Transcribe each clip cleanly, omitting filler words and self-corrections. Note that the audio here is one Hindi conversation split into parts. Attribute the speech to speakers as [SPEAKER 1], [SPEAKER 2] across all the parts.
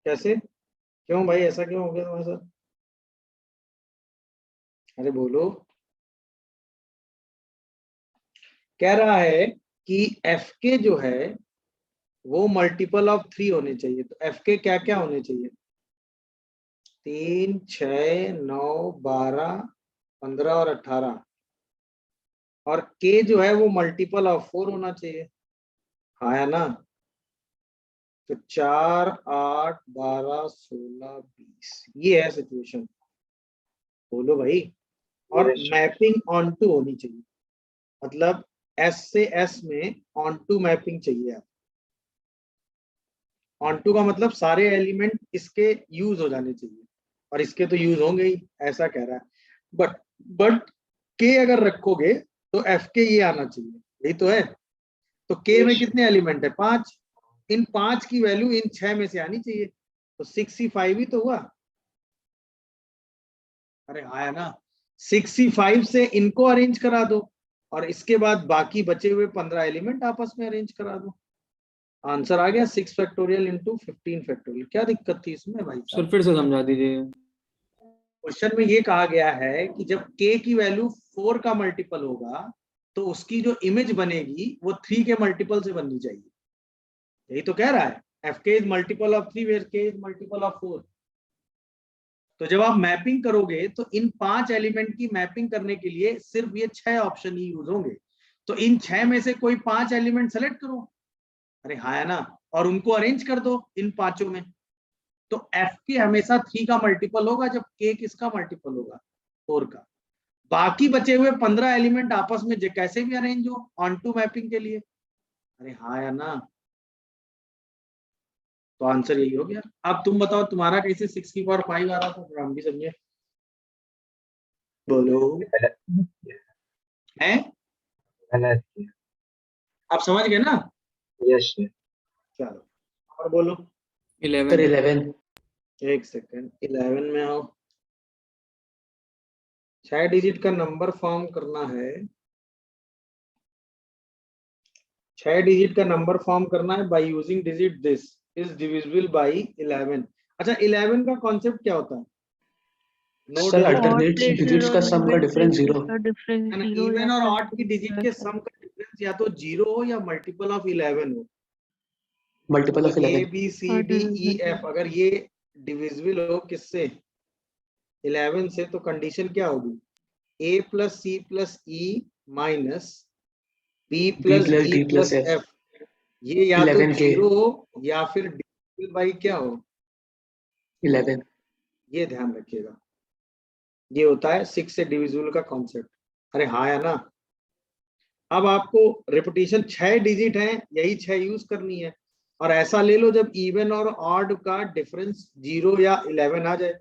[SPEAKER 1] कैसे, क्यों भाई, ऐसा क्यों हो गया तुम्हारे साथ? अरे बोलो। कह रहा है कि एफ के जो है वो मल्टीपल ऑफ 3 होने चाहिए। तो एफ के क्या क्या होने चाहिए? 3, 6, 9, 12, 15 और 18। और के जो है वो मल्टीपल ऑफ 4 होना चाहिए। हाँ है ना? तो 4, 8, 12, 16, 20, ये है सिचुएशन। बोलो भाई। और
[SPEAKER 2] Yes.
[SPEAKER 1] मैपिंग ऑन टू होनी चाहिए, मतलब एस से एस में ऑन टू मैपिंग चाहिए। आप ऑन टू का मतलब सारे एलिमेंट इसके यूज हो जाने चाहिए, और इसके तो यूज होंगे ही, ऐसा कह रहा है। बट के अगर रखोगे तो एफ के ये आना चाहिए, यही तो है। तो के में
[SPEAKER 2] Yes.
[SPEAKER 1] कितने एलिमेंट है? 5। इन 5 की वैल्यू इन 6 में से आनी चाहिए। तो 65 ही तो हुआ। अरे आया ना? 65 से इनको अरेंज करा दो, और इसके बाद बाकी बचे हुए 15 एलिमेंट आपस में अरेंज करा दो। आंसर आ गया 6 फैक्टोरियल इंटू 15 फैक्टोरियल। क्या दिक्कत थी इसमें भाई
[SPEAKER 3] सर
[SPEAKER 1] साहब?
[SPEAKER 3] फिर से समझा दीजिए।
[SPEAKER 1] क्वेश्चन में ये कहा गया है कि जब k की वैल्यू 4 का मल्टीपल होगा तो उसकी जो इमेज बनेगी वो 3 के मल्टीपल से बननी चाहिए। यही तो कह रहा है, एफ के इज मल्टीपल ऑफ 3 वेयर के इज मल्टीपल ऑफ 4। तो जब आप मैपिंग करोगे तो इन 5 एलिमेंट की मैपिंग करने के लिए सिर्फ ये 6 ऑप्शन ही यूज होंगे। तो इन 6 में से कोई 5 एलिमेंट सेलेक्ट करो। अरे हाँ है ना? और उनको अरेंज कर दो इन पांचों में। तो एफ के हमेशा 3 का मल्टीपल होगा जब के किसका मल्टीपल होगा? 4 का। बाकी बचे हुए 15 एलिमेंट आपस में कैसे भी अरेंज हो ऑन टू मैपिंग के लिए। अरे हाँ या ना? तो आंसर यही हो गया। अब तुम बताओ तुम्हारा कैसे 6 की पावर 5 आ रहा था, फिर हम भी समझे। बोलो। है?
[SPEAKER 2] गलत।
[SPEAKER 1] आप समझ गए ना?
[SPEAKER 2] Yes.
[SPEAKER 1] चलो और बोलो।
[SPEAKER 3] 11।
[SPEAKER 4] 11।
[SPEAKER 1] एक सेकेंड, 11 में आओ। 6 डिजिट का नंबर फॉर्म करना है। 6 डिजिट का नंबर फॉर्म करना है by using digit this is divisible by 11। अच्छा, 11 का कॉन्सेप्ट क्या होता है? No
[SPEAKER 4] sir
[SPEAKER 1] digit.
[SPEAKER 4] Alternate digits का सम का डिफरेंस जीरो।
[SPEAKER 1] इवन और ऑड की डिजिट के सम का डिफरेंस या तो 0 हो या मल्टीपल ऑफ 11 हो।
[SPEAKER 4] मल्टीपल
[SPEAKER 1] तो
[SPEAKER 4] of
[SPEAKER 1] a
[SPEAKER 4] 11।
[SPEAKER 1] B C D E F अगर ये डिविजिबल हो किससे? 11 से, तो कंडीशन क्या होगी? A plus C plus E minus B
[SPEAKER 4] B
[SPEAKER 1] plus
[SPEAKER 4] plus
[SPEAKER 1] D
[SPEAKER 4] D plus
[SPEAKER 1] plus
[SPEAKER 4] F.
[SPEAKER 1] F. ये या तो
[SPEAKER 4] 11 के
[SPEAKER 1] 0 हो या फिर डिविजिबल बाई क्या हो?
[SPEAKER 4] 11।
[SPEAKER 1] ये ध्यान रखिएगा। ये होता है 6 से डिविजिबल का कॉन्सेप्ट। अरे हाँ या ना? अब आपको रिपीटिशन 6 डिजिट है, यही 6 यूज करनी है। और ऐसा ले लो जब इवन और ऑड का डिफरेंस 0 या 11 आ जाए।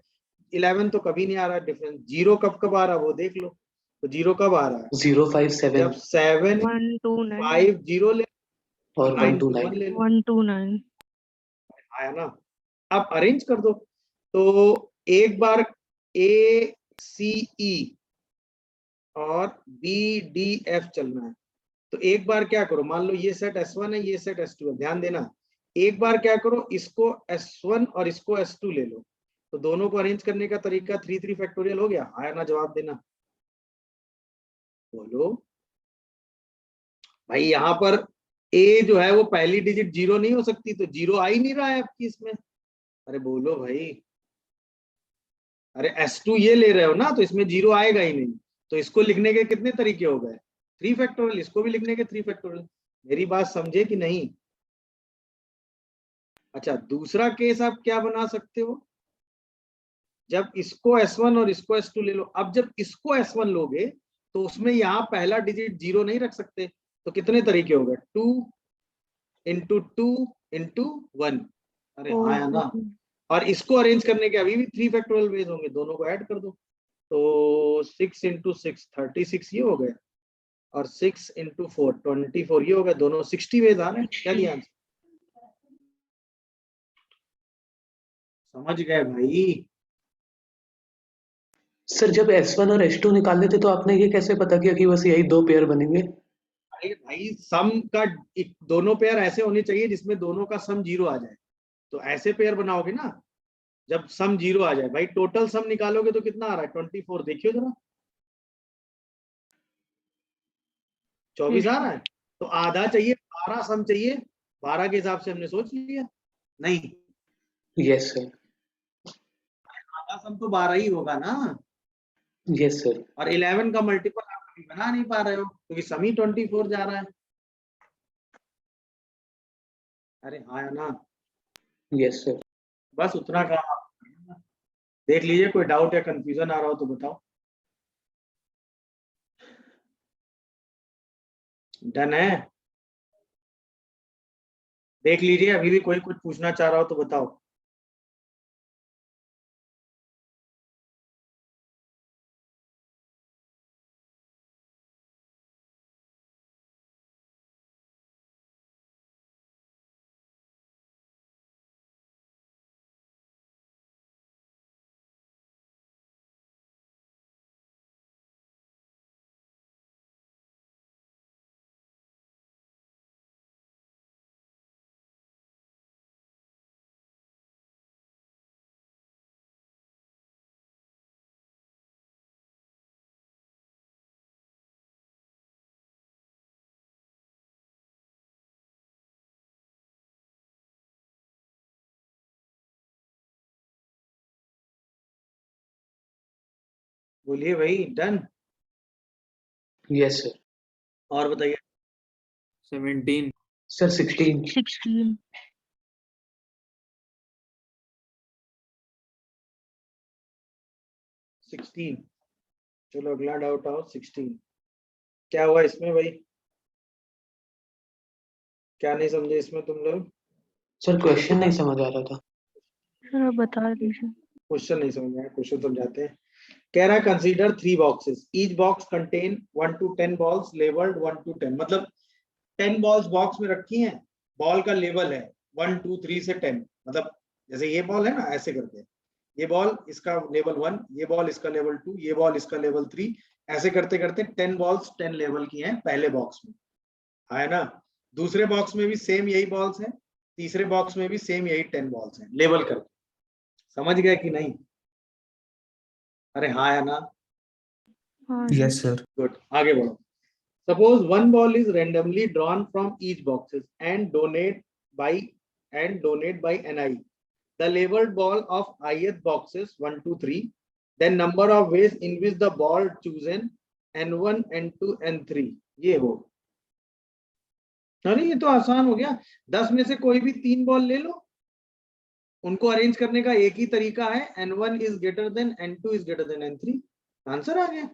[SPEAKER 1] 11 तो कभी नहीं आ रहा डिफरेंस, 0 कब कब आ रहा वो देख लो। तो 0 कब आ रहा है?
[SPEAKER 4] 057
[SPEAKER 1] जब 7
[SPEAKER 5] 129
[SPEAKER 1] 5 0 ले,
[SPEAKER 4] और
[SPEAKER 1] 9 2
[SPEAKER 4] 129।
[SPEAKER 1] 1 ले लो।
[SPEAKER 5] 129
[SPEAKER 1] आया ना? अब अरेंज कर दो। तो एक बार ए सी ई और बी डी एफ चलना है। तो एक बार क्या करो, मान लो ये सेट S1 है, ये सेट S2 है। ध्यान देना, एक बार क्या करो, इसको S1 और इसको S2 ले लो। तो दोनों को अरेंज करने का तरीका 3 3 फैक्टोरियल हो गया। आया ना? जवाब देना। बोलो भाई। यहाँ पर ए जो है वो पहली डिजिट 0 नहीं हो सकती, तो 0 आ ही नहीं रहा है आपकी इसमें। अरे बोलो भाई। अरे S2 ये ले रहे हो ना, तो इसमें 0 आएगा ही नहीं। तो इसको लिखने के कितने तरीके हो गए? 3 फैक्टोरियल। इसको भी लिखने के 3 फैक्टोरियल। मेरी बात समझे कि नहीं? अच्छा, दूसरा केस आप क्या बना सकते हो? जब इसको S1 और इसको S2 ले लो। अब जब इसको S1 लोगे तो उसमें यहाँ पहला डिजिट 0 नहीं रख सकते। तो कितने तरीके हो गए? 2 इंटू 2 इंटू 1। अरे हाँ या ना? और इसको अरेंज करने के अभी भी 3 फैक्टोरियल वेज होंगे, दोनों को ऐड कर दो। तो 6 इंटू 6 36 ये हो गए, और 6 इंटू 4 24 ये हो गए। दोनों 60 वेज आ रहे हैं। क्या लिया आंसर? समझ गए भाई?
[SPEAKER 4] सर जब S1 और S2 निकाले थे तो आपने ये कैसे पता किया कि बस यही 2 पेयर बनेंगे?
[SPEAKER 1] अरे भाई, सम का दोनों पेयर ऐसे होने चाहिए जिसमें दोनों का सम 0 आ जाए। तो ऐसे पेयर बनाओगे ना जब सम 0 आ जाए। भाई टोटल सम निकालोगे तो कितना आ रहा है 24, देखियो जरा 24 आ रहा है। तो आधा चाहिए, 12 सम चाहिए, 12 के हिसाब से हमने सोच लिया। नहीं,
[SPEAKER 4] यस सर,
[SPEAKER 1] आधा सम तो 12 ही होगा ना।
[SPEAKER 4] यस सर,
[SPEAKER 1] और 11 का मल्टीपल आप कभी बना नहीं पा रहे हो क्योंकि सम ही 24 जा रहा है। अरे हाँ या ना,
[SPEAKER 4] यस सर।
[SPEAKER 1] बस उतना काम आप करना। देख लीजिए कोई डाउट या कंफ्यूजन आ रहा हो तो बताओ। डन है, देख लीजिए अभी भी कोई कुछ पूछना चाह रहा हो तो बताओ। बोलिए भाई, डन।
[SPEAKER 4] Yes sir.
[SPEAKER 1] और बताइए।
[SPEAKER 3] 17।
[SPEAKER 4] सर 16।
[SPEAKER 1] 16, चलो अगला डाउट आओ। 16 क्या हुआ इसमें भाई, क्या नहीं समझे इसमें तुम लोग?
[SPEAKER 4] सर क्वेश्चन नहीं समझ आ रहा था।
[SPEAKER 5] सर आप बता दीजिए।
[SPEAKER 1] क्वेश्चन नहीं समझ आया, क्वेश्चन समझाते हैं। कह रहा है consider 3 boxes, each box contain 1 to 10 balls labelled 1 to 10, मतलब 10 बॉल्स बॉक्स में रखी हैं, बॉल का लेवल है 1 2 3 से 10, मतलब जैसे ये बॉल है ना, ऐसे करके ये बॉल इसका लेवल 1, ये बॉल इसका लेवल 2, ये बॉल इसका लेवल 3, ऐसे करते करते 10 बॉल्स 10 लेवल की हैं पहले बॉक्स में, है ना। दूसरे बॉक्स में भी सेम यही बॉल्स हैं, तीसरे बॉक्स में भी सेम यही 10 बॉल्स हैं लेवल करके। समझ गए कि नहीं? अरे हाँ या ना?
[SPEAKER 5] हाँ
[SPEAKER 3] Yes, sir.
[SPEAKER 1] गुड, आगे बढ़ो। Suppose one ball is randomly drawn from each boxes and donate by NI. The labeled ball of ith boxes 1 2 3. Then number of ways in which the ball chosen N1 N2 N3 ये हो। अरे ये तो आसान हो गया, 10 में से कोई भी 3 बॉल ले लो, उनको अरेंज करने का एक ही तरीका है, N1 is greater than N2 is greater than N3, answer आ गया।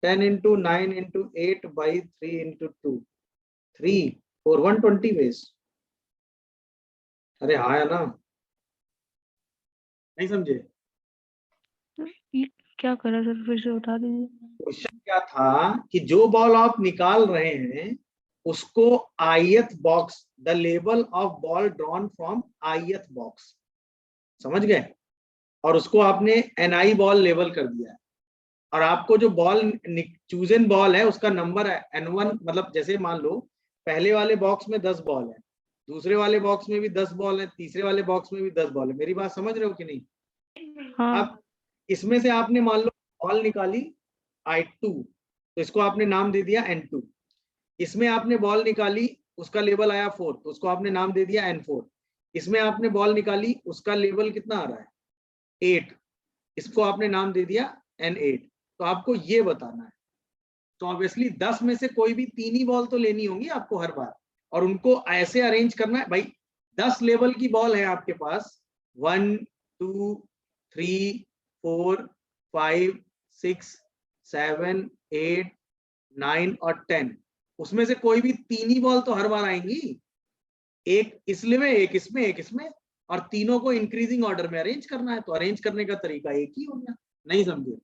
[SPEAKER 1] 10 into 9 into 8 by 3 into 2, 3 for 120 ways। अरे हाँ या ना? नहीं समझे?
[SPEAKER 5] ये क्या करा सर, फिर से बता दीजिए।
[SPEAKER 1] क्वेश्चन क्या था कि जो बॉल आप निकाल रहे हैं उसको ith box, the level of ball drawn from ith box, समझ गए, और उसको आपने NI बॉल लेवल कर दिया है, और आपको जो बॉल चूजन बॉल है उसका नंबर है N1, मतलब जैसे मान लो पहले वाले बॉक्स में 10 बॉल है, दूसरे वाले बॉक्स में भी 10 बॉल है, तीसरे वाले बॉक्स में भी 10 बॉल है। मेरी बात समझ रहे हो कि नहीं?
[SPEAKER 5] हाँ।
[SPEAKER 1] अब इसमें से आपने मान लो बॉल निकाली I2, तो इसको आपने नाम दे दिया N2। इसमें आपने बॉल निकाली, उसका लेवल आया 4, तो उसको आपने नाम दे दिया N4। इसमें आपने बॉल निकाली, उसका लेवल कितना आ रहा है 8, इसको आपने नाम दे दिया N8। तो आपको ये बताना है, तो ऑब्वियसली 10 में से कोई भी 3 ही बॉल तो लेनी होंगी आपको हर बार, और उनको ऐसे अरेंज करना है। भाई 10 लेवल की बॉल है आपके पास, 1 2 3 4 5 6 7 8 9 और 10, उसमें से कोई भी 3 ही बॉल तो हर बार आएंगी, एक इसमें एक इसमें एक इसमें, और तीनों को इंक्रीजिंग ऑर्डर में अरेंज करना है। तो अरेंज करने का तरीका एक ही हो गया। नहीं समझे?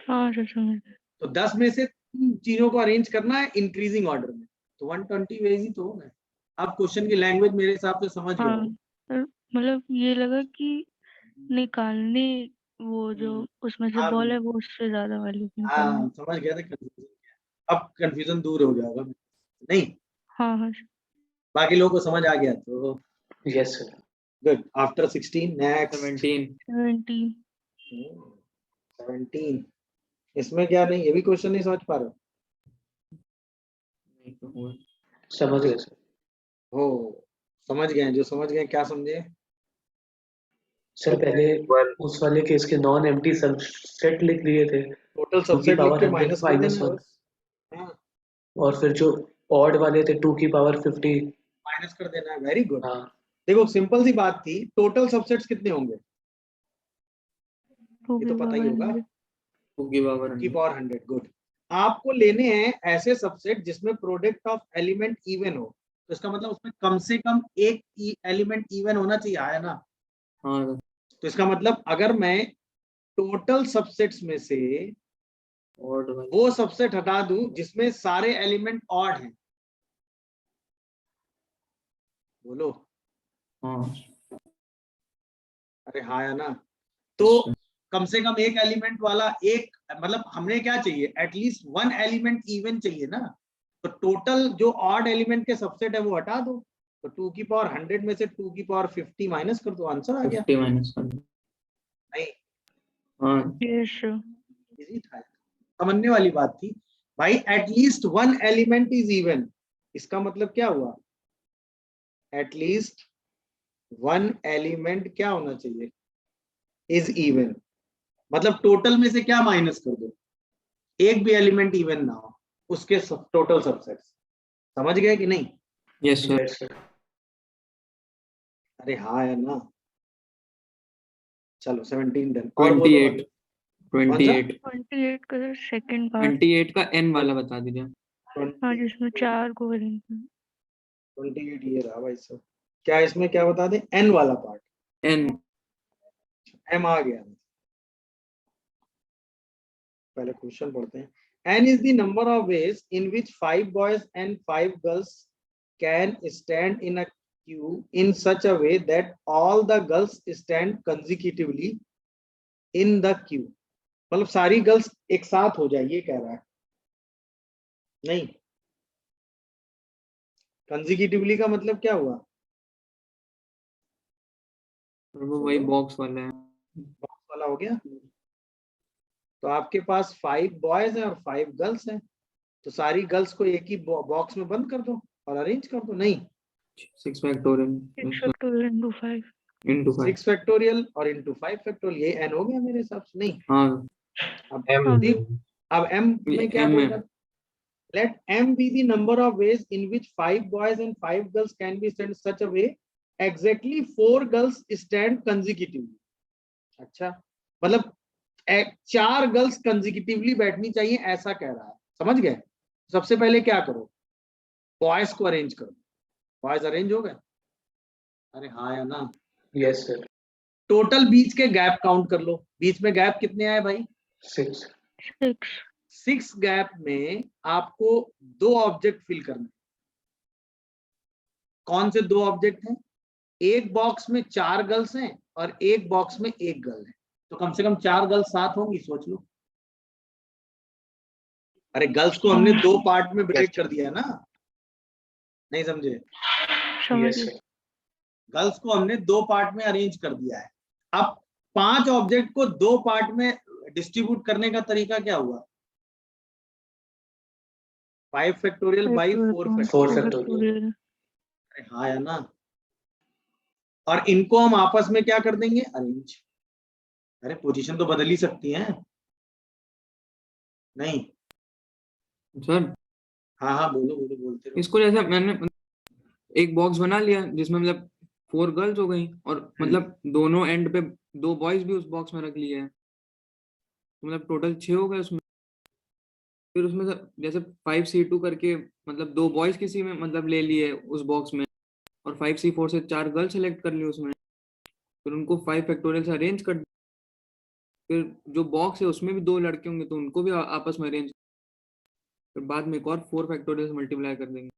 [SPEAKER 5] हाँ सर समझ गए।
[SPEAKER 1] तो 10 में से 3 चीजों को अरेंज करना है इंक्रीजिंग ऑर्डर में, तो 120 वेज ही तो हो गए। अब क्वेश्चन की लैंग्वेज मेरे हिसाब से समझ गए
[SPEAKER 5] हाँ
[SPEAKER 1] हो।
[SPEAKER 5] सर, मतलब ये लगा कि निकालने, वो जो उसमें से
[SPEAKER 1] हाँ
[SPEAKER 5] बॉल है वो उससे ज्यादा वाली निकालनी।
[SPEAKER 1] हाँ, समझ गया था कंफ्यूजन। अब कंफ्यूजन दूर हो गया होगा नहीं?
[SPEAKER 5] हाँ हाँ सर।
[SPEAKER 1] बाकी लोगों को समझ आ गया तो
[SPEAKER 4] yes sir.
[SPEAKER 1] Good, after 16 next
[SPEAKER 3] 17
[SPEAKER 5] 17
[SPEAKER 1] 17। इसमें क्या नहीं, ये भी क्वेश्चन नहीं समझ पा रहे
[SPEAKER 3] नहीं तो हुआ।
[SPEAKER 4] समझ गए सर।
[SPEAKER 1] हो? समझ गए, जो समझ गए क्या समझे?
[SPEAKER 4] सर पहले
[SPEAKER 2] वन
[SPEAKER 4] उस वाले केस के नॉन एम्प्टी सबसेट लिख लिए थे,
[SPEAKER 1] टोटल
[SPEAKER 4] 2 की
[SPEAKER 1] सबसेट लिख
[SPEAKER 4] पावर
[SPEAKER 1] के
[SPEAKER 4] 100
[SPEAKER 1] माइनस कर
[SPEAKER 4] माइनस
[SPEAKER 1] देना
[SPEAKER 4] 1,
[SPEAKER 1] बस। हाँ,
[SPEAKER 4] और फिर जो ऑड वाले थे 2 की पावर 50।
[SPEAKER 1] माइनस कर देना है, वेरी गुड।
[SPEAKER 4] हाँ
[SPEAKER 1] देखो सिंपल सी बात थी, टोटल सबसेट्स कितने होंगे?
[SPEAKER 5] 2
[SPEAKER 1] ये
[SPEAKER 5] की
[SPEAKER 1] तो पता ही
[SPEAKER 5] पावर
[SPEAKER 1] होगा,
[SPEAKER 5] 100
[SPEAKER 3] 2 की पावर
[SPEAKER 1] 2 की
[SPEAKER 3] 100
[SPEAKER 1] पावर 100। गुड। आपको लेने हैं ऐसे सबसेट जिसमें प्रोडक्ट ऑफ एलिमेंट इवन हो, तो इसका मतलब उसमें कम से कम एक एलिमेंट इवन होना चाहिए, आया ना?
[SPEAKER 3] हाँ सर।
[SPEAKER 1] तो इसका मतलब अगर मैं टोटल सबसेट्स में से
[SPEAKER 3] ऑड वाले
[SPEAKER 1] वो सबसेट हटा दूं जिसमें सारे एलिमेंट ऑड हैं, बोलो।
[SPEAKER 3] हाँ
[SPEAKER 1] अरे हाँ या ना? तो
[SPEAKER 3] yes, sir.
[SPEAKER 1] कम से कम एक एलिमेंट वाला एक, मतलब हमने क्या चाहिए, एटलीस्ट वन एलिमेंट इवन चाहिए ना। तो टोटल जो ऑड एलिमेंट के सबसेट है वो हटा दो, तो 2 की पावर 100 में से 2 की पावर 50 माइनस कर दो, आंसर आ गया।
[SPEAKER 3] 50 माइनस कर दो।
[SPEAKER 1] नहीं,
[SPEAKER 3] हाँ
[SPEAKER 5] यस सर
[SPEAKER 1] इजी था, समझने वाली बात थी भाई। At least one element is even, इसका मतलब क्या हुआ? एटलीस्ट वन एलिमेंट क्या होना चाहिए, इज इवन। मतलब टोटल में से क्या माइनस कर दो, एक भी एलिमेंट इवन ना हो उसके टोटल सबसेट्स। समझ गए कि नहीं?
[SPEAKER 3] Yes sir.
[SPEAKER 4] Yes sir.
[SPEAKER 1] अरे हाँ है ना। चलो 17 डन। और बोलो
[SPEAKER 3] 28
[SPEAKER 1] कौन सा?
[SPEAKER 3] 28
[SPEAKER 5] 28 का सेकंड पार्ट
[SPEAKER 3] 28 का n वाला बता दीजिए।
[SPEAKER 5] हाँ जिसमें 4 को करेंगे
[SPEAKER 1] 28 ये रहा भाई सब। क्या इसमें क्या बता दें, एन वाला पार्ट?
[SPEAKER 3] n
[SPEAKER 1] एम आ गया। पहले क्वेश्चन पढ़ते हैं। n is the number of ways in which 5 boys and 5 girls can stand in a queue in such a way that all the girls stand consecutively in the queue। मतलब सारी गर्ल्स एक साथ हो जाए, ये कह रहा है। नहीं, कंजिक्यूटिवली का मतलब क्या हुआ?
[SPEAKER 3] वो वही बॉक्स वाला है।
[SPEAKER 1] बॉक्स वाला हो गया। तो आपके पास 5 बॉयज हैं और 5 गर्ल्स हैं, तो सारी गर्ल्स को एक ही बॉक्स में बंद कर दो और अरेंज कर दो। नहीं,
[SPEAKER 3] 6 factorial
[SPEAKER 5] 6 factorial into 5
[SPEAKER 3] into 5।
[SPEAKER 1] 6 factorial और इंटू 5 फैक्टोरियल, ये एन हो गया मेरे हिसाब से। नहीं,
[SPEAKER 3] हाँ
[SPEAKER 1] अब
[SPEAKER 2] एम
[SPEAKER 5] हाँ
[SPEAKER 1] अब एम
[SPEAKER 3] ये
[SPEAKER 1] में क्या
[SPEAKER 3] m
[SPEAKER 1] बोल
[SPEAKER 3] है।
[SPEAKER 1] रहा है? Let m be the number of ways in which 5 boys and 5 girls can be stand such a way exactly 4 girls stand consecutively। अच्छा, मतलब 4 गर्ल्स कंजिक्यूटिवली बैठनी चाहिए, ऐसा कह रहा है। समझ गए? सबसे पहले क्या करो, बॉयज को अरेंज करो। बॉयज अरेंज हो गए? अरे हाँ या ना?
[SPEAKER 4] Yes sir.
[SPEAKER 1] टोटल बीच के गैप काउंट कर लो, बीच में गैप कितने आए भाई?
[SPEAKER 4] 6।
[SPEAKER 1] 6 गैप में आपको 2 ऑब्जेक्ट फिल करने। कौन से 2 ऑब्जेक्ट हैं? एक बॉक्स में 4 गर्ल्स हैं और एक बॉक्स में 1 गर्ल है, तो कम से कम 4 गर्ल्स साथ होंगी, सोच लो। अरे गर्ल्स को हमने 2 पार्ट में ब्रेक कर दिया ना, नहीं समझे?
[SPEAKER 5] समझ
[SPEAKER 4] यस
[SPEAKER 5] गए
[SPEAKER 4] सर।
[SPEAKER 1] गर्ल्स को हमने 2 पार्ट में अरेंज कर दिया है। अब 5 ऑब्जेक्ट को 2 पार्ट में डिस्ट्रीब्यूट करने का तरीका क्या हुआ? 5 फैक्टोरियल बाई 4
[SPEAKER 4] 4
[SPEAKER 1] फैक्टोरियल।
[SPEAKER 4] फैक्टोरियल।
[SPEAKER 1] हाँ या ना? और इनको हम आपस में क्या कर देंगे, अरेंज। अरे पोजीशन तो बदल ही सकती है। नहीं,
[SPEAKER 3] सर
[SPEAKER 1] हाँ हाँ बोलो बोलो, बोलते रहो।
[SPEAKER 3] इसको जैसे मैंने एक बॉक्स बना लिया जिसमें मतलब 4 गर्ल्स हो गई और मतलब दोनों एंड पे 2 बॉयज भी उस बॉक्स में रख लिए हैं, तो मतलब टोटल 6 हो गए उसमें। फिर उसमें से जैसे 5C2 करके मतलब 2 बॉयज किसी में मतलब ले लिए उस बॉक्स में, और 5C4 से 4 गर्ल्स सेलेक्ट कर ली उसमें, फिर उनको 5 फैक्टोरियल से अरेंज कर। फिर जो बॉक्स है उसमें भी 2 लड़के होंगे तो उनको भी आपस में अरेंज, फिर बाद में एक और 4 फैक्टोरियल से मल्टीप्लाई कर देंगे।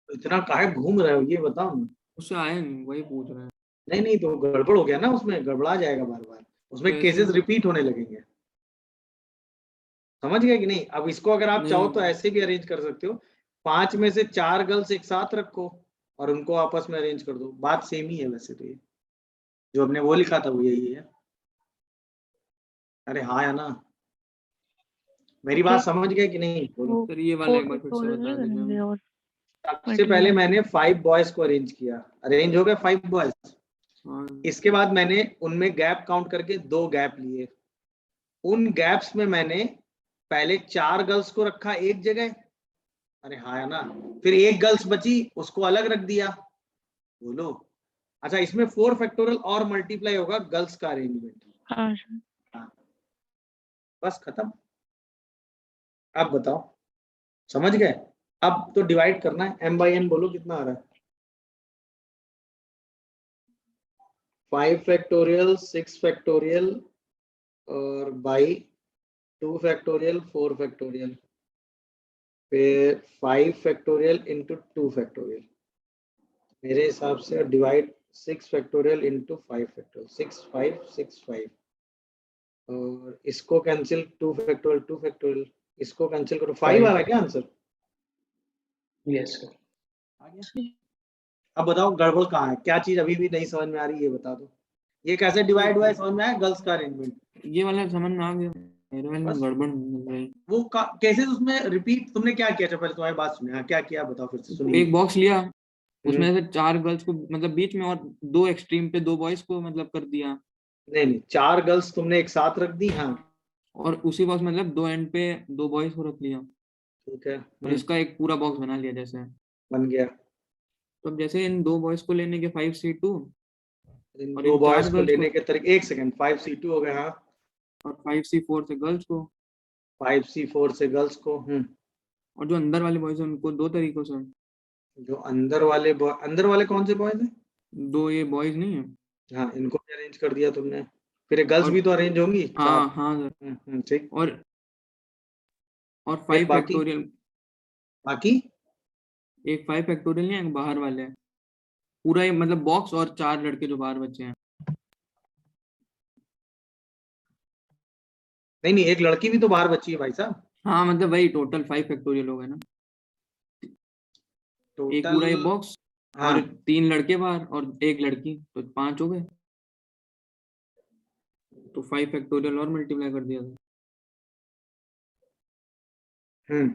[SPEAKER 1] तो इतना काहे घूम रहे हो, ये बताओ ना।
[SPEAKER 3] उससे आए नहीं, वही पूछ रहे हैं।
[SPEAKER 1] नहीं नहीं, तो गड़बड़ हो गया ना, उसमें गड़बड़ा जाएगा बार बार, उसमें
[SPEAKER 3] तो ऐसे
[SPEAKER 1] केसेस
[SPEAKER 3] मतलब
[SPEAKER 1] रिपीट होने लगेंगे। समझ गए कि नहीं? अब इसको अगर आप चाहो तो
[SPEAKER 3] नहीं
[SPEAKER 1] ऐसे भी अरेंज कर सकते हो, 5 में से 4 गर्ल्स एक साथ रखो और उनको आपस में अरेंज कर दो। बात सेम ही है वैसे तो, ये जो हमने वो लिखा था वो यही है। अरे हाँ या ना, मेरी बात समझ गए कि नहीं बोलो।
[SPEAKER 5] वो
[SPEAKER 3] सर ये वाला एक बार फिर से
[SPEAKER 5] फैक्टोरियल
[SPEAKER 3] बता दीजिए
[SPEAKER 5] करेंगे
[SPEAKER 3] आप।
[SPEAKER 5] और
[SPEAKER 1] सबसे पहले मैंने 5 बॉयज को अरेंज किया, अरेंज हो गए 5 बॉयज।
[SPEAKER 3] हाँ
[SPEAKER 1] इसके बाद मैंने उनमें गैप काउंट करके 2 गैप लिए। उन गैप्स में मैंने पहले 4 गर्ल्स को रखा एक जगह, अरे हाँ या ना, फिर एक गर्ल्स बची उसको अलग रख दिया, बोलो। अच्छा, इसमें 4 फैक्टोरियल और मल्टीप्लाई होगा गर्ल्स का अरेंजमेंट।
[SPEAKER 5] हाँ सर।
[SPEAKER 1] हाँ, बस खत्म। अब बताओ, समझ गए? अब तो डिवाइड करना है, m बाई n बोलो कितना आ रहा है। 5 फैक्टोरियल, 6 फैक्टोरियल और बाई 2 फैक्टोरियल, 4 फैक्टोरियल, फिर 5 फैक्टोरियल इंटू 2 फैक्टोरियल। मेरे हिसाब से डिवाइड 6 फैक्टोरियल इंटू 5 फैक्टोरियल, 6 5 6 5, और इसको कैंसिल 2 फैक्टोरियल 2 फैक्टोरियल, इसको कैंसिल करो। 5 आ रहा है क्या आंसर?
[SPEAKER 4] Yes sir.
[SPEAKER 1] आ गया। अब बताओ गड़बड़ कहाँ है, क्या चीज अभी भी नहीं समझ में आ रही है, ये बता दो। ये कैसे डिवाइड हुआ है समझ में आया? गर्ल्स का अरेंजमेंट।
[SPEAKER 3] ये वाला समझ में आ गया, मेरे वाले में
[SPEAKER 1] बस
[SPEAKER 3] गड़बड़ मिल रही।
[SPEAKER 1] वो कैसे उसमें रिपीट तुमने क्या किया था? पहले तुम्हारी बात सुने। हाँ, क्या किया बताओ फिर से सुनिए।
[SPEAKER 3] एक बॉक्स लिया, उसमें से 4 गर्ल्स को मतलब बीच में और 2 एक्सट्रीम पे 2 बॉयज को मतलब कर दिया।
[SPEAKER 1] नहीं नहीं, 4 गर्ल्स तुमने एक साथ रख दी। हाँ
[SPEAKER 3] और उसी बॉक्स मतलब 2 एंड पे 2 बॉयज को रख लिया
[SPEAKER 1] ठीक है।
[SPEAKER 3] और इसका एक पूरा बॉक्स बना लिया जैसे।
[SPEAKER 1] बन गया।
[SPEAKER 3] तो अब जैसे इन 2 बॉयज को लेने के 5C2
[SPEAKER 1] इन
[SPEAKER 3] और
[SPEAKER 1] दो
[SPEAKER 3] इन 4
[SPEAKER 1] बॉयज को
[SPEAKER 3] गर्ल्स को
[SPEAKER 1] लेने के तरीके, एक सेकंड, 5C2 हो गए। हाँ,
[SPEAKER 3] और 5C4 से गर्ल्स को,
[SPEAKER 1] 5C4 से गर्ल्स को।
[SPEAKER 3] और जो अंदर वाले बॉयज हैं उनको 2 तरीकों से।
[SPEAKER 1] जो अंदर वाले कौन से बॉयज हैं?
[SPEAKER 3] 2 ये बॉयज नहीं है।
[SPEAKER 1] हाँ, इनको भी अरेंज कर दिया तुमने। फिर गर्ल्स
[SPEAKER 3] और
[SPEAKER 1] भी तो अरेंज होंगी 4।
[SPEAKER 3] हाँ हाँ सर।
[SPEAKER 1] ठीक।
[SPEAKER 3] और
[SPEAKER 1] फिर
[SPEAKER 3] 5
[SPEAKER 1] बाकी
[SPEAKER 3] फैक्टोरियल,
[SPEAKER 1] बाकी
[SPEAKER 3] एक 5 फैक्टोरियल नहीं है, एक बाहर वाले हैं। पूरा ये मतलब बॉक्स और 4 लड़के जो बाहर बचे हैं।
[SPEAKER 1] नहीं नहीं, एक लड़की भी तो बाहर बची है भाई साहब।
[SPEAKER 3] हाँ मतलब वही टोटल 5 फैक्टोरियल हो गए ना। एक
[SPEAKER 1] टोटल।
[SPEAKER 3] पूरा ये बॉक्स
[SPEAKER 1] हाँ।
[SPEAKER 3] और 3 लड़के बाहर और एक लड़की, तो 5 हो गए। तो 5 फैक्टोरियल और मल्टीप्लाई कर दिया था।
[SPEAKER 1] हम्म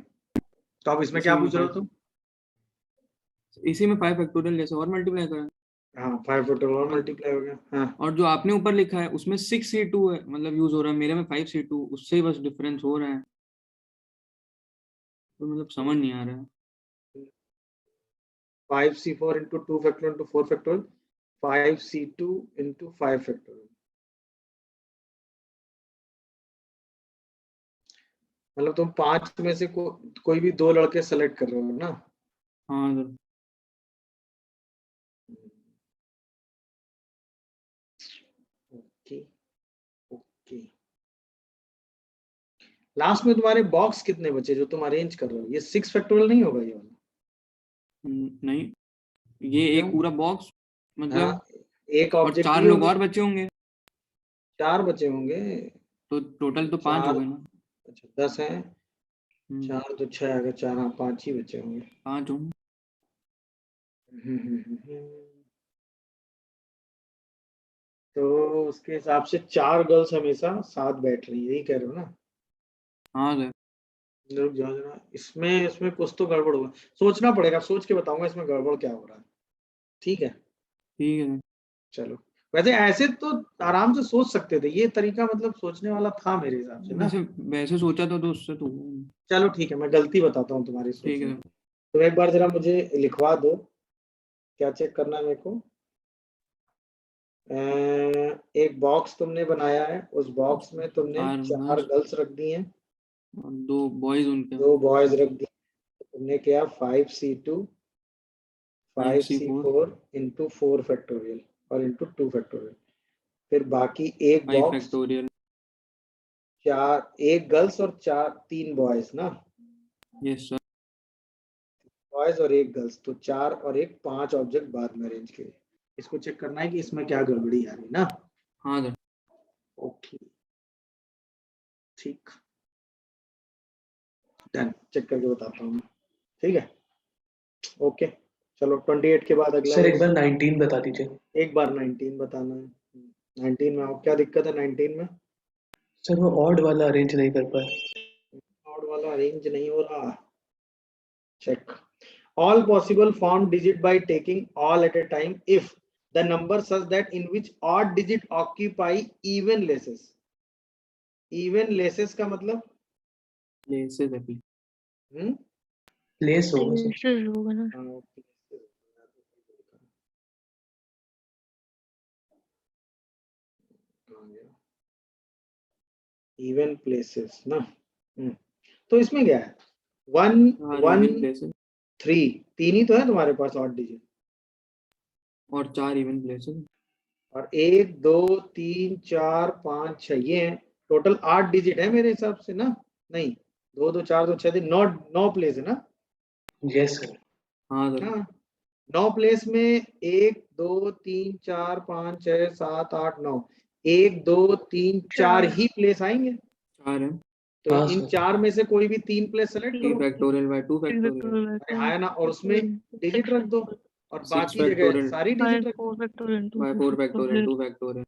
[SPEAKER 1] तो अब इसमें
[SPEAKER 3] इसी
[SPEAKER 1] क्या
[SPEAKER 3] में
[SPEAKER 1] पूछ रहे हो
[SPEAKER 3] 5
[SPEAKER 1] तुम?
[SPEAKER 3] इसी में 5 फैक्टोरियल जैसे और मल्टीप्लाई करा।
[SPEAKER 1] हाँ, 5 टोटल और
[SPEAKER 3] और
[SPEAKER 1] मल्टीप्लाई हो गया। हाँ,
[SPEAKER 3] और जो आपने ऊपर लिखा है उसमें 6C2 है मतलब यूज हो रहा है, मेरे में 5C2, उससे ही बस डिफरेंस हो रहा है। तो मतलब समझ नहीं आ रहा है।
[SPEAKER 1] 5C4 into 2 factorial into 4 factorial, 5C2 into 5 factorial. मतलब तुम 5 में से कोई भी 2 लड़के सेलेक्ट कर रहे हो ना?
[SPEAKER 3] हाँ सर।
[SPEAKER 1] Okay okay. लास्ट में तुम्हारे बॉक्स कितने बचे जो तुम अरेंज कर रहे हो? ये 6 फैक्टोरियल नहीं होगा ये वाला?
[SPEAKER 3] नहीं, ये
[SPEAKER 1] क्यों?
[SPEAKER 3] एक पूरा बॉक्स
[SPEAKER 1] हाँ,
[SPEAKER 3] मतलब,
[SPEAKER 1] एक
[SPEAKER 3] और
[SPEAKER 1] ऑब्जेक्ट
[SPEAKER 3] 4
[SPEAKER 1] ही
[SPEAKER 3] लोग
[SPEAKER 1] होगी।
[SPEAKER 3] और बचे होंगे
[SPEAKER 1] 4 बचे होंगे।
[SPEAKER 3] तो टोटल तो 5 हो
[SPEAKER 1] 4,
[SPEAKER 3] गए ना।
[SPEAKER 1] अच्छा 10 है। 4 तो 6 अगर 4, हाँ 5 ही बचे होंगे।
[SPEAKER 3] 5 होंगे।
[SPEAKER 1] तो उसके हिसाब से 4 गर्ल्स हमेशा साथ बैठ रही है, यही कह रहे हो ना?
[SPEAKER 3] हाँ सर।
[SPEAKER 1] रुक जाओ जरा, इसमें इसमें कुछ तो गड़बड़ होगा, सोचना पड़ेगा, सोच के बताऊंगा इसमें गड़बड़ क्या हो रहा है। ठीक है,
[SPEAKER 3] ठीक है सर।
[SPEAKER 1] चलो। वैसे ऐसे तो आराम से सोच सकते थे, ये तरीका मतलब सोचने वाला था मेरे हिसाब से ना।
[SPEAKER 3] वैसे वैसे सोचा तो उससे तो हुआ नहीं।
[SPEAKER 1] चलो ठीक है, मैं गलती बताता हूँ तुम्हारी
[SPEAKER 3] ठीक है
[SPEAKER 1] सोचने की।
[SPEAKER 3] सर।
[SPEAKER 1] तो एक बार जरा मुझे लिखवा दो, क्या चेक करना है मेरे को। एक बॉक्स तुमने बनाया है, उस बॉक्स में तुमने
[SPEAKER 3] 4
[SPEAKER 1] 4
[SPEAKER 3] गर्ल्स
[SPEAKER 1] गर्ल्स रख दी हैं,
[SPEAKER 3] और 2 बॉयज उनके,
[SPEAKER 1] 2 बॉयज रख दिए। तुमने किया 5C2
[SPEAKER 3] 5C4
[SPEAKER 1] 5C4 into 4 factorial और इंटू 2 फैक्टोरियल। फिर बाकी एक
[SPEAKER 3] 5
[SPEAKER 1] बॉक्स,
[SPEAKER 3] फैक्टोरियल।
[SPEAKER 1] 4, एक गर्ल्स और 3 बॉयज ना,
[SPEAKER 3] यस सर।
[SPEAKER 1] बॉयज और एक गर्ल्स, तो 4 और एक 5 ऑब्जेक्ट बाद में अरेंज किए। इसको चेक करना है कि इसमें क्या गड़बड़ी आ रही है ना।
[SPEAKER 3] हाँ सर।
[SPEAKER 1] ओके, ठीक, डन, चेक करके बताता हूँ मैं। ठीक है, ओके। चलो 28 के बाद अगला
[SPEAKER 4] सर एक
[SPEAKER 1] है।
[SPEAKER 4] बार 19 बता दीजिए।
[SPEAKER 1] एक बार 19 बताना है। 19 में आप क्या दिक्कत है 19 में?
[SPEAKER 4] सर वो ऑड वाला अरेंज नहीं कर पाए।
[SPEAKER 1] ऑड वाला अरेंज नहीं हो रहा। Check all possible found digit by taking all at a time if the number such that in which odd digit occupy even laces. even laces का मतलब
[SPEAKER 3] प्लेसेस है please.
[SPEAKER 4] प्लेस होगा सर।
[SPEAKER 5] प्लेसेस होगा ना।
[SPEAKER 1] इवन प्लेसेस ना। तो इसमें क्या है 1
[SPEAKER 3] हाँ
[SPEAKER 1] 1
[SPEAKER 3] इवन प्लेसेस
[SPEAKER 1] 3 तीन ही तो है तुम्हारे पास ऑड डिजिट
[SPEAKER 3] और 4 इवन प्लेसेस।
[SPEAKER 1] और 1 2 3 4 5 6 ये है टोटल 8 डिजिट है मेरे हिसाब से ना। नहीं 2 2 4 2 6 9 9 प्लेस है ना।
[SPEAKER 4] Yes sir.
[SPEAKER 3] हाँ सर।
[SPEAKER 1] हाँ 9 प्लेस में 1 2 3 4 5 6 7 8 9 1 2 3 4 ही प्लेस आएंगे।
[SPEAKER 3] 4 है।
[SPEAKER 1] तो
[SPEAKER 4] हाँ
[SPEAKER 1] इन
[SPEAKER 4] सर।
[SPEAKER 1] 4 में से कोई भी 3 प्लेस सेलेक्ट
[SPEAKER 3] 3
[SPEAKER 1] करो।
[SPEAKER 3] फैक्टोरियल बाय 2 फैक्टोरियल
[SPEAKER 1] अरे हाँ है ना और उसमें डिजिट रख दो और
[SPEAKER 3] 6
[SPEAKER 1] बाकी जगह
[SPEAKER 3] फैक्टोरियल
[SPEAKER 1] सारी डिजिट रख दो।
[SPEAKER 3] By 4 factorial 2 factorial.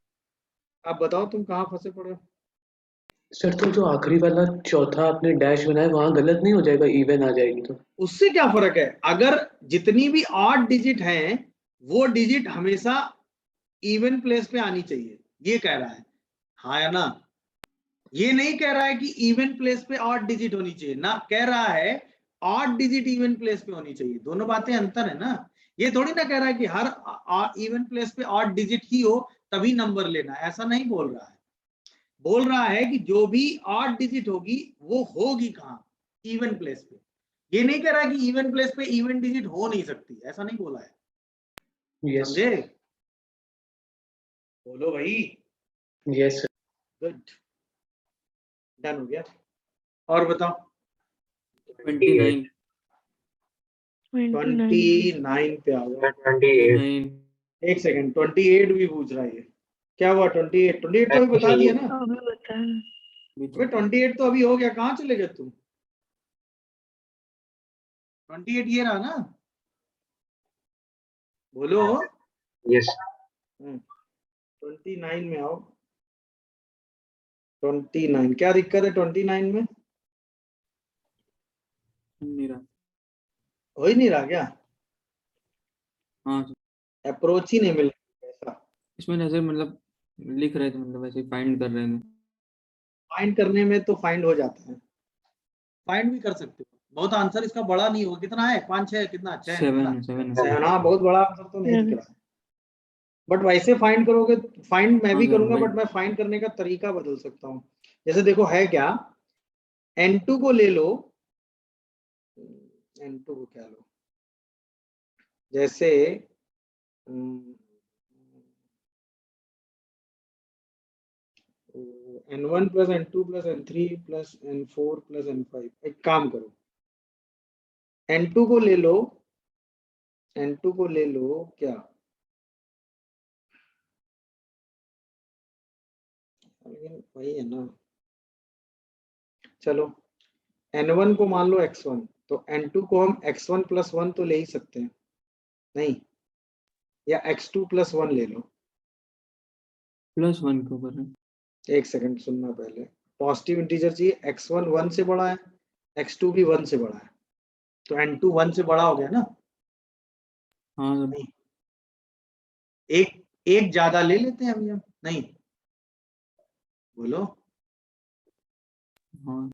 [SPEAKER 1] आप बताओ तुम कहाँ फंसे पड़े हो?
[SPEAKER 4] सर तो जो आखिरी वाला चौथा आपने डैश बनाया वहां गलत नहीं हो जाएगा, इवन आ जाएगी तो?
[SPEAKER 1] उससे क्या फर्क है अगर जितनी भी 8 डिजिट हैं वो डिजिट हमेशा इवन प्लेस पे आनी चाहिए ये कह रहा है। हाँ या ना? ये नहीं कह रहा है कि इवन प्लेस पे 8 डिजिट होनी चाहिए ना कह रहा है 8 डिजिट इवन प्लेस पे होनी चाहिए। दोनों बातें अंतर है ना। ये थोड़ी ना कह रहा है कि हर इवन प्लेस पे 8 डिजिट ही हो तभी नंबर लेना ऐसा नहीं बोल रहा है। बोल रहा है कि जो भी 8 डिजिट होगी वो होगी कहां इवन प्लेस पे। ये नहीं कह रहा कि इवन प्लेस पे इवन डिजिट हो नहीं सकती ऐसा नहीं बोला है।
[SPEAKER 4] यस
[SPEAKER 1] समझे? बोलो भाई।
[SPEAKER 4] Yes sir.
[SPEAKER 1] गुड डन हो गया। और बताओ
[SPEAKER 3] 29
[SPEAKER 1] 29 पे आ गया।
[SPEAKER 2] 28
[SPEAKER 3] 9
[SPEAKER 1] एक सेकंड 28 भी पूछ रहा है ये। क्या हुआ 28 28 तो अभी बता दिया ना।
[SPEAKER 5] अभी बताया।
[SPEAKER 1] अबे 28 तो अभी हो गया कहाँ चले गए तुम? 28 ये रहा ना। बोलो।
[SPEAKER 2] यस
[SPEAKER 1] 29 में आओ। 29 क्या दिक्कत है 29 में?
[SPEAKER 3] नहीं रहा।
[SPEAKER 1] हो ही नहीं रहा क्या?
[SPEAKER 3] हाँ सर।
[SPEAKER 1] अप्रोच ही नहीं मिल रहा ऐसा।
[SPEAKER 3] इसमें जैसे मतलब लिख रहे थे मतलब ऐसे फाइंड कर रहे थे।
[SPEAKER 1] फाइंड करने में तो फाइंड हो जाता है। फाइंड भी कर सकते हो बहुत आंसर इसका बड़ा नहीं होगा। कितना है 5 6 कितना 6 कितना
[SPEAKER 3] 7 है
[SPEAKER 1] 7 हाँ बहुत बड़ा आंसर तो नहीं दिख रहा है। बट वैसे फाइंड करोगे फाइंड मैं
[SPEAKER 3] हाँ
[SPEAKER 1] भी
[SPEAKER 3] सर
[SPEAKER 1] करूंगा
[SPEAKER 3] वही।
[SPEAKER 1] बट मैं फाइंड करने का तरीका बदल सकता हूँ। जैसे देखो है क्या n2 को ले लो। n2 को क्या लो जैसे n1 plus n2 plus n3 plus n4 plus n5। एक काम करो n2 को ले लो n2 को ले लो क्या लेकिन वही है ना। चलो n1 को मान लो x1 तो n2 को हम x1 प्लस 1 तो ले ही सकते हैं नहीं या x2 प्लस 1 ले लो।
[SPEAKER 3] +1 के ऊपर है।
[SPEAKER 1] एक सेकंड सुनना पहले पॉजिटिव इंटीजर चाहिए x1 1 से बड़ा है x2 भी 1 से बड़ा है तो n2 1 से बड़ा हो गया ना।
[SPEAKER 3] हाँ सर।
[SPEAKER 1] नहीं एक एक ज्यादा ले लेते हैं अभी हम नहीं। बोलो।
[SPEAKER 3] हाँ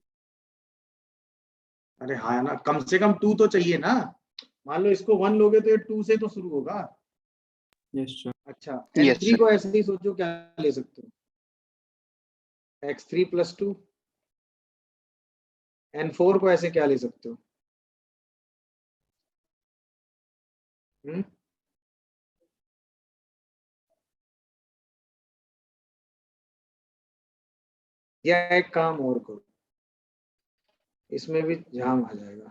[SPEAKER 1] अरे हाँ ना कम से कम 2 तो चाहिए ना। मान लो इसको 1 लोगे तो ये 2 से तो शुरू होगा।
[SPEAKER 3] Yes sir.
[SPEAKER 1] अच्छा
[SPEAKER 2] Yes,
[SPEAKER 1] n3 को ऐसे ही सोचो क्या ले सकते हो x3 प्लस 2। n4 को ऐसे क्या ले सकते हो या एक काम और करो इसमें भी जाम आ जाएगा।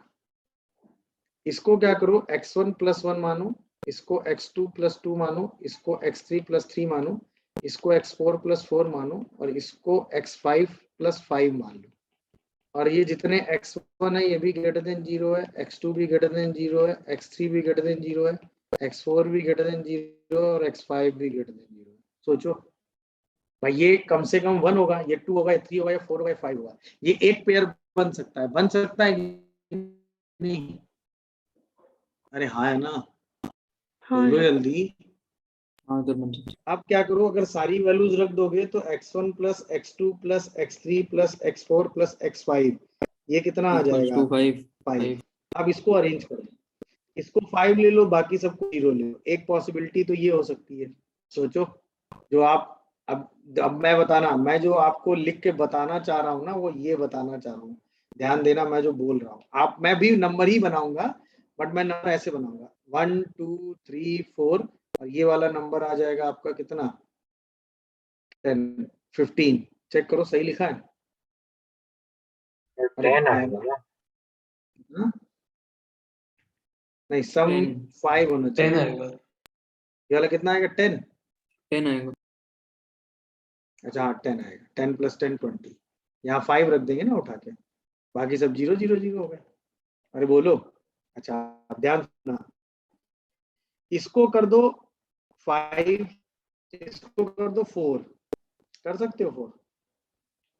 [SPEAKER 1] इसको क्या करो x1 प्लस 1 मानो इसको x2 प्लस 2 मानो इसको x3 प्लस 3 मानो इसको x4 प्लस 4 मानो और इसको x5 प्लस 5 मान लो और ये जितने x1 है ये भी ग्रेटर देन 0 है, x2 भी ग्रेटर देन 0 है, x3 भी ग्रेटर देन 0 है, x4 भी ग्रेटर देन 0 और x5 भी ग्रेटर देन 0 है। सोचो भाई, ये कम से कम 1 होगा, ये 2 होगा, ये 3 होगा, ये 4 होगा, ये 5 होगा। ये एक पेयर बन सकता है कि नहीं? अरे हाँ है ना,
[SPEAKER 5] हाँ
[SPEAKER 1] बोलो
[SPEAKER 5] सर।
[SPEAKER 1] जल्दी।
[SPEAKER 3] हाँ सर बन सकता
[SPEAKER 1] अब क्या करो, अगर सारी वैल्यूज रख दोगे तो x1 plus x2 plus x3 plus x4 plus x5 ये कितना आ
[SPEAKER 3] है। इक्वल्स
[SPEAKER 1] जाएगा?
[SPEAKER 3] टू 5
[SPEAKER 1] 5। अब इसको अरेंज कर दो, इसको 5 ले लो, बाकी सबको 0 ले लो। एक पॉसिबिलिटी तो ये हो सकती है, सोचो। जो आप अब मैं बताना, मैं जो आपको लिख के बताना चाह रहा हूँ ना, वो ये बताना चाह रहा हूँ, ध्यान देना मैं जो बोल रहा हूँ। मैं भी नंबर ही बनाऊंगा, बट मैं नंबर ऐसे बनाऊंगा 1 2 3 4 और ये वाला नंबर आ जाएगा आपका कितना? 10 15। चेक करो सही लिखा है? अरे
[SPEAKER 2] 10
[SPEAKER 1] हाँ
[SPEAKER 2] आएगा ना?
[SPEAKER 1] हाँ? नहीं, सम
[SPEAKER 3] 10
[SPEAKER 1] 5 होना
[SPEAKER 4] 10
[SPEAKER 1] चाहिए।
[SPEAKER 4] आएगा।
[SPEAKER 1] ये वाला कितना आएगा? 10।
[SPEAKER 3] 10 आएगा।
[SPEAKER 1] अच्छा हाँ 10 आएगा, 10 प्लस 10 20। यहाँ 5 रख देंगे ना उठा के, बाकी सब 0 0 0 हो गए। अरे बोलो। अच्छा अब ध्यान देना, इसको कर दो 5, इसको कर दो 4, कर सकते हो 4,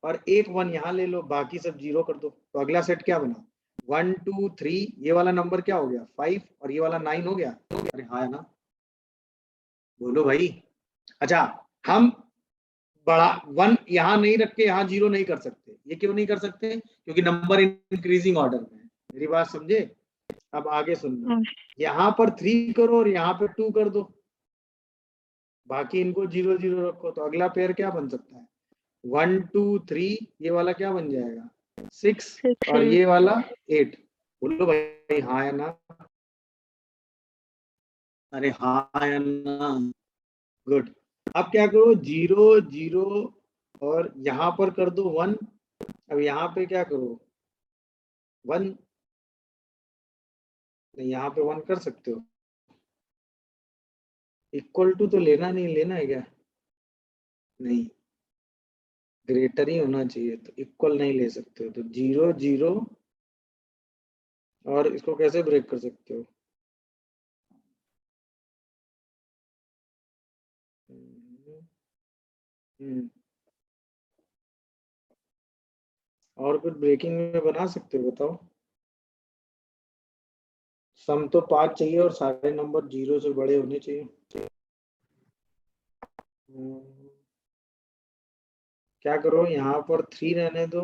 [SPEAKER 1] और एक 1 यहाँ ले लो, बाकी सब 0 कर दो। तो अगला सेट क्या बना? 1 2 3, ये वाला नंबर क्या हो गया? 5, और ये वाला 9 हो गया। अरे हाँ है ना, बोलो भाई। अच्छा, हम बड़ा 1 यहाँ नहीं रख के यहाँ 0 नहीं कर सकते। ये क्यों नहीं कर सकते? क्योंकि नंबर इंक्रीजिंग ऑर्डर में है। मेरी बात समझे? अब आगे सुनना,
[SPEAKER 5] हाँ,
[SPEAKER 1] यहाँ पर 3 करो और यहाँ पे 2 कर दो, बाकी इनको 0 0 रखो। तो अगला पेयर क्या बन सकता है? 1 2 3, ये वाला क्या बन जाएगा? 6,
[SPEAKER 5] 6
[SPEAKER 1] और
[SPEAKER 5] 8।
[SPEAKER 1] ये वाला 8। बोलो भाई हाँ या ना? अरे हाँ या ना? गुड। अब क्या करो, 0 0 और यहाँ पर कर दो 1। अब यहाँ पे क्या करो? 1 नहीं, यहाँ पे 1 कर सकते हो। इक्वल टू तो लेना नहीं, लेना है क्या? नहीं, ग्रेटर ही होना चाहिए, तो इक्वल नहीं ले सकते हो। तो 0 0, और इसको कैसे ब्रेक कर सकते हो? हम्म, और कुछ ब्रेकिंग में बना सकते हो? बताओ। सम तो 5 चाहिए और सारे नंबर 0 से बड़े होने चाहिए। क्या करो, यहाँ पर 3 रहने दो,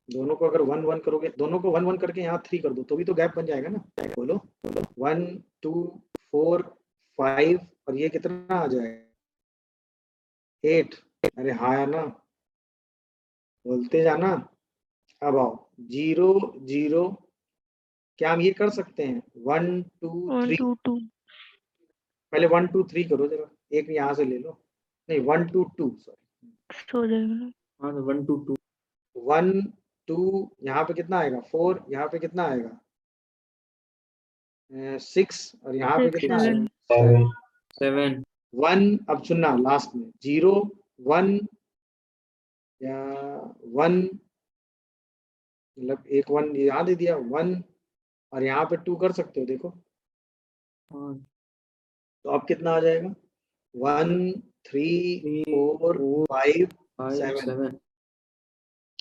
[SPEAKER 1] दोनों को अगर 1 1 करोगे, दोनों को 1 1 करके यहाँ 3 कर दो, तो भी तो गैप बन जाएगा ना। बोलो 1 2 4 5, और ये कितना आ जाएगा? 8। अरे हाँ या ना? बोलते जाना। अब आओ 0 0, क्या हम ये कर सकते हैं? 1 2
[SPEAKER 5] 1
[SPEAKER 1] 3,
[SPEAKER 5] 2 2।
[SPEAKER 1] पहले 1 2 3 करो जरा, एक यहाँ से ले लो। नहीं 1 2 2, सॉरी।
[SPEAKER 5] हो जाएगा ना?
[SPEAKER 3] हाँ तो 1 2 2
[SPEAKER 1] 1 2, यहाँ पे कितना आएगा? 4, यहाँ पे कितना आएगा? 6, और यहाँ पे
[SPEAKER 5] 6
[SPEAKER 1] कितना
[SPEAKER 5] 7।
[SPEAKER 1] आएगा?
[SPEAKER 2] 7
[SPEAKER 3] 7
[SPEAKER 1] 1। अब सुनना, लास्ट में 0 1 या 1, मतलब एक 1 यहाँ दे दिया 1, और यहाँ पे 2 कर सकते हो, देखो।
[SPEAKER 3] हाँ
[SPEAKER 1] तो अब कितना आ जाएगा? 1 3
[SPEAKER 3] 3
[SPEAKER 1] 4
[SPEAKER 3] 4
[SPEAKER 1] 5
[SPEAKER 3] 5
[SPEAKER 1] 7।
[SPEAKER 3] 7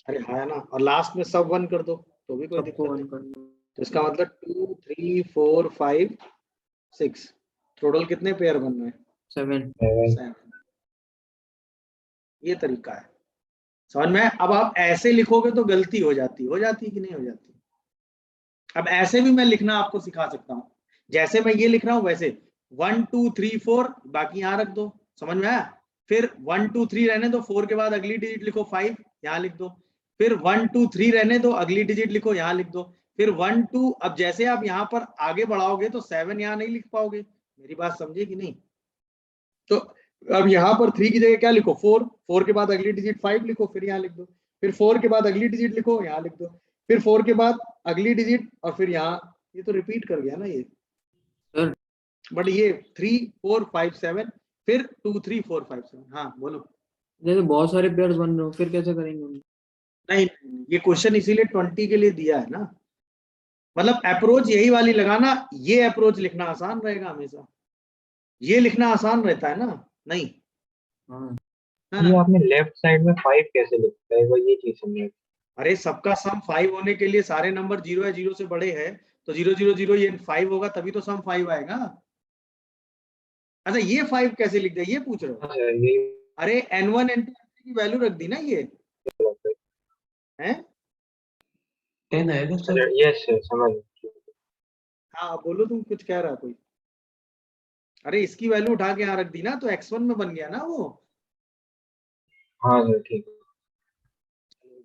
[SPEAKER 1] अरे हाँ है ना? और लास्ट में सब 1 कर दो, तो भी कोई
[SPEAKER 3] सबको
[SPEAKER 1] दिक्कत
[SPEAKER 3] 1
[SPEAKER 1] नहीं।
[SPEAKER 3] कर दो।
[SPEAKER 1] तो इसका मतलब 2 3 4 5 6, टोटल कितने पेयर बन रहे हैं?
[SPEAKER 3] 7
[SPEAKER 1] 7। ये तरीका है, समझ में? अब आप ऐसे लिखोगे तो गलती हो जाती है कि नहीं हो जाती? अब ऐसे भी मैं लिखना आपको सिखा सकता हूँ, जैसे मैं ये लिख रहा हूँ वैसे 1 2 3 4, बाकी यहाँ रख दो। समझ में आया? फिर 1 2 3 रहने दो, 4 के बाद अगली डिजिट लिखो 5, यहाँ लिख दो। फिर 1 2 3 रहने दो, अगली डिजिट लिखो, यहाँ लिख दो। फिर 1 2, अब जैसे आप यहाँ पर आगे बढ़ाओगे तो 7 यहाँ नहीं लिख पाओगे। मेरी बात समझे कि नहीं? तो अब यहाँ पर 3 की जगह क्या लिखो? 4, 4 के बाद अगली डिजिट 5 लिखो, फिर यहाँ लिख दो। फिर 4 के बाद अगली डिजिट लिखो, यहाँ लिख दो। फिर 4 के बाद अगली डिजिट, और फिर यहाँ। ये तो रिपीट कर गया ना ये।
[SPEAKER 3] सर
[SPEAKER 1] बट ये 3 4 5 7 फिर 2 3 4 5 7। हाँ बोलो।
[SPEAKER 3] जैसे बहुत सारे पेयर्स बन रहे हो फिर कैसे करेंगे हम?
[SPEAKER 1] नहीं, ये क्वेश्चन इसीलिए 20 के लिए दिया है ना, मतलब अप्रोच यही वाली लगाना, ये अप्रोच लिखना आसान रहेगा हमेशा, ये लिखना आसान रहता है ना, नहीं
[SPEAKER 3] हाँ
[SPEAKER 1] है
[SPEAKER 2] ये
[SPEAKER 1] ना।
[SPEAKER 2] आपने लेफ्ट साइड में 5 कैसे लिखा है, वो ये चीज समझ।
[SPEAKER 1] अरे सबका सम 5 होने के लिए सारे नंबर 0 है, 0 से बड़े है, तो 0 0 0 ये 5 होगा, तभी तो सम 5 आएगा। अच्छा ये 5 कैसे लिख दिया, ये पूछ रहे हो?
[SPEAKER 2] हाँ सर, यही
[SPEAKER 1] अरे n1 n2 की वैल्यू रख दी ना ये,
[SPEAKER 2] बात है।
[SPEAKER 1] हैं?
[SPEAKER 4] 10 आएगा सर।
[SPEAKER 2] अच्छा यस सर, समझ गया।
[SPEAKER 1] हाँ बोलो, तुम कुछ कह रहा कोई। अरे इसकी वैल्यू उठा के यहाँ रख दी ना, तो x1 में बन गया ना वो।
[SPEAKER 2] हाँ सर ठीक है।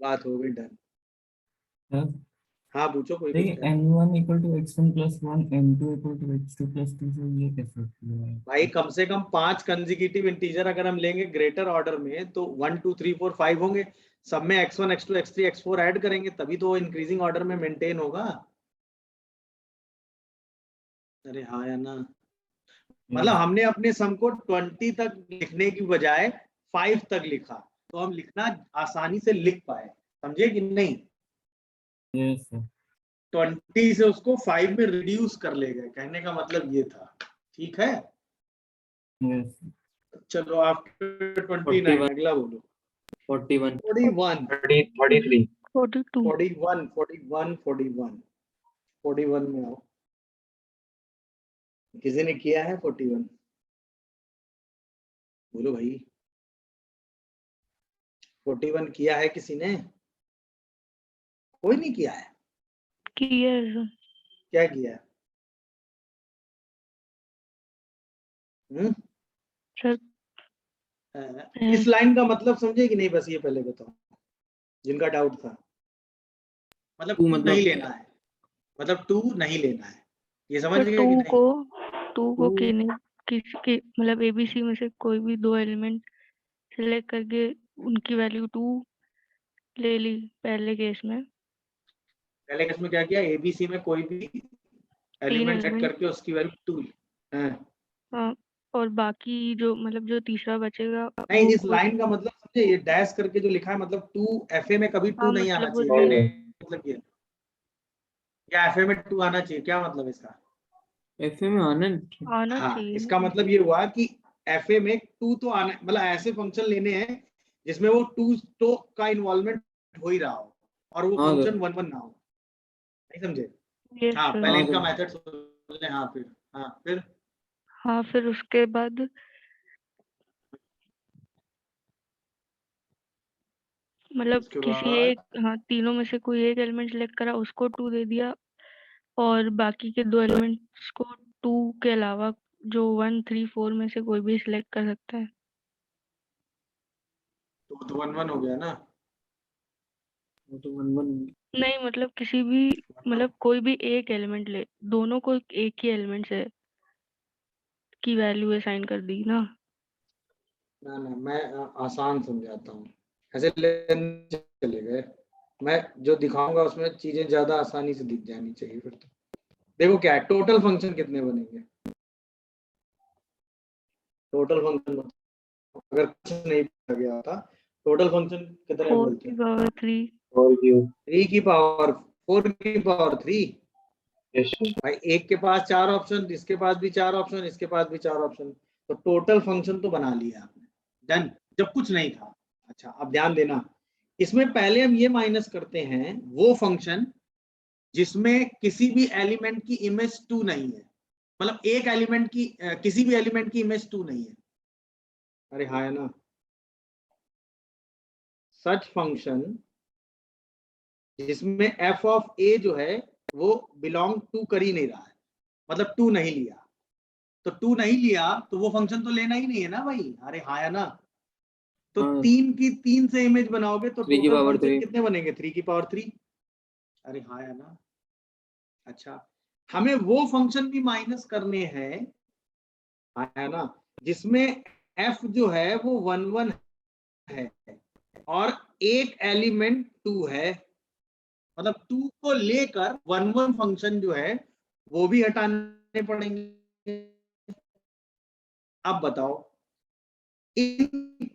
[SPEAKER 1] बात हो गई, डन।
[SPEAKER 6] हाँ,
[SPEAKER 1] हाँ पूछो, कोई कुछ
[SPEAKER 6] देखिए
[SPEAKER 1] कह रहा।
[SPEAKER 6] n1 equal to x1 plus 1 n2 equal to x2 plus 2, तो ये कैसे होगा?
[SPEAKER 1] भाई कम से कम 5 कंसेक्यूटिव इंटीजर अगर हम लेंगे ग्रेटर ऑर्डर में, तो 1 2 3 4 5 होंगे, सब में x1 x2 x3 x4 add करेंगे, तभी तो इंक्रीजिंग ऑर्डर में मेंटेन होगा। अरे हाँ या ना, मतलब हमने अपने सम को 20 तक लिखने की बजाय 5 तक लिखा, तो हम लिखना आसानी से लिख पाए, समझे कि नहीं।
[SPEAKER 6] Yes sir.
[SPEAKER 1] 20 से उसको 5 में रिड्यूस कर ले गए, कहने का मतलब ये था, ठीक है।
[SPEAKER 6] यस
[SPEAKER 1] चलो आफ्टर 29
[SPEAKER 3] 41
[SPEAKER 1] अगला बोलो।
[SPEAKER 3] 41
[SPEAKER 1] 41
[SPEAKER 2] 33
[SPEAKER 5] 42
[SPEAKER 1] 41 41 41 41 में आओ, किसी ने किया है 41? बोलो भाई, 41 किया है किसी ने? कोई नहीं किया है।
[SPEAKER 5] किया है सर।
[SPEAKER 1] क्या किया है?
[SPEAKER 5] सर
[SPEAKER 1] इस लाइन का मतलब समझे कि नहीं, बस ये पहले बताओ जिनका डाउट था। मतलब
[SPEAKER 3] टू
[SPEAKER 1] 2
[SPEAKER 3] मतलब
[SPEAKER 1] नहीं लेना है, मतलब 2 नहीं लेना है, ये समझ
[SPEAKER 5] सर
[SPEAKER 1] गए कि
[SPEAKER 5] 2
[SPEAKER 1] नहीं?
[SPEAKER 5] को किसी के मतलब एबीसी में से कोई भी 2 एलिमेंट सिलेक्ट करके उनकी वैल्यू 2 ले ली पहले केस में।
[SPEAKER 1] पहले केस में क्या किया, एबीसी में कोई भी
[SPEAKER 5] 3
[SPEAKER 1] एलिमेंट सेट
[SPEAKER 5] एलिमेंट,
[SPEAKER 1] करके उसकी वैल्यू 2 है।
[SPEAKER 5] हाँ, और बाकी जो मतलब जो तीसरा बचेगा
[SPEAKER 1] नहीं,
[SPEAKER 5] वो
[SPEAKER 1] इस
[SPEAKER 5] कोई,
[SPEAKER 1] लाइन का मतलब समझे, ये डैश करके जो लिखा है, मतलब 2 एफए में कभी 2
[SPEAKER 5] हाँ
[SPEAKER 1] नहीं आना
[SPEAKER 5] मतलब वो
[SPEAKER 1] चाहिए,
[SPEAKER 2] नहीं
[SPEAKER 1] कहने
[SPEAKER 2] नहीं,
[SPEAKER 1] का मतलब ये, या एफए में 2 आना चाहिए, क्या मतलब इसका?
[SPEAKER 3] एफए में आनंद।
[SPEAKER 5] आना
[SPEAKER 1] हाँ,
[SPEAKER 5] चाहिए
[SPEAKER 1] इसका
[SPEAKER 5] ना।
[SPEAKER 1] मतलब ये हुआ कि एफए में 2 तो आना, मतलब ऐसे फंक्शन लेने हैं जिसमें वो 2 तो का इन्वॉल्वमेंट हो ही रहा हो, और वो
[SPEAKER 3] हाँ
[SPEAKER 1] फंक्शन
[SPEAKER 3] सर।
[SPEAKER 1] 1 1 ना हो, नहीं समझे?
[SPEAKER 5] यस
[SPEAKER 1] हाँ
[SPEAKER 5] सर।
[SPEAKER 1] पहले
[SPEAKER 3] हाँ
[SPEAKER 1] इनका
[SPEAKER 3] सर।
[SPEAKER 1] मेथड समझ लें। हाँ फिर, हाँ फिर
[SPEAKER 5] हाँ फिर उसके बाद मतलब
[SPEAKER 1] उसके
[SPEAKER 5] किसी
[SPEAKER 1] बाद
[SPEAKER 5] एक, हाँ तीनों में से कोई एक एलिमेंट सिलेक्ट करा, उसको 2 दे दिया, और बाकी के 2 एलिमेंट्स को 2 के अलावा जो 1 3 4 में से कोई भी सिलेक्ट कर सकता है।
[SPEAKER 1] तो 1 1 हो गया ना।
[SPEAKER 3] वो तो 1 1
[SPEAKER 5] नहीं मतलब किसी भी, मतलब कोई भी एक एलिमेंट ले, दोनों को एक ही एलिमेंट से की वैल्यू असाइन कर दी ना।
[SPEAKER 1] ना ना, मैं आसान समझाता हूँ, ऐसे लेन चले गए, मैं जो दिखाऊंगा उसमें चीजें ज्यादा आसानी से दिख जानी चाहिए फिर तो। देखो क्या है, टोटल फंक्शन कितने बनेंगे, टोटल फंक्शन अगर कुछ नहीं दिया गया होता, टोटल फंक्शन कितने
[SPEAKER 5] 4
[SPEAKER 1] बोलते
[SPEAKER 5] की
[SPEAKER 1] हैं?
[SPEAKER 5] पावर 3।
[SPEAKER 2] और क्यों।
[SPEAKER 1] 3 की पावर 4 की पावर 3।
[SPEAKER 2] Yes sir.
[SPEAKER 1] भाई एक के पास 4 ऑप्शन, इसके पास भी 4 ऑप्शन, इसके पास भी 4 ऑप्शन, तो टोटल फंक्शन तो बना लिया आपने, डन, जब कुछ नहीं था। अच्छा अब ध्यान देना, इसमें पहले हम ये माइनस करते हैं वो फंक्शन जिसमें किसी भी एलिमेंट की इमेज 2 नहीं है, मतलब एक एलिमेंट की किसी भी एलिमेंट की इमेज 2 नहीं है। अरे हाँ है ना, सच फंक्शन जिसमें एफ ऑफ ए जो है वो बिलोंग टू कर ही नहीं रहा है, मतलब 2 नहीं लिया, तो 2 नहीं लिया तो वो फंक्शन तो लेना ही नहीं है ना भाई। अरे हाँ या ना, तो
[SPEAKER 3] हाँ
[SPEAKER 1] 3 से इमेज बनाओगे तो
[SPEAKER 3] 3 की
[SPEAKER 1] टोटल
[SPEAKER 3] पावर
[SPEAKER 1] फंक्शन
[SPEAKER 3] 3।
[SPEAKER 1] कितने बनेंगे, 3 की पावर 3। अरे हाँ या ना। अच्छा हमें वो फंक्शन भी माइनस करने हैं, हाँ है ना, जिसमें एफ जो है वो 1 1 है और एक एलिमेंट 2 है, मतलब 2 को लेकर 1 1 फंक्शन जो है वो भी हटाने पड़ेंगे। अब बताओ इन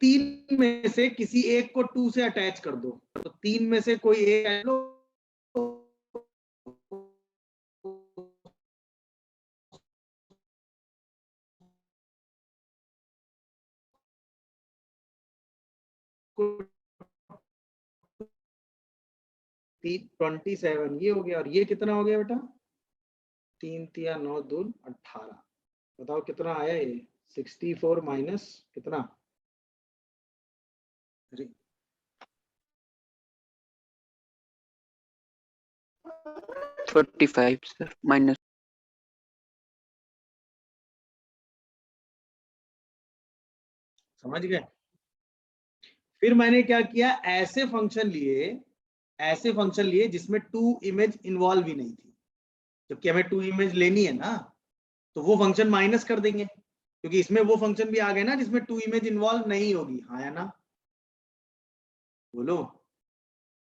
[SPEAKER 1] तीन में से किसी एक को 2 से अटैच कर दो, तो तीन में से कोई एक ले लो, को 27 ये हो गया, और ये कितना हो गया बेटा? 3 तिया 9 2 18। बताओ कितना आया ये? 64 माइनस कितना? अरे
[SPEAKER 7] 45 सर माइनस।
[SPEAKER 1] समझ गए? फिर मैंने क्या किया, ऐसे फंक्शन लिए जिसमें 2 इमेज इन्वॉल्व ही नहीं थी। जबकि हमें 2 इमेज लेनी है ना, तो वो फंक्शन माइनस कर देंगे, क्योंकि इसमें वो फंक्शन भी आ गए ना जिसमें 2 इमेज इन्वॉल्व नहीं होगी। हाँ या ना? बोलो।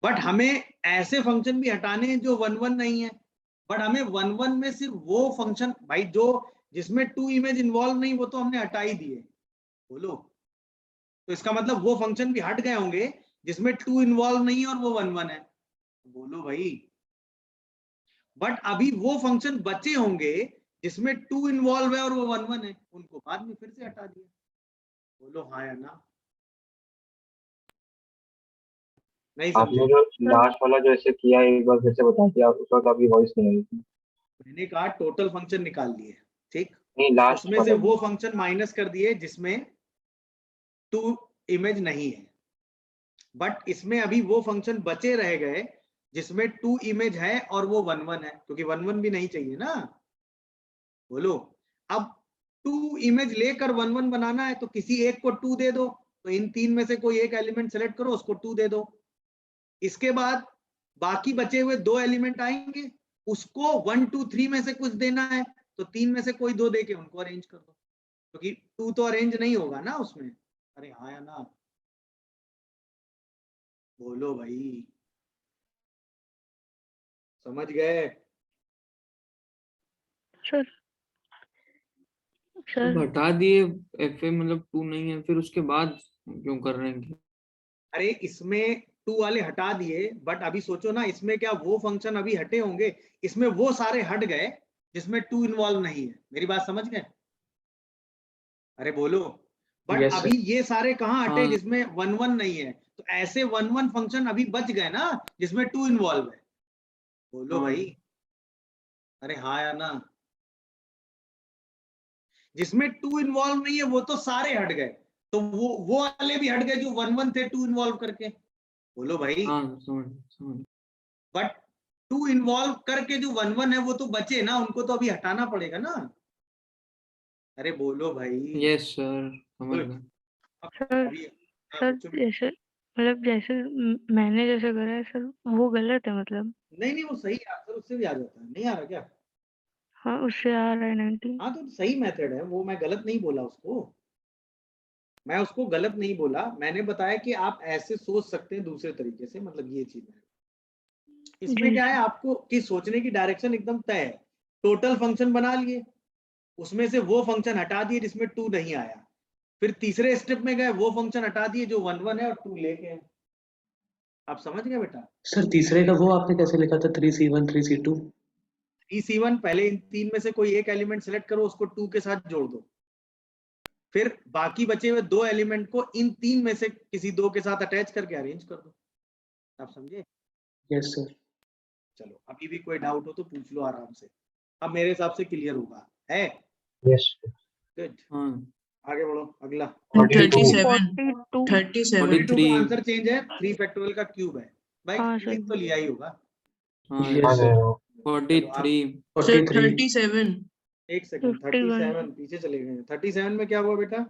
[SPEAKER 1] बट हमें ऐसे फंक्शन भी हटाने हैं जो 1 1 नहीं है, बट हमें 1 1 में सिर्फ वो फंक्शन भाई जो जिसमें 2 इमेज इन्वॉल्व नहीं, वो तो हमने हटा ही दिए। बोलो। तो इसका मतलब वो फंक्शन भी हट गए होंगे जिसमें 2 इन्वॉल्व नहीं है और वो 1 1 है। बोलो भाई। बट अभी वो फंक्शन बचे होंगे जिसमें 2 इन्वॉल्व है और वो 1 1 है, उनको बाद में फिर से हटा दिया। बोलो हाँ या ना? नहीं
[SPEAKER 2] आपने
[SPEAKER 1] समझे?
[SPEAKER 2] जो लास्ट वाला जो ऐसे किया है, एक बार फिर से बता दिया, उस वक्त आपकी वॉइस नहीं आई थी।
[SPEAKER 1] मैंने कहा टोटल फंक्शन निकाल लिए, ठीक?
[SPEAKER 2] नहीं, लास्ट
[SPEAKER 1] उसमें से
[SPEAKER 2] वाला
[SPEAKER 1] वो फंक्शन माइनस कर दिए जिसमें 2 इमेज नहीं है, बट इसमें अभी वो फंक्शन बचे रह गए जिसमें 2 इमेज है और वो 1 1 है, क्योंकि 1 1 भी नहीं चाहिए ना। बोलो। अब 2 इमेज लेकर 1 1 बनाना है, तो किसी एक को 2 दे दो, तो इन तीन में से कोई एक एलिमेंट सेलेक्ट करो, उसको 2 दे दो। इसके बाद बाकी बचे हुए 2 एलिमेंट आएंगे, उसको 1 2 3 में से कुछ देना है, तो 3 में से कोई 2 देके उनको अरेंज कर दो, क्योंकि 2 तो अरेंज नहीं होगा ना उसमें। अरे हाँ या ना? बोलो भाई। समझ गए?
[SPEAKER 5] सर
[SPEAKER 3] तो
[SPEAKER 5] सर
[SPEAKER 3] हटा दिए एफ ए, मतलब 2 नहीं है, फिर उसके बाद क्यों कर रहे हैं?
[SPEAKER 1] अरे इसमें 2 वाले हटा दिए, बट अभी सोचो ना, इसमें क्या वो फंक्शन अभी हटे होंगे? इसमें वो सारे हट गए जिसमें 2 इन्वॉल्व नहीं है। मेरी बात समझ गए? अरे बोलो। बट
[SPEAKER 4] यस
[SPEAKER 1] अभी
[SPEAKER 4] सर।
[SPEAKER 1] ये सारे कहाँ हटे
[SPEAKER 3] हाँ
[SPEAKER 1] जिसमें 1 1 नहीं है? तो ऐसे 1 1 फंक्शन अभी बच गए ना जिसमें 2 इन्वॉल्व है। बोलो
[SPEAKER 3] हाँ
[SPEAKER 1] भाई। अरे हाँ या ना? जिसमें 2 इन्वॉल्व नहीं है वो तो सारे हट गए, तो वो वाले भी हट गए जो 1 1 थे 2 इन्वॉल्व करके। बोलो भाई।
[SPEAKER 3] हाँ, समझ।
[SPEAKER 1] बट 2 इन्वॉल्व करके जो 1 1 है वो तो बचे ना, उनको तो अभी हटाना पड़ेगा ना। अरे बोलो भाई।
[SPEAKER 3] यस सर, समझ
[SPEAKER 1] गुड।
[SPEAKER 3] गए।
[SPEAKER 5] सर
[SPEAKER 1] अभी
[SPEAKER 5] सर
[SPEAKER 1] पूछो भी।
[SPEAKER 5] जैसे मतलब जैसे मैंने जैसे करा है सर, वो गलत है मतलब?
[SPEAKER 1] नहीं नहीं, वो सही आंसर उससे भी आ जाता है, नहीं आ रहा क्या?
[SPEAKER 5] हाँ, उससे आ रहा है 19।
[SPEAKER 1] हाँ तो सही मेथड है वो, मैं गलत नहीं बोला उसको, मैं उसको गलत नहीं बोला। मैंने बताया कि आप ऐसे सोच सकते हैं दूसरे तरीके से, मतलब ये चीज है। इसमें
[SPEAKER 5] जी
[SPEAKER 1] क्या है
[SPEAKER 5] सर।
[SPEAKER 1] आपको कि सोचने की डायरेक्शन एकदम तय है। टोटल फंक्शन बना लिए, उसमें से वो फंक्शन हटा दिए जिसमें 2 नहीं आया, फिर तीसरे स्टेप में गए, वो फंक्शन हटा दिए जो 1 1 है और 2 लेके हैं। आप समझ गए बेटा?
[SPEAKER 4] सर तीसरे का वो आपने कैसे लिखा था 3C1 3C2?
[SPEAKER 1] 3C1 पहले इन तीन में से कोई एक एलिमेंट सेलेक्ट करो, उसको 2 के साथ जोड़ दो, फिर बाकी बचे हुए 2 एलिमेंट को इन तीन में से किसी 2 के साथ अटैच करके अरेंज कर दो। आप समझे?
[SPEAKER 4] Yes sir.
[SPEAKER 1] चलो, अभी भी कोई डाउट हो तो पूछ लो आराम से, अब मेरे हिसाब से क्लियर होगा है।
[SPEAKER 2] यस।
[SPEAKER 1] गुड।
[SPEAKER 3] हाँ
[SPEAKER 1] आगे बढ़ो, अगला।
[SPEAKER 2] 42।
[SPEAKER 5] 42।
[SPEAKER 8] 37
[SPEAKER 1] 42 का
[SPEAKER 3] 43।
[SPEAKER 1] आंसर चेंज है, 3 फैक्टोरियल का क्यूब है। भाई
[SPEAKER 5] हाँ सर।
[SPEAKER 1] लिख तो लिया ही होगा।
[SPEAKER 3] हाँ
[SPEAKER 4] यस सर।
[SPEAKER 1] चलो
[SPEAKER 3] 43।
[SPEAKER 1] आप
[SPEAKER 8] सर
[SPEAKER 4] 43।
[SPEAKER 8] 37
[SPEAKER 1] एक सेकंड,
[SPEAKER 5] 51।
[SPEAKER 1] 37 पीछे चले गए। 37 में क्या हुआ बेटा?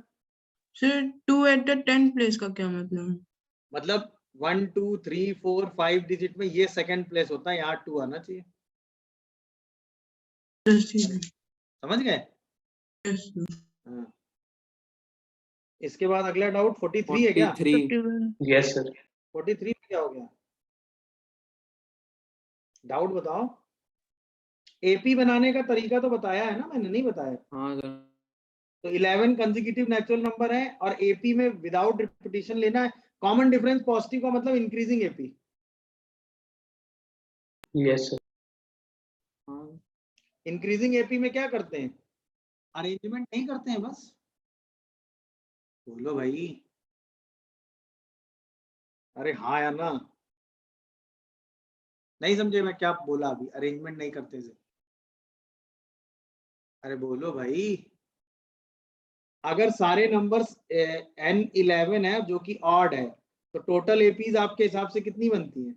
[SPEAKER 8] Sir 2 at the 10th place का क्या मतलब है?
[SPEAKER 1] मतलब 1 2 3 4 5 डिजिट में ये सेकंड प्लेस होता है, यहाँ 2 आना चाहिए।
[SPEAKER 8] यस ठीक है।
[SPEAKER 1] समझ गए?
[SPEAKER 8] Yes sir.
[SPEAKER 1] हाँ। इसके बाद अगला डाउट 43 है क्या?
[SPEAKER 3] 43।
[SPEAKER 5] 51।
[SPEAKER 4] Yes sir.
[SPEAKER 1] 43 में क्या हो गया? डाउट बताओ। एपी बनाने का तरीका तो बताया है ना मैंने? नहीं बताया?
[SPEAKER 3] हाँ सर।
[SPEAKER 1] तो 11 कंसेक्यूटिव नेचुरल नंबर है और एपी में विदाउट रिपीटिशन लेना है। कॉमन डिफरेंस पॉजिटिव का मतलब इंक्रीजिंग एपी।
[SPEAKER 4] Yes sir.
[SPEAKER 3] हाँ
[SPEAKER 1] इंक्रीजिंग एपी में क्या करते हैं, अरेंजमेंट नहीं करते हैं बस। बोलो भाई, अरे हाँ या ना, नहीं समझे मैं क्या बोला अभी, अरेंजमेंट नहीं करते से। अरे बोलो भाई, अगर सारे नंबर्स n11 है जो कि ऑड है तो टोटल एपीज आपके हिसाब से कितनी बनती है,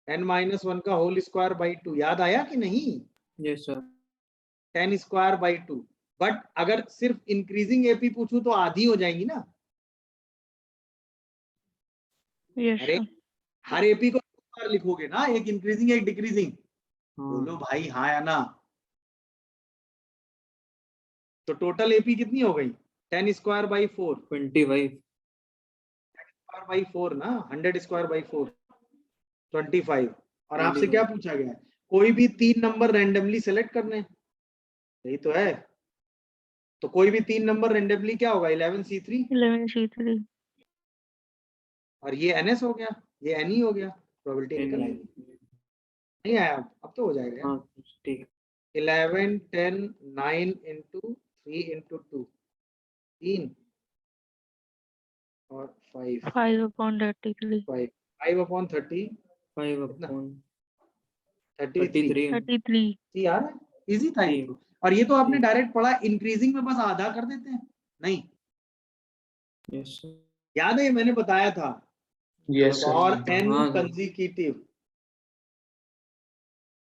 [SPEAKER 1] n-1 का होल स्क्वायर बाई 2। याद आया कि नहीं,
[SPEAKER 3] yes sir
[SPEAKER 1] 10 square by 2। But अगर सिर्फ इंक्रीजिंग एपी पूछूं तो आधी हो जाएगी ना।
[SPEAKER 5] यस
[SPEAKER 1] अरे
[SPEAKER 5] सर।
[SPEAKER 1] हर एपी को 2 बार लिखोगे ना, एक इंक्रीजिंग एक डिक्रीजिंग।
[SPEAKER 3] हाँ
[SPEAKER 1] बोलो भाई हाँ या ना। तो टोटल एपी कितनी हो गई, 10 स्क्वायर बाई 4
[SPEAKER 3] 25
[SPEAKER 1] स्क्वायर बाई 4 ना, 100 स्क्वायर बाई 4 25। और आपसे
[SPEAKER 3] 25
[SPEAKER 1] क्या पूछा गया है, कोई भी 3 नंबर रैंडमली सेलेक्ट करने, यही तो है। तो कोई भी 3 नंबर रैंडमली क्या होगा, 11C3
[SPEAKER 5] 11C3।
[SPEAKER 1] और ये NS हो गया, ये NE हो गया, प्रोबेबिलिटी निकल आएगी। नहीं आया, अब तो हो जाएगा यार।
[SPEAKER 3] हाँ ठीक है
[SPEAKER 1] 11 10 9 इंटू 3 इंटू 2 3 और 5
[SPEAKER 5] 5/33।
[SPEAKER 1] 5 अपॉन 30
[SPEAKER 3] 5
[SPEAKER 1] कितना,
[SPEAKER 3] अपॉन
[SPEAKER 1] 33।
[SPEAKER 3] 33
[SPEAKER 5] 33।
[SPEAKER 1] यार इजी था ये तो। और ये तो आपने
[SPEAKER 3] ठीक।
[SPEAKER 1] डायरेक्ट पढ़ा, इंक्रीजिंग में बस आधा कर देते हैं। नहीं,
[SPEAKER 3] यस सर
[SPEAKER 1] याद है मैंने बताया था,
[SPEAKER 4] यस
[SPEAKER 1] फॉर
[SPEAKER 4] सर।
[SPEAKER 1] n
[SPEAKER 3] हाँ sir
[SPEAKER 1] consecutive,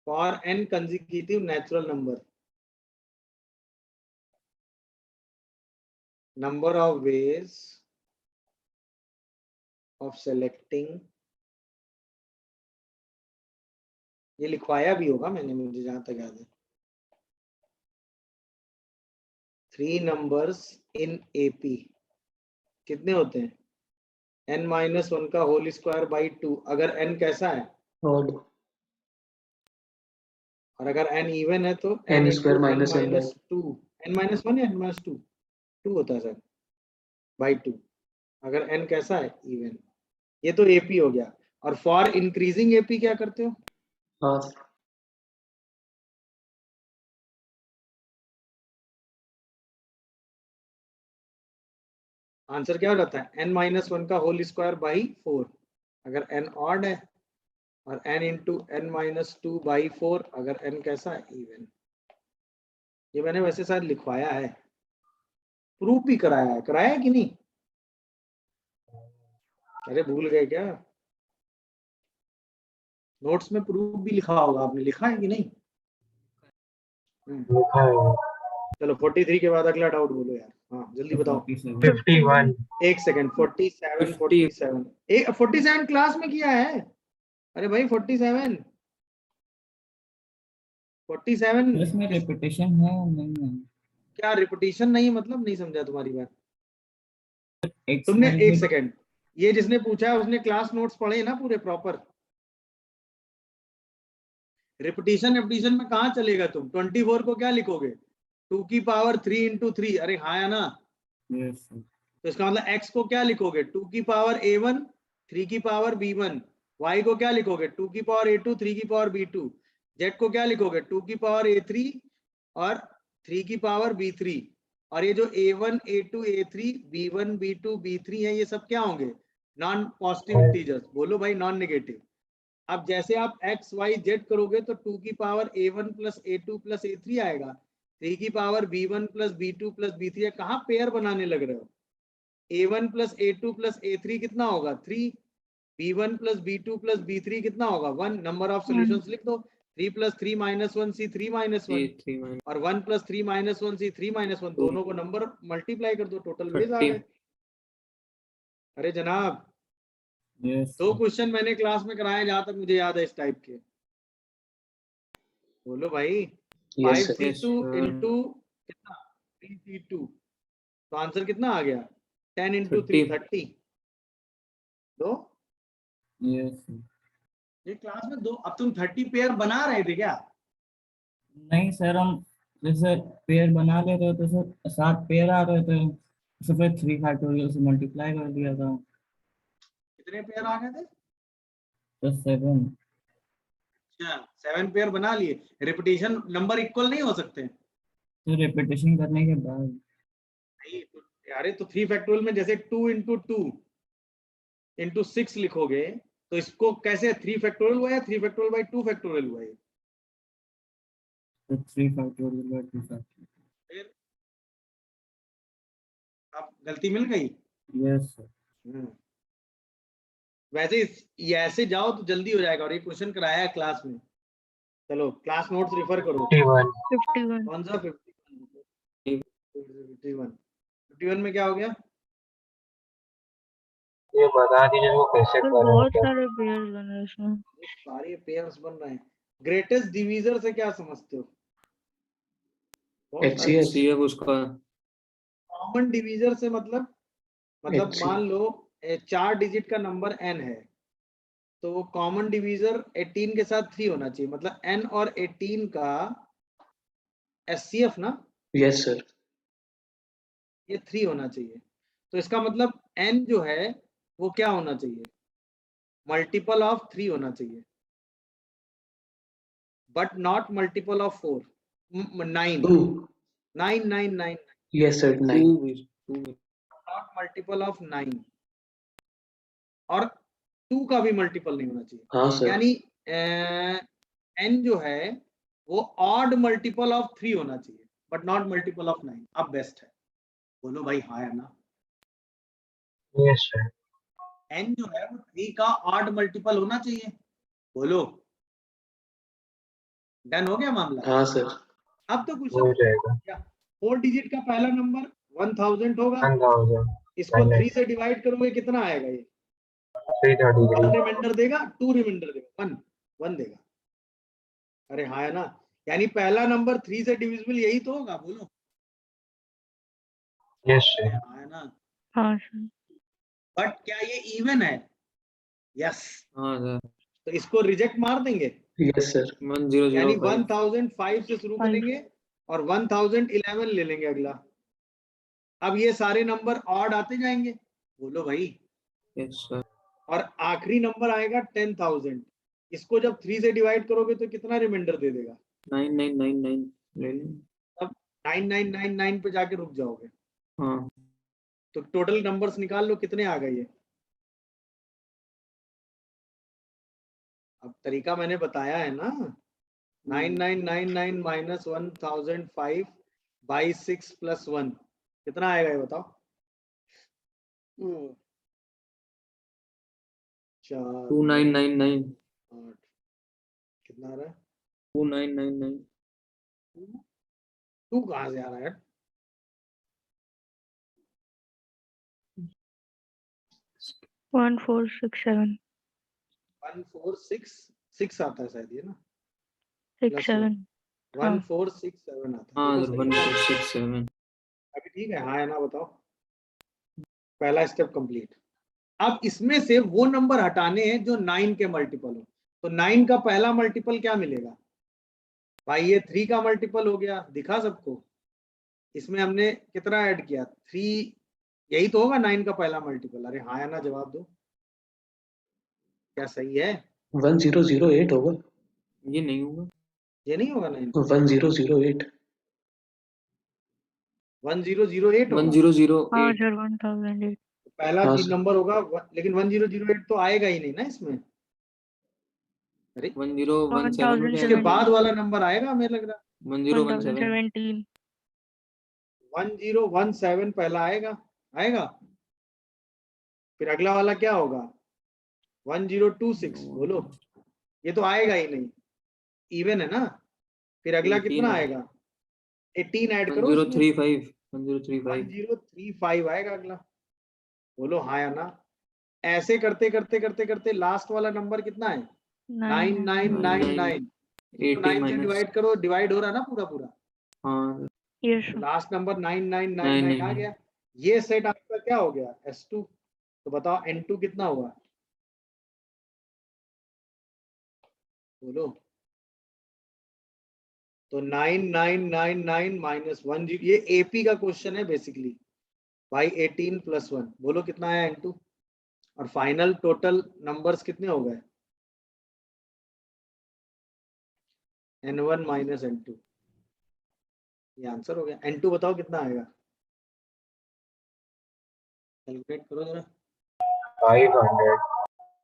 [SPEAKER 1] for n consecutive natural number of ways of selecting, ये लिखवाया भी होगा मैंने, मुझे जहां तक याद है, 3 numbers in AP कितने होते हैं, n-1 का होल स्क्वायर बाई 2 अगर n कैसा है,
[SPEAKER 4] और
[SPEAKER 1] और अगर n इवन है तो
[SPEAKER 4] n
[SPEAKER 1] n
[SPEAKER 4] square
[SPEAKER 1] into n
[SPEAKER 4] minus n by
[SPEAKER 1] minus 2, n-1 या n-2 2 होता है सर बाई 2, अगर n कैसा है इवन। ये तो AP हो गया। और फॉर इंक्रीजिंग AP क्या करते हो,
[SPEAKER 4] हाफ।
[SPEAKER 1] आंसर क्या हो जाता है, n-1 का होल स्क्वायर बाई 4 अगर n ऑड है, और n इंटू n-2 बाई 4 अगर n कैसा है इवन। ये मैंने वैसे शायद लिखवाया है, प्रूफ भी कराया है कि नहीं, अरे भूल गए क्या, नोट्स में प्रूफ भी लिखा होगा, आपने लिखा है कि नहीं।
[SPEAKER 2] लिखा है
[SPEAKER 1] चलो 43 के बाद अगला डाउट बोलो यार, हाँ जल्दी बताओ।
[SPEAKER 6] 47
[SPEAKER 2] 51
[SPEAKER 1] एक सेकंड, 47 47 क्लास में किया है, अरे भाई 47
[SPEAKER 6] इसमें रिपीटेशन है और नहीं है
[SPEAKER 1] क्या रिपीटिशन नहीं, मतलब नहीं समझा तुम्हारी बात।
[SPEAKER 6] x
[SPEAKER 1] तुमने
[SPEAKER 6] y
[SPEAKER 1] एक
[SPEAKER 6] z
[SPEAKER 1] सेकंड, ये जिसने पूछा है उसने क्लास नोट्स पढ़े ना पूरे प्रॉपर। रिपीटिशन रिपीटिशन में कहाँ चलेगा तुम, 24 को क्या लिखोगे, 2 की पावर 3 इंटू 3, अरे हाँ या ना।
[SPEAKER 6] यस सर
[SPEAKER 1] तो इसका मतलब x को क्या लिखोगे, 2 की पावर a1 3 की पावर b1, y को क्या लिखोगे, 2 की पावर a2 3 की पावर b2, z को क्या लिखोगे, 2 की पावर a3 और 3 की पावर b3। और ये जो a1 a2 a3 b1 b2 b3 है, ये सब क्या होंगे, नॉन पॉजिटिव इंटीजर्स। बोलो भाई नॉन नेगेटिव। अब जैसे आप x y z करोगे तो 2 की power a1 plus a2 plus a3 आएगा, 3 की power b1 plus b2 plus b3, कहाँ पेयर बनाने लग रहे हो, a1 plus a2 plus a3 कितना होगा 3, b1 plus b2 plus b3 कितना होगा 1, नंबर ऑफ सॉल्यूशंस लिख दो, 3 प्लस 3 माइनस 1 सी 3 माइनस 1
[SPEAKER 3] 3
[SPEAKER 1] और 1 प्लस 3 माइनस 1 सी 3 माइनस 1, दोनों को नंबर मल्टीप्लाई कर दो, टोटल वेज आ
[SPEAKER 3] 30
[SPEAKER 1] गए। अरे जनाब
[SPEAKER 6] यस
[SPEAKER 1] 2 क्वेश्चन मैंने क्लास में कराए जहां तक मुझे याद है इस टाइप के। बोलो भाई,
[SPEAKER 4] yes sir.
[SPEAKER 1] 5C2
[SPEAKER 3] Yes,
[SPEAKER 1] into कितना 3C2, तो आंसर कितना आ गया 10 इंटू 3 30। दो
[SPEAKER 6] यस सर
[SPEAKER 1] ये क्लास में दो, अब तुम 30 पेयर बना रहे थे क्या,
[SPEAKER 6] नहीं सर हम जैसे पेयर बना ले रहे हो तो सर 7 पेयर आ रहे थे, तो फिर 3 फैक्टोरियल से मल्टीप्लाई कर दिया था
[SPEAKER 1] कितने पेयर आ गए थे?
[SPEAKER 6] तो 7।
[SPEAKER 1] अच्छा, 7 पेयर बना लिए। रिपीटिशन नंबर इक्वल नहीं हो सकते?
[SPEAKER 6] तो रिपीटेशन करने के बाद
[SPEAKER 1] नहीं तो यारे, तो 3 फैक्टोरियल में जैसे 2 इंटू 2 इंटू 6 लिखोगे तो इसको कैसे 3 फैक्टोरियल हुआ या 3 फैक्टोरियल बाई 2 फैक्टोरियल हुआ ये?
[SPEAKER 6] तो 3 फैक्टोरियल बाय 2 फैक्टोरियल।
[SPEAKER 1] फिर अब गलती मिल गई।
[SPEAKER 6] Yes sir.
[SPEAKER 1] वैसे ये ऐसे जाओ तो जल्दी हो जाएगा, और ये क्वेश्चन कराया है क्लास में। चलो क्लास नोट्स रेफर करो।
[SPEAKER 2] 51
[SPEAKER 5] 51
[SPEAKER 1] कौन सा 51? 51 में क्या हो गया?
[SPEAKER 2] ये बता दीजिए वो कैसे
[SPEAKER 5] सर
[SPEAKER 2] करें
[SPEAKER 5] बहुत
[SPEAKER 2] मतलब।
[SPEAKER 5] सारे पेयर्स बन रहे हैं इसमें।
[SPEAKER 1] सारे पेयर्स बन रहे हैं। ग्रेटेस्ट डिवीजर से क्या समझते हो?
[SPEAKER 4] HCF
[SPEAKER 3] HCF उसका
[SPEAKER 1] कॉमन डिवीजर से मतलब
[SPEAKER 4] HCF
[SPEAKER 1] मान लो 4 डिजिट का नंबर n है, तो कॉमन डिवीजर 18 के साथ 3 होना चाहिए, मतलब n और 18 का SCF ना,
[SPEAKER 4] यस सर
[SPEAKER 1] ये 3 होना चाहिए। तो इसका मतलब n जो है वो क्या होना चाहिए? मल्टीपल ऑफ 3 होना चाहिए, but not multiple of 4। 9
[SPEAKER 4] 2
[SPEAKER 1] 9 9 9
[SPEAKER 4] yes sir 9
[SPEAKER 3] 2
[SPEAKER 1] not multiple of 9, और 2 का भी मल्टीपल नहीं होना चाहिए।
[SPEAKER 4] हाँ सर
[SPEAKER 1] यानी n जो है वो ऑड मल्टीपल ऑफ 3 होना चाहिए, बट नॉट मल्टीपल ऑफ 9। अब बेस्ट है, बोलो भाई हाँ या ना?
[SPEAKER 2] Yes sir.
[SPEAKER 1] n जो है वो 3 का ऑड मल्टीपल होना चाहिए, बोलो। डन हो गया मामला?
[SPEAKER 4] हाँ सर
[SPEAKER 1] अब तो कुछ
[SPEAKER 2] हो जाएगा
[SPEAKER 1] 4 डिजिट का पहला नंबर 1000 होगा,
[SPEAKER 2] 1000
[SPEAKER 1] इसको 3 से डिवाइड करोगे कितना आएगा? ये
[SPEAKER 2] 333
[SPEAKER 1] 1 रिमाइंडर देगा, 2 रिमाइंडर देगा, 1 देगा। अरे हाँ है ना? यानी पहला नंबर 3 से डिविजिबल यही तो होगा, बोलो।
[SPEAKER 2] यस
[SPEAKER 1] अरे
[SPEAKER 2] सर।
[SPEAKER 1] हाँ है ना?
[SPEAKER 5] हाँ सर।
[SPEAKER 1] बट क्या ये इवन है? यस।
[SPEAKER 3] हाँ सर
[SPEAKER 1] तो इसको रिजेक्ट मार देंगे,
[SPEAKER 4] यस सर
[SPEAKER 1] यानी
[SPEAKER 3] 1005
[SPEAKER 1] 1005 से शुरू
[SPEAKER 5] 5
[SPEAKER 1] करेंगे और 1011 ले लेंगे अगला। अब ये सारे नंबर ऑड आते जाएंगे, बोलो भाई।
[SPEAKER 3] यस सर
[SPEAKER 1] और आखिरी नंबर आएगा 10,000, इसको जब 3 से डिवाइड करोगे तो कितना रिमाइंडर दे देगा?
[SPEAKER 3] 9999 ले लें।
[SPEAKER 1] तब 9999 पे जाके रुक जाओगे।
[SPEAKER 3] हाँ
[SPEAKER 1] तो टोटल नंबर्स निकाल लो कितने आ गए ये। अब तरीका मैंने बताया है ना। 9999 माइनस 1005 बाई 6 प्लस 1 कितना आएगा ये बताओ? 4
[SPEAKER 3] 2999
[SPEAKER 1] 8 कितना आ रहा है?
[SPEAKER 3] 2999
[SPEAKER 1] 2 कहाँ से आ रहा है?
[SPEAKER 5] 1467
[SPEAKER 1] 1466 आता है शायद ये ना,
[SPEAKER 5] 67 हाँ
[SPEAKER 1] 1467 आता है।
[SPEAKER 3] हाँ
[SPEAKER 1] देखो सही है।
[SPEAKER 3] 1467
[SPEAKER 1] अभी ठीक है हाँ या ना बताओ? पहला स्टेप कंप्लीट। अब इसमें से वो नंबर हटाने हैं जो 9 के मल्टीपल हो। तो 9 का पहला मल्टीपल क्या मिलेगा भाई? ये 3 का मल्टीपल हो गया, दिखा सबको? इसमें हमने कितना ऐड किया? 3, यही तो होगा 9 का पहला मल्टीपल। अरे हाँ या ना जवाब दो, क्या सही है?
[SPEAKER 4] 1008 होगा
[SPEAKER 3] ये नहीं होगा।
[SPEAKER 1] ये नहीं होगा 9,
[SPEAKER 4] 1008
[SPEAKER 1] 1008 होगा।
[SPEAKER 3] 1008
[SPEAKER 5] हाँ सर 1008
[SPEAKER 1] पहला
[SPEAKER 4] हाँ
[SPEAKER 1] 3
[SPEAKER 4] सर
[SPEAKER 1] नंबर होगा, लेकिन 1008 तो आएगा ही नहीं ना इसमें। अरे
[SPEAKER 3] 1017 में क्या
[SPEAKER 1] इसके
[SPEAKER 5] 1017
[SPEAKER 1] बाद वाला नंबर आएगा, हमें लग रहा
[SPEAKER 3] 1017
[SPEAKER 5] 1017
[SPEAKER 1] 1017 पहला आएगा, आएगा। फिर अगला वाला क्या होगा? 1026, बोलो। ये तो आएगा ही नहीं, इवन है ना। फिर अगला
[SPEAKER 3] 18
[SPEAKER 1] कितना
[SPEAKER 3] है
[SPEAKER 1] आएगा? 18 ऐड करो इसमें,
[SPEAKER 3] 1035
[SPEAKER 1] 1035 आएगा अगला। बोलो हाँ या ना? ऐसे करते करते करते करते लास्ट वाला नंबर कितना है? 9999।
[SPEAKER 3] 80
[SPEAKER 1] 9 से
[SPEAKER 3] माइनस
[SPEAKER 1] डिवाइड करो, डिवाइड हो रहा ना पूरा पूरा।
[SPEAKER 3] हाँ
[SPEAKER 5] यस
[SPEAKER 1] तो
[SPEAKER 5] सर
[SPEAKER 1] लास्ट नंबर 9999 आ
[SPEAKER 3] 999
[SPEAKER 1] गया। ये सेट आपका क्या हो गया? S2। तो बताओ N2 कितना हुआ? बोलो। तो 9999 माइनस 10, ये एपी का क्वेश्चन है बेसिकली, बाई 18 प्लस 1, बोलो कितना आया इनटू, और फाइनल टोटल नंबर्स कितने हो गए, n1 माइनस n2, ये आंसर हो गया। n2 बताओ कितना आएगा, कैलकुलेट करो जरा,
[SPEAKER 2] 500।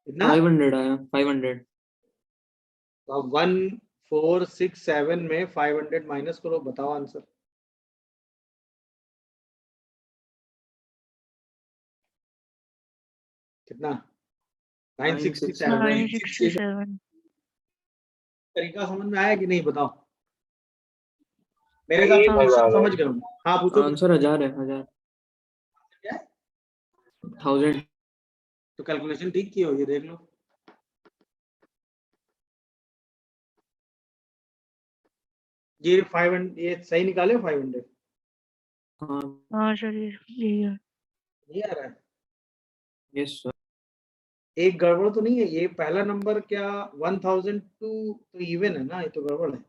[SPEAKER 1] कितना,
[SPEAKER 3] 500 आया, 500।
[SPEAKER 1] तो 1 4 6 7 में 500 माइनस करो, बताओ आंसर। कितना, 967।
[SPEAKER 5] 967।
[SPEAKER 1] तरीका समझ में आया कि नहीं बताओ, मेरे
[SPEAKER 2] ये
[SPEAKER 1] साथ
[SPEAKER 2] मजा आ
[SPEAKER 1] समझ
[SPEAKER 2] गया।
[SPEAKER 1] गए। हाँ पूछो,
[SPEAKER 3] आंसर 1000 है, 1000।
[SPEAKER 1] क्या है?
[SPEAKER 3] 1000।
[SPEAKER 1] तो कैलकुलेशन ठीक की होगी, देख लो। ये 500, ये सही निकाले 500,
[SPEAKER 3] हाँ,
[SPEAKER 5] हाँ सर यही है।
[SPEAKER 1] नहीं आ रहा है,
[SPEAKER 3] यस सर।
[SPEAKER 1] एक गड़बड़ तो नहीं है, ये पहला नंबर क्या 1002 तो इवन है ना, ये तो गड़बड़ है।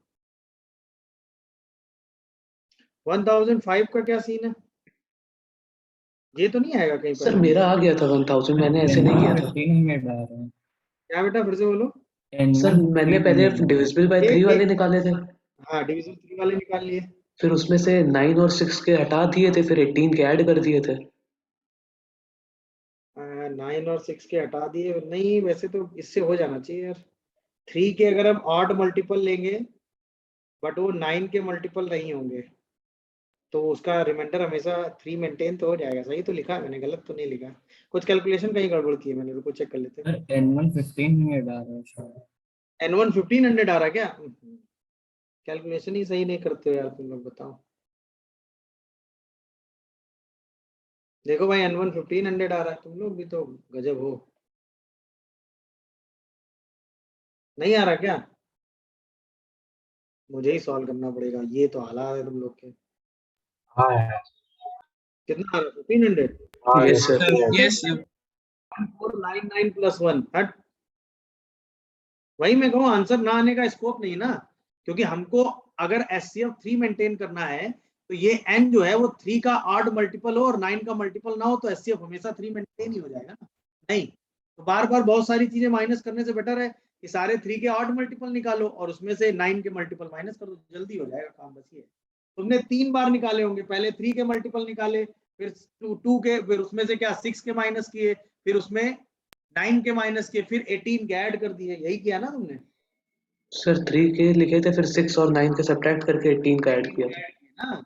[SPEAKER 1] 1005 का क्या सीन है, ये तो नहीं आएगा कहीं
[SPEAKER 4] सर
[SPEAKER 1] पर,
[SPEAKER 4] मेरा आ गया था 1000, मैंने ऐसे नहीं किया था।
[SPEAKER 6] 1500 आ रहा है।
[SPEAKER 1] क्या बेटा फिर से बोलो।
[SPEAKER 4] सर मैंने पहले डिविजिबल बाय 3 वाले निकाले थे,
[SPEAKER 1] हाँ डिवीजन 3 वाले निकाल लिए,
[SPEAKER 4] फिर उसमें से 9 और 6 के हटा दिए थे, फिर 18 के ऐड कर दिए थे।
[SPEAKER 1] 9 और 6 के हटा दिए, नहीं वैसे तो इससे हो जाना चाहिए यार। 3 के अगर हम ऑड मल्टीपल लेंगे बट वो 9 के मल्टीपल नहीं होंगे, तो उसका रिमाइंडर हमेशा 3 मेंटेन तो हो जाएगा। सही तो लिखा है मैंने, गलत तो नहीं लिखा, कुछ कैलकुलेशन कहीं गड़बड़ की है मैंने, रुको चेक कर लेते हैं।
[SPEAKER 6] सर N1 1500 आ रहा है शायद।
[SPEAKER 1] n1 1500 आ रहा है क्या, कैलकुलेशन ही सही नहीं करते हो यार तुम लोग, बताओ। देखो भाई n1 1500 आ रहा है, तुम लोग भी तो गजब हो, नहीं आ रहा क्या, मुझे ही सॉल्व करना पड़ेगा, ये तो हालात है तुम लोग के।
[SPEAKER 2] हाँ है।
[SPEAKER 1] कितना आ रहा है 1500,
[SPEAKER 2] हाँ
[SPEAKER 4] yes sir.
[SPEAKER 8] Yes sir.
[SPEAKER 1] 1499 plus 1, हट, वही मैं कहूँ आंसर ना आने का स्कोप नहीं ना, क्योंकि हमको अगर एचसीएफ 3 मेंटेन करना है तो ये n जो है वो 3 का ऑड मल्टीपल हो और 9 का मल्टीपल ना हो, तो एचसीएफ हमेशा 3 मेंटेन ही हो जाएगा ना। नहीं तो बार बार बहुत सारी चीजें माइनस करने से बेटर है कि सारे 3 के ऑड मल्टीपल निकालो और उसमें से 9 के मल्टीपल माइनस कर दो, जल्दी हो जाएगा काम। बस ये तुमने 3 बार निकाले होंगे, पहले 3 के मल्टीपल निकाले, फिर 2 के, फिर उसमें से क्या 6 के माइनस किए, फिर उसमें 9 के माइनस किए, फिर 18 के ऐड कर दिए, यही किया ना तुमने।
[SPEAKER 4] सर 3 के लिखे थे, फिर 6 और 9 के सब्ट्रैक्ट करके 18 का ऐड किया था।
[SPEAKER 1] ना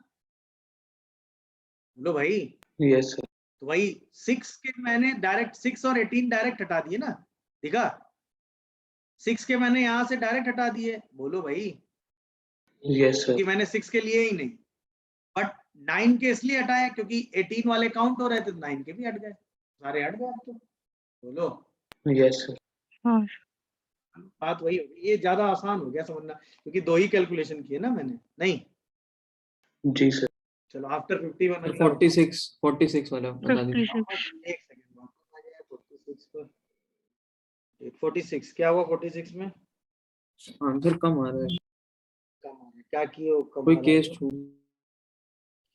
[SPEAKER 1] बोलो भाई,
[SPEAKER 4] यस सर।
[SPEAKER 1] तो वही 6 के मैंने डायरेक्ट 6 और 18 डायरेक्ट हटा दिए ना, देखा 6 के मैंने यहां से डायरेक्ट हटा दिए, बोलो भाई,
[SPEAKER 4] यस सर।
[SPEAKER 1] क्योंकि मैंने 6 के लिए ही नहीं, बट 9 के इसलिए हटाए क्योंकि 18 वाले काउंट हो रहे थे, 9 के भी हट गए, सारे हट गए अब तो, बोलो।
[SPEAKER 4] Yes sir.
[SPEAKER 5] हाँ
[SPEAKER 1] बात वही होगी, ये ज्यादा आसान हो गया समझना, क्योंकि 2 ही कैलकुलेशन किए ना मैंने, नहीं।
[SPEAKER 4] जी सर।
[SPEAKER 1] चलो आफ्टर 51
[SPEAKER 3] 46 वाला बता दीजिए।
[SPEAKER 5] 56।
[SPEAKER 1] एक सेकंड वापस आ गया 46 पर, 46 क्या हुआ 46 में,
[SPEAKER 3] आंसर कम आ रहा है,
[SPEAKER 1] कम आ रहा है, क्या किए हो, कम
[SPEAKER 3] कोई
[SPEAKER 1] आ रहा
[SPEAKER 3] केस
[SPEAKER 1] है?
[SPEAKER 3] छूट।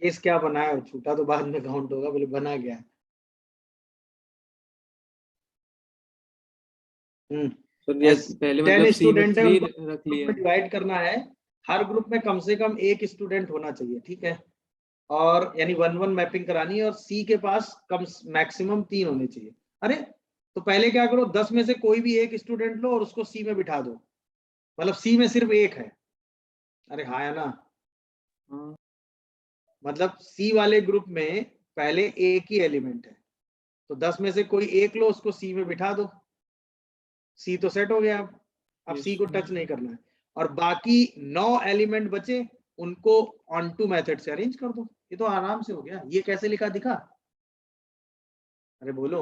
[SPEAKER 1] केस क्या बनाया हो, छूटा तो बाद में काउंट होगा, बोले बना गया।
[SPEAKER 3] सर ये पहले
[SPEAKER 1] 10
[SPEAKER 3] मतलब सी में
[SPEAKER 1] स्टूडेंट है,
[SPEAKER 3] 3
[SPEAKER 1] उनको
[SPEAKER 3] रख
[SPEAKER 1] ग्रुप
[SPEAKER 3] लिए।
[SPEAKER 1] में डिवाइड करना है, हर ग्रुप में कम से कम एक स्टूडेंट होना चाहिए, ठीक है, और यानी 1-1 मैपिंग करानी है, और सी के पास कम मैक्सिमम 3 होने चाहिए। अरे तो पहले क्या करो, 10 में से कोई भी एक स्टूडेंट लो और उसको सी में बिठा दो, मतलब सी में सिर्फ एक है, अरे हाँ या ना,
[SPEAKER 3] हाँ,
[SPEAKER 1] मतलब सी वाले ग्रुप में पहले एक ही एलिमेंट है, तो 10 में से कोई एक लो, उसको सी में बिठा दो, सी तो सेट हो गया। अब सी को टच नहीं करना है, और बाकी 9 एलिमेंट बचे उनको ऑन टू मेथड से अरेंज कर दो, ये तो आराम से हो गया। ये कैसे लिखा दिखा, अरे बोलो।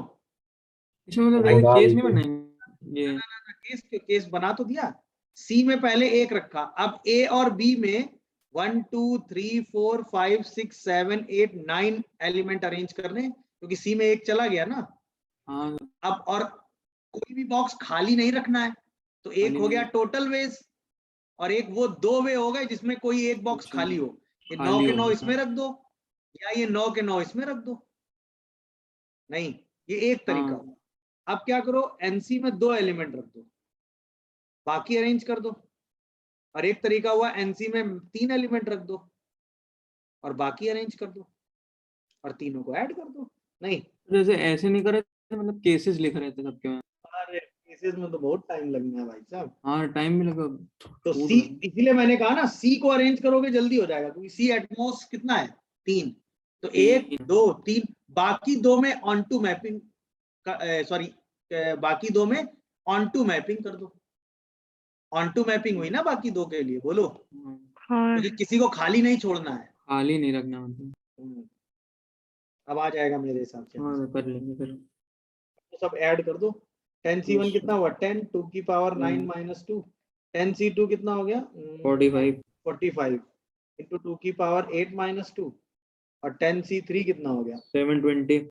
[SPEAKER 3] इसमें मतलब
[SPEAKER 1] भाई,
[SPEAKER 3] केस नहीं बनाएंगे ये।
[SPEAKER 1] केस बना तो दिया, सी में पहले एक रखा, अब ए और बी में 1 2 3 4 5 6 7 8 9 एलिमेंट अरेंज करने, क्योंकि सी में एक चला गया ना।
[SPEAKER 3] हाँ,
[SPEAKER 1] अब और कोई भी बॉक्स खाली नहीं रखना है, तो एक
[SPEAKER 3] खाली
[SPEAKER 1] हो गया
[SPEAKER 3] नहीं।
[SPEAKER 1] टोटल वेज, और एक वो 2 वे हो गए जिसमें कोई एक बॉक्स
[SPEAKER 3] अच्छा।
[SPEAKER 1] खाली हो। ये 9
[SPEAKER 3] खाली
[SPEAKER 1] के
[SPEAKER 3] हो
[SPEAKER 1] 9
[SPEAKER 3] गया।
[SPEAKER 1] इसमें रख दो, या ये 9 के 9 इसमें रख दो। नहीं, ये एक तरीका
[SPEAKER 3] हाँ।
[SPEAKER 1] हुआ। अब क्या करो, एनसी में 2 एलिमेंट रख दो, बाकी अरेंज कर दो। और एक तरीका हुआ, एनसी में 3 एलिमेंट रख दो और बाकी अरेंज कर दो और तीनों को ऐड कर दो। नहीं,
[SPEAKER 3] जैसे ऐसे नहीं कर रहे थे, मतलब केसेस लिख रहे थे सबके में।
[SPEAKER 1] अरे केसेस में तो बहुत टाइम लगना है भाई साहब।
[SPEAKER 3] हाँ टाइम भी लगा।
[SPEAKER 1] तो
[SPEAKER 3] छूट
[SPEAKER 1] सी,
[SPEAKER 3] गया।
[SPEAKER 1] इसीलिए मैंने कहा ना सी को अरेंज करोगे जल्दी हो जाएगा, क्योंकि सी एटमोस्ट कितना है 3। तो 1
[SPEAKER 3] तीन।
[SPEAKER 1] 2 3, बाकी 2 में ऑन टू मैपिंग, सॉरी बाकी 2 में ऑन टू मैपिंग कर दो। ऑन टू मैपिंग हुई ना बाकी 2 के लिए, बोलो,
[SPEAKER 3] हाँ,
[SPEAKER 5] हाँ
[SPEAKER 1] क्योंकि किसी को खाली नहीं छोड़ना है।
[SPEAKER 3] खाली नहीं रखना मतलब।
[SPEAKER 1] अब आ जाएगा मेरे हिसाब से।
[SPEAKER 3] हाँ कर लेंगे फिर।
[SPEAKER 1] तो सब ऐड कर दो। 10c1 कितना हुआ 10, 2 की पावर 9 माइनस 2। 10c2 कितना हो गया
[SPEAKER 3] 45।
[SPEAKER 1] 45 इंटू 2 की पावर 8 माइनस 2। और 10c3 कितना हो गया
[SPEAKER 3] 720।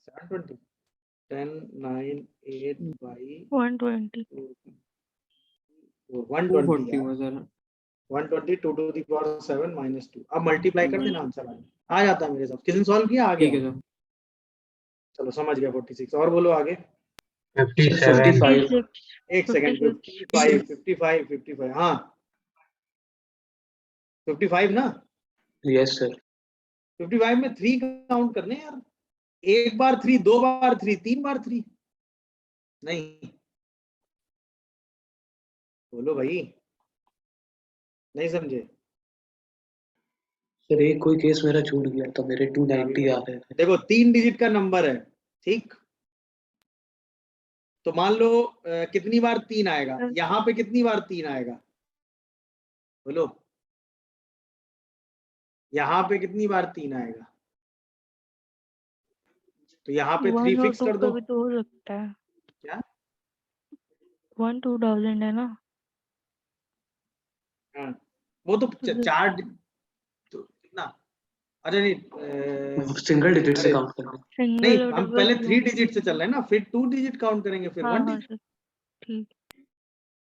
[SPEAKER 1] 720। 10 9 8 बाई
[SPEAKER 5] 120।
[SPEAKER 1] 120
[SPEAKER 3] 240
[SPEAKER 1] यार,
[SPEAKER 3] हुआ सर।
[SPEAKER 1] 120 2 टू दी पावर 7 माइनस 2। अब मल्टीप्लाई कर देना, आंसर आ जाता है मेरे साथ। किसी ने सॉल्व किया? आ
[SPEAKER 3] ठीक है
[SPEAKER 1] गया,
[SPEAKER 3] सर।
[SPEAKER 1] चलो समझ गया। 46 और बोलो आगे।
[SPEAKER 2] 57
[SPEAKER 4] 55
[SPEAKER 1] एक सेकंड,
[SPEAKER 5] 56।
[SPEAKER 1] 55 हाँ 55 ना।
[SPEAKER 4] यस सर
[SPEAKER 1] 55 में 3 काउंट करने हैं यार। एक बार 3, 2 बार 3, 3 बार 3। नहीं, बोलो भाई, नहीं समझे?
[SPEAKER 4] सर एक कोई केस मेरा छूट गया था, मेरे 290 आ रहे थे।
[SPEAKER 1] देखो 3 डिजिट का नंबर है, ठीक। तो मान लो कितनी बार 3 आएगा, यहाँ पे कितनी बार 3 आएगा, बोलो, यहाँ पे कितनी बार 3 आएगा? तो यहाँ पे 3
[SPEAKER 5] 1 और
[SPEAKER 1] फिक्स
[SPEAKER 5] 2
[SPEAKER 1] कर
[SPEAKER 5] का
[SPEAKER 1] दो।
[SPEAKER 5] भी तो हो सकता है।
[SPEAKER 1] क्या?
[SPEAKER 5] 1 2000 है ना।
[SPEAKER 1] हाँ, वो तो चार तो कितना, अच्छा नहीं
[SPEAKER 4] सिंगल डिजिट से
[SPEAKER 1] अरे
[SPEAKER 4] काउंट करना।
[SPEAKER 1] नहीं,
[SPEAKER 5] सिंगल और
[SPEAKER 1] हम
[SPEAKER 5] डबल
[SPEAKER 1] पहले 3
[SPEAKER 5] दोनों।
[SPEAKER 1] डिजिट से चल रहे हैं ना, फिर 2 डिजिट काउंट करेंगे, फिर
[SPEAKER 5] हाँ
[SPEAKER 1] 1
[SPEAKER 5] हाँ
[SPEAKER 1] डिजिट।
[SPEAKER 5] सर, ठीक।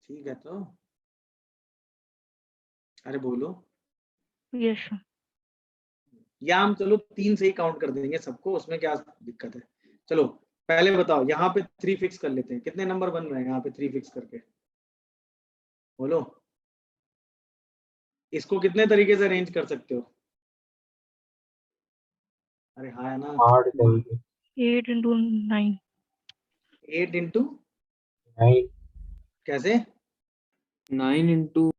[SPEAKER 1] ठीक है तो, अरे बोलो,
[SPEAKER 5] यस सर।
[SPEAKER 1] या हम चलो 3 से ही काउंट कर देंगे सबको, उसमें क्या दिक्कत है। चलो पहले बताओ, यहाँ पे 3 फिक्स कर लेते हैं, कितने नंबर बन रहे हैं यहाँ पे 3 फिक्स करके, बोलो। इसको कितने तरीके से अरेंज कर सकते हो? अरे हाँ है ना,
[SPEAKER 2] 8 करेंगे
[SPEAKER 5] 8 into 9।
[SPEAKER 1] 8 इंटू
[SPEAKER 2] 9
[SPEAKER 1] कैसे?
[SPEAKER 3] 9 इंटू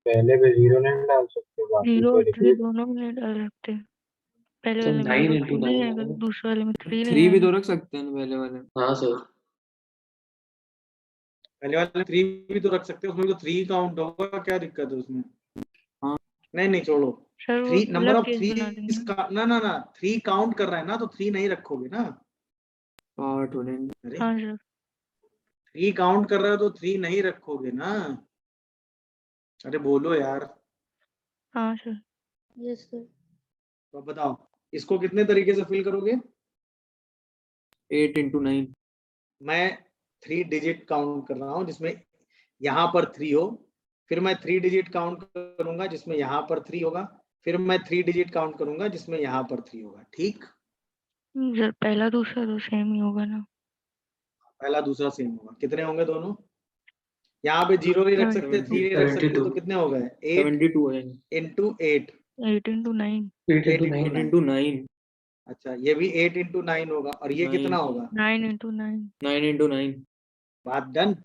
[SPEAKER 2] पहले पे 0 नहीं डाल सकते, बाकी
[SPEAKER 5] 0
[SPEAKER 2] पे
[SPEAKER 5] और 3
[SPEAKER 2] रिपीट।
[SPEAKER 5] दोनों में नहीं डाल सकते। पहले
[SPEAKER 4] तो
[SPEAKER 5] वाले में
[SPEAKER 4] 9
[SPEAKER 5] 0
[SPEAKER 4] into
[SPEAKER 5] 2 नहीं
[SPEAKER 4] 9
[SPEAKER 5] आएगा,
[SPEAKER 4] होगा।
[SPEAKER 5] दूसरे वाले में 3 नहीं
[SPEAKER 3] 3 भी
[SPEAKER 5] आएगा।
[SPEAKER 3] तो रख सकते हैं ना पहले वाले।
[SPEAKER 4] हाँ सर
[SPEAKER 1] पहले वाले 3 भी तो रख सकते हो, उसमें तो 3 काउंट होगा, क्या दिक्कत है उसमें?
[SPEAKER 3] हाँ।
[SPEAKER 1] नहीं छोड़ो,
[SPEAKER 5] सर वो
[SPEAKER 1] 3 नंबर
[SPEAKER 5] अलग
[SPEAKER 1] ऑफ
[SPEAKER 5] केस
[SPEAKER 1] 3
[SPEAKER 5] बना देंगे ना।
[SPEAKER 1] ना 3 काउंट कर रहा है ना, तो 3 नहीं रखोगे ना।
[SPEAKER 3] पार्ट हो जाएंगे।
[SPEAKER 1] अरे
[SPEAKER 5] हाँ सर।
[SPEAKER 1] 3 काउंट कर रहे हो तो 3 नहीं रखोगे ना। अरे बोलो यार।
[SPEAKER 5] हाँ सर।
[SPEAKER 7] Yes sir.
[SPEAKER 1] तो अब बताओ, इसको कितने तरीके से फिल करोगे?
[SPEAKER 3] 8 इंटू 9।
[SPEAKER 1] मैं 3 डिजिट काउंट कर रहा हूँ जिसमें यहाँ पर 3 हो, फिर मैं 3 डिजिट काउंट करूंगा जिसमें यहाँ पर 3 होगा, फिर मैं 3 डिजिट काउंट करूंगा जिसमें यहाँ पर 3 होगा, ठीक।
[SPEAKER 5] सर पहला दूसरा तो सेम ही होगा ना।
[SPEAKER 1] पहला दूसरा सेम होगा, कितने होंगे दोनों? यहाँ पे 0 नहीं रख सकते, 3 नहीं रख सकते, तो
[SPEAKER 4] 72
[SPEAKER 1] कितने हो गए? 8
[SPEAKER 3] 72 हो जाएंगे।
[SPEAKER 1] इंटू 8।
[SPEAKER 5] 8 into 9।
[SPEAKER 4] 8 into 9
[SPEAKER 3] 8 into 9।
[SPEAKER 1] अच्छा, ये भी 8 इंटू 9 होगा, और ये
[SPEAKER 3] 9
[SPEAKER 1] कितना होगा?
[SPEAKER 5] 9 into 9।
[SPEAKER 3] 9 इंटू 9।
[SPEAKER 1] बात डन।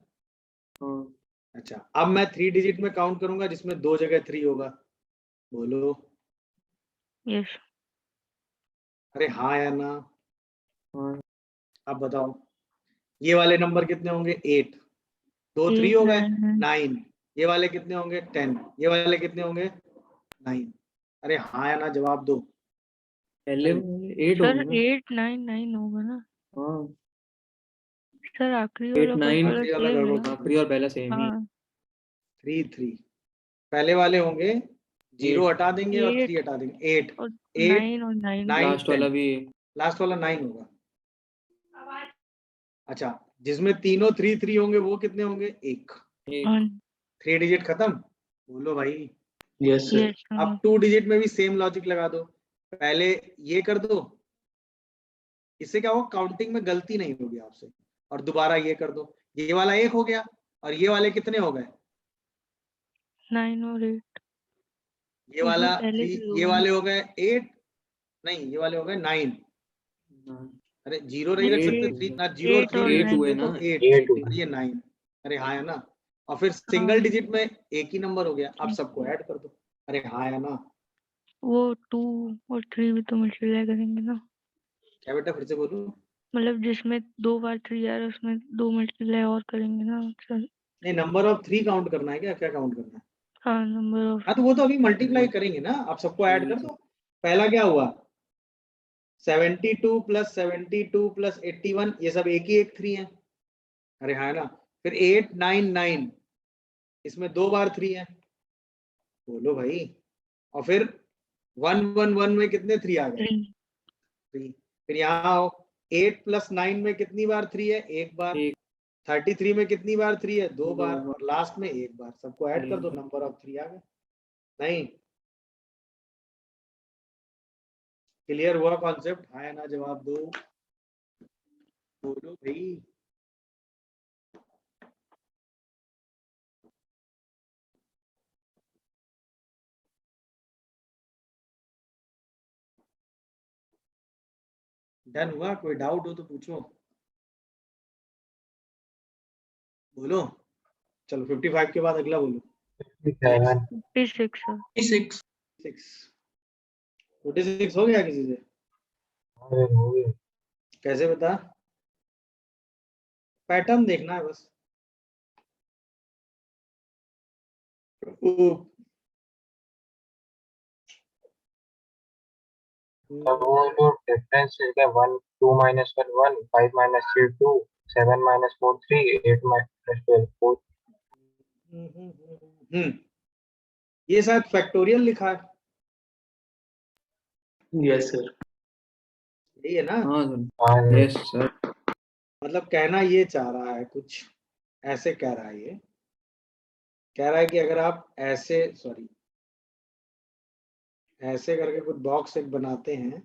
[SPEAKER 3] हाँ
[SPEAKER 1] अच्छा, अब मैं 3 डिजिट में काउंट करूंगा जिसमें 2 जगह 3 होगा, बोलो।
[SPEAKER 5] यस।
[SPEAKER 1] अरे हाँ या ना?
[SPEAKER 3] हाँ।
[SPEAKER 1] अब बताओ, ये वाले नंबर कितने होंगे? 8, 2 3
[SPEAKER 5] 8
[SPEAKER 1] हो गए
[SPEAKER 5] 9
[SPEAKER 1] 9। ये वाले कितने होंगे? 10। ये वाले कितने होंगे? 9। अरे हाँ या ना, जवाब दो।
[SPEAKER 3] पहले 8
[SPEAKER 5] सर
[SPEAKER 3] होंगे ना।
[SPEAKER 5] 8 9 9 होगा ना।
[SPEAKER 3] हाँ
[SPEAKER 5] सर आखिरी
[SPEAKER 3] 8
[SPEAKER 5] वाला
[SPEAKER 3] 9
[SPEAKER 5] वाला
[SPEAKER 1] आखिरी वाला
[SPEAKER 5] सेम है
[SPEAKER 1] गड़बड़,
[SPEAKER 5] ना।
[SPEAKER 3] आखिरी और पहला सेम ही।
[SPEAKER 5] हाँ
[SPEAKER 1] 3 3। पहले वाले होंगे 0 हटा देंगे और
[SPEAKER 5] 8
[SPEAKER 1] 3 हटा देंगे, 8
[SPEAKER 5] और
[SPEAKER 1] 8
[SPEAKER 5] 9 और 9।
[SPEAKER 1] 9
[SPEAKER 3] लास्ट वाला
[SPEAKER 1] 10।
[SPEAKER 3] भी
[SPEAKER 1] लास्ट वाला 9 होगा। अच्छा, जिसमें तीनों 3 3 होंगे वो कितने होंगे? 1।
[SPEAKER 3] एक
[SPEAKER 5] 1
[SPEAKER 1] 3 डिजिट खत्म। बोलो भाई।
[SPEAKER 4] Yes sir.
[SPEAKER 5] yes
[SPEAKER 1] अब 2 डिजिट में भी सेम लॉजिक लगा दो। पहले ये कर दो, इससे क्या होगा, काउंटिंग में गलती नहीं होगी आपसे। और दोबारा ये कर दो, ये वाला 1 हो गया और ये वाले कितने हो गए?
[SPEAKER 5] 9 और 8
[SPEAKER 1] ये
[SPEAKER 5] उसमें
[SPEAKER 1] वाला
[SPEAKER 5] पहले
[SPEAKER 1] 3,
[SPEAKER 5] के दो
[SPEAKER 1] ये
[SPEAKER 5] हैं।
[SPEAKER 1] वाले हो गए 8, नहीं ये वाले हो गए 9। अरे 0 नहीं रख
[SPEAKER 5] नहीं,
[SPEAKER 1] सकते? 3 ना 0 और
[SPEAKER 5] 8
[SPEAKER 1] 3
[SPEAKER 5] और
[SPEAKER 1] नहीं रख
[SPEAKER 3] 8 हुए
[SPEAKER 1] सकते
[SPEAKER 3] ना,
[SPEAKER 1] तो 8
[SPEAKER 2] 8 हुए।
[SPEAKER 1] और ये 9। अरे हाँ है ना। और फिर सिंगल डिजिट में एक ही नंबर हो गया। अब सबको ऐड कर दो। अरे हाँ है ना।
[SPEAKER 5] वो 2 और 3 भी तो मल्टीप्लाई करेंगे ना,
[SPEAKER 1] क्या बेटा फिर से बोलो?
[SPEAKER 5] मतलब जिसमें 2 बार 3 आ रहा है उसमें 2 मल्टीप्लाई और करेंगे ना सर।
[SPEAKER 1] नहीं, नंबर ऑफ 3 काउंट करना है क्या? क्या काउंट करना है?
[SPEAKER 5] हाँ, नंबर ऑफ
[SPEAKER 1] हाँ तो वो तो अभी मल्टीप्लाई करेंगे ना। आप सबको ऐड कर दो। पहला क्या हुआ? 72 प्लस 72 प्लस 81, ये सब एक ही एक 3 है। अरे हाँ है ना। फिर 8 9 9, इसमें 2 बार 3 है। बोलो भाई। और फिर 1 1 1 में कितने 3 आ गए?
[SPEAKER 5] 3
[SPEAKER 1] 3। फिर यहाँ आओ, 8 प्लस 9 में कितनी बार 3 है? एक बार।
[SPEAKER 3] एक
[SPEAKER 1] 33 में कितनी बार 3 है? 2
[SPEAKER 3] दो
[SPEAKER 1] बार।
[SPEAKER 3] बार।
[SPEAKER 1] और लास्ट में एक बार। सबको ऐड कर दो, नंबर ऑफ 3 आ गए। नहीं क्लियर हुआ कॉन्सेप्ट? हाँ या ना जवाब दो। बोलो भाई। डन हुआ? कोई डाउट हो तो पूछो। बोलो। चलो 55 के बाद अगला बोलो।
[SPEAKER 2] 57
[SPEAKER 5] 56 सर।
[SPEAKER 8] 6
[SPEAKER 1] 6 46 हो गया किसी से?
[SPEAKER 2] हो गए।
[SPEAKER 1] कैसे बता? पैटर्न देखना है बस।
[SPEAKER 2] अब वो जो डिफरेंस है क्या, 1 2 माइनस 1 1 5 माइनस 3 2 7 माइनस 4 3 8 माइनस 12 4।
[SPEAKER 1] ये शायद फैक्टोरियल लिखा है।
[SPEAKER 4] Yes sir.
[SPEAKER 1] यही है ना?
[SPEAKER 3] हाँ सर,
[SPEAKER 2] हाँ
[SPEAKER 3] यस सर।
[SPEAKER 1] मतलब कहना ये चाह रहा है कुछ ऐसे कह रहा है। ये कह रहा है कि अगर आप ऐसे ऐसे करके कुछ बॉक्स एक बनाते हैं,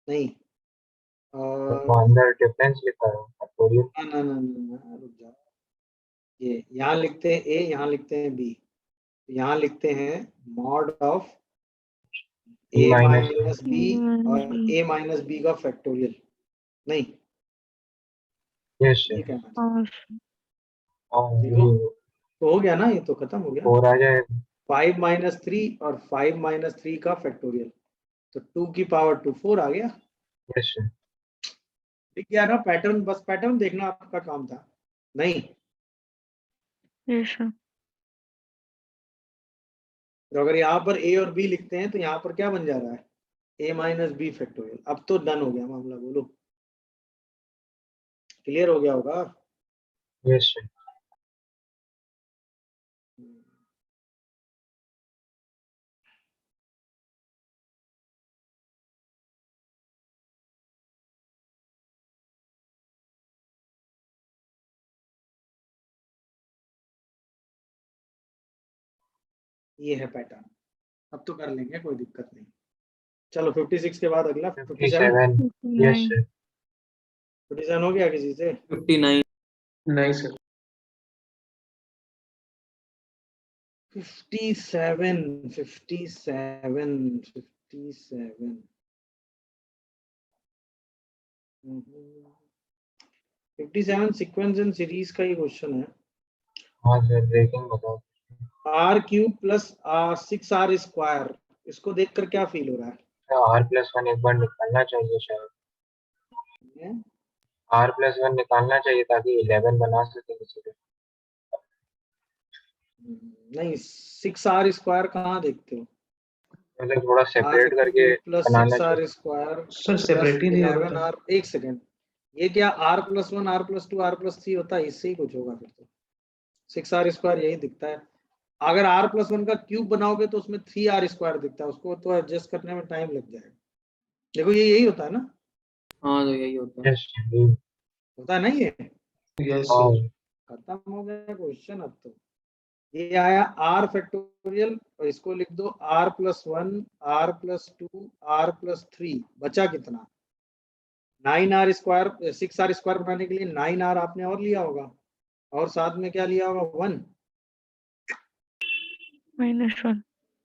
[SPEAKER 1] नहीं
[SPEAKER 2] तो अंदर डिफरेंस लिखा है फैक्टोरियल।
[SPEAKER 1] ना ना ना ना, रुक जाओ। ये यहाँ लिखते हैं ए, यहाँ लिखते हैं बी, यहाँ लिखते हैं mod of
[SPEAKER 2] b
[SPEAKER 1] A
[SPEAKER 2] minus
[SPEAKER 1] minus B और ए माइनस बी का फैक्टोरियल। नहीं
[SPEAKER 2] यस
[SPEAKER 1] ये
[SPEAKER 2] सर।
[SPEAKER 1] कहना है।
[SPEAKER 5] हाँ
[SPEAKER 2] हाँ
[SPEAKER 1] देखो तो हो गया ना, ये तो खत्म हो गया।
[SPEAKER 2] 4 आ जाएगा।
[SPEAKER 1] 5 माइनस 3 और 5 माइनस 3 का फैक्टोरियल, तो 2 की पावर 2 4 आ गया।
[SPEAKER 2] Yes sir.
[SPEAKER 1] ठीक है ना? पैटर्न, बस पैटर्न देखना आपका काम था। नहीं
[SPEAKER 5] यस सर।
[SPEAKER 1] तो अगर यहाँ पर ए और बी लिखते हैं तो यहाँ पर क्या बन जा रहा है? ए माइनस बी फैक्टोरियल। अब तो डन हो गया मामला। बोलो क्लियर हो गया होगा।
[SPEAKER 2] Yes sir.
[SPEAKER 1] ये है पैटर्न। अब तो कर लेंगे, कोई दिक्कत नहीं। चलो 56 के बाद अगला 57।
[SPEAKER 2] 57 यस
[SPEAKER 5] 59
[SPEAKER 2] सर।
[SPEAKER 1] 57 हो गया किसी से?
[SPEAKER 3] 59
[SPEAKER 4] नहीं सर।
[SPEAKER 1] 57 57 57 57 सीक्वेंस एंड सीरीज का ही क्वेश्चन है।
[SPEAKER 2] हाँ सर ब्रेकिंग बताओ।
[SPEAKER 1] R cube plus 6r square, इसको देखकर क्या फील हो रहा है?
[SPEAKER 2] r+1 एक बार निकालना चाहिए शायद।
[SPEAKER 1] हैं?
[SPEAKER 2] r+1 निकालना चाहिए ताकि 11 बना सके किसी को।
[SPEAKER 1] नहीं 6r स्क्वायर कहाँ देखते हो?
[SPEAKER 2] मतलब थोड़ा सेपरेट करके
[SPEAKER 1] प्लस
[SPEAKER 2] बनाना
[SPEAKER 1] 6r
[SPEAKER 2] चाहिए।
[SPEAKER 1] स्क्वायर
[SPEAKER 4] सर सेपरेट ही नहीं होता।
[SPEAKER 1] 11r। एक सेकेंड, ये क्या r+1 r+2 r+3 होता है? इससे ही कुछ होगा फिर तो। 6r स्क्वायर यही दिखता है। अगर r+1 का क्यूब बनाओगे तो उसमें 3r स्क्वायर दिखता है, उसको तो एडजस्ट करने में टाइम लग जाएगा। देखो ये यही होता है ना।
[SPEAKER 3] हाँ तो यही होता है।
[SPEAKER 2] यस
[SPEAKER 1] होता नहीं है?
[SPEAKER 4] यस
[SPEAKER 2] और
[SPEAKER 4] सर।
[SPEAKER 1] खत्म हो गया क्वेश्चन। अब तो ये आया आर फैक्टोरियल और इसको लिख दो r+1 r+2 r+3, बचा कितना? 9r स्क्वायर 6r स्क्वायर बनाने के लिए 9r आपने और लिया होगा और साथ में क्या लिया होगा? 1
[SPEAKER 5] -1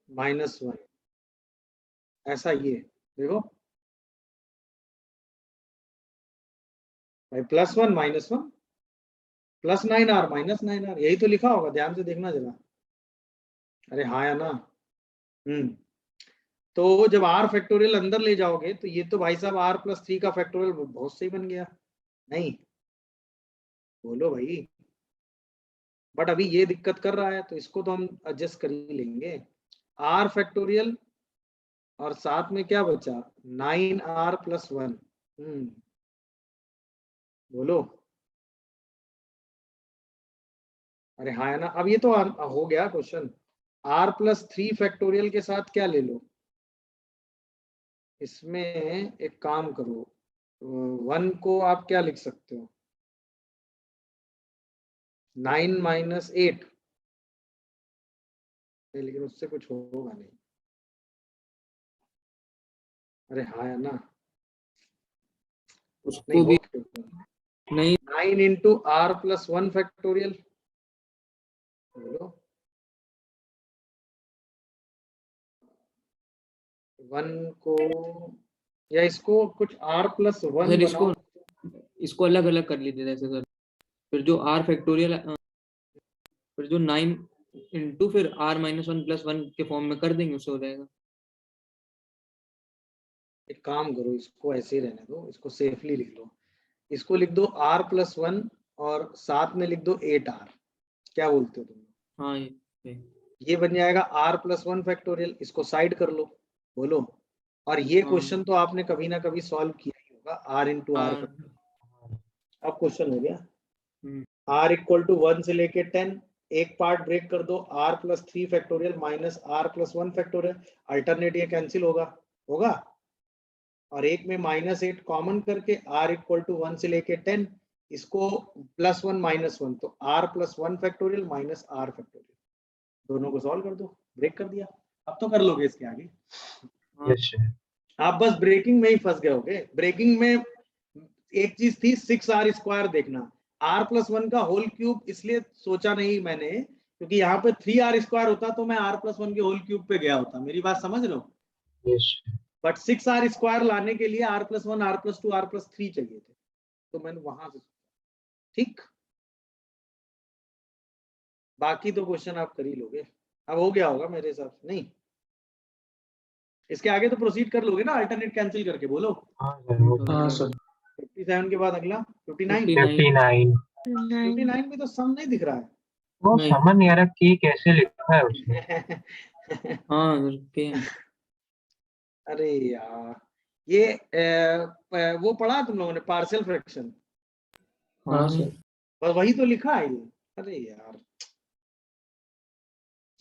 [SPEAKER 1] -1। ऐसा ये देखो भाई, +1 -1 +9r -9r, यही तो लिखा होगा, ध्यान से देखना जरा। अरे हाँ या ना? तो जब r फैक्टोरियल अंदर ले जाओगे तो ये तो भाई साहब r+3 का फैक्टोरियल बहुत सही बन गया। नहीं बोलो भाई, बट अभी ये दिक्कत कर रहा है तो इसको तो हम एडजस्ट कर ही लेंगे। r फैक्टोरियल और साथ में क्या बचा? 9r+1। बोलो। अरे हाँ है ना? अब ये तो हो गया क्वेश्चन। r+3 फैक्टोरियल के साथ क्या ले लो? इसमें एक काम करो, 1 को आप क्या लिख सकते हो? 9 - 8, लेकिन उससे कुछ होगा नहीं। अरे हाँ है ना? नहीं
[SPEAKER 3] उसको
[SPEAKER 1] हो
[SPEAKER 3] भी
[SPEAKER 1] क्यों?
[SPEAKER 3] नहीं,
[SPEAKER 1] 9 × r+1 फैक्टोरियल। बोलो। 1 को या इसको कुछ r+1
[SPEAKER 3] सर इसको
[SPEAKER 1] बनाओ।
[SPEAKER 3] अलग अलग कर लीजिए ऐसे सर। फिर जो r फैक्टोरियल, फिर जो 9 इंटू फिर r-1 + 1 के फॉर्म में कर देंगे, उससे हो जाएगा।
[SPEAKER 1] एक काम करो, इसको ऐसे ही रहने दो, इसको सेफली लिख लो। इसको लिख दो r+1 और साथ में लिख दो 8r। क्या बोलते हो तुम?
[SPEAKER 3] हाँ
[SPEAKER 1] ये बन जाएगा r+1 फैक्टोरियल। इसको साइड कर लो। बोलो। और ये
[SPEAKER 3] हाँ
[SPEAKER 1] क्वेश्चन तो आपने कभी ना कभी सॉल्व किया ही होगा, r × r
[SPEAKER 3] हाँ
[SPEAKER 1] फैक्टोरियल। अब क्वेश्चन हो गया।
[SPEAKER 3] हम्म,
[SPEAKER 1] r = 1 से लेके 10, एक पार्ट ब्रेक कर दो, r+3 factorial -r+1 factorial. Alternate ये कैंसिल होगा और एक में -8 कॉमन करके r = 1 से लेके 10, इसको +1 -1, तो r+1 फैक्टोरियल -r फैक्टोरियल, दोनों को सॉल्व कर दो। ब्रेक कर दिया। अब तो कर लोगे इसके आगे।
[SPEAKER 3] हाँ
[SPEAKER 2] यस सर।
[SPEAKER 1] आप बस ब्रेकिंग में ही फंस गए होगे। ब्रेकिंग में एक चीज थी 6r स्क्वायर देखना, r+1 का होल क्यूब इसलिए सोचा नहीं मैंने क्योंकि यहाँ पे 3r स्क्वायर होता तो मैं r+1 के होल क्यूब पे गया होता। मेरी बात समझ रहे हो?
[SPEAKER 2] यस
[SPEAKER 1] बट 6r स्क्वायर लाने के लिए r+1 r+2 r+3 चाहिए थे, तो मैंने वहां से। ठीक, बाकी तो क्वेश्चन आप कर ही लोगे। अब हो गया होगा मेरे हिसाब से। नहीं, इसके आगे तो प्रोसीड कर लोगे ना अल्टरनेट कैंसिल करके? बोलो।
[SPEAKER 2] हाँ सर वो
[SPEAKER 4] हाँ सर।
[SPEAKER 1] 57 के बाद अगला 59।
[SPEAKER 3] 59
[SPEAKER 1] 59 में तो सम नहीं दिख रहा है।
[SPEAKER 2] वो
[SPEAKER 3] नहीं।
[SPEAKER 2] समझ नहीं आ रहा कि कैसे लिखा है उसने।
[SPEAKER 3] हाँ सर
[SPEAKER 1] अरे यार, ये वो पढ़ा तुम लोगों ने पार्शियल फ्रैक्शन?
[SPEAKER 4] हाँ सर।
[SPEAKER 1] बस वही तो लिखा है ये। अरे यार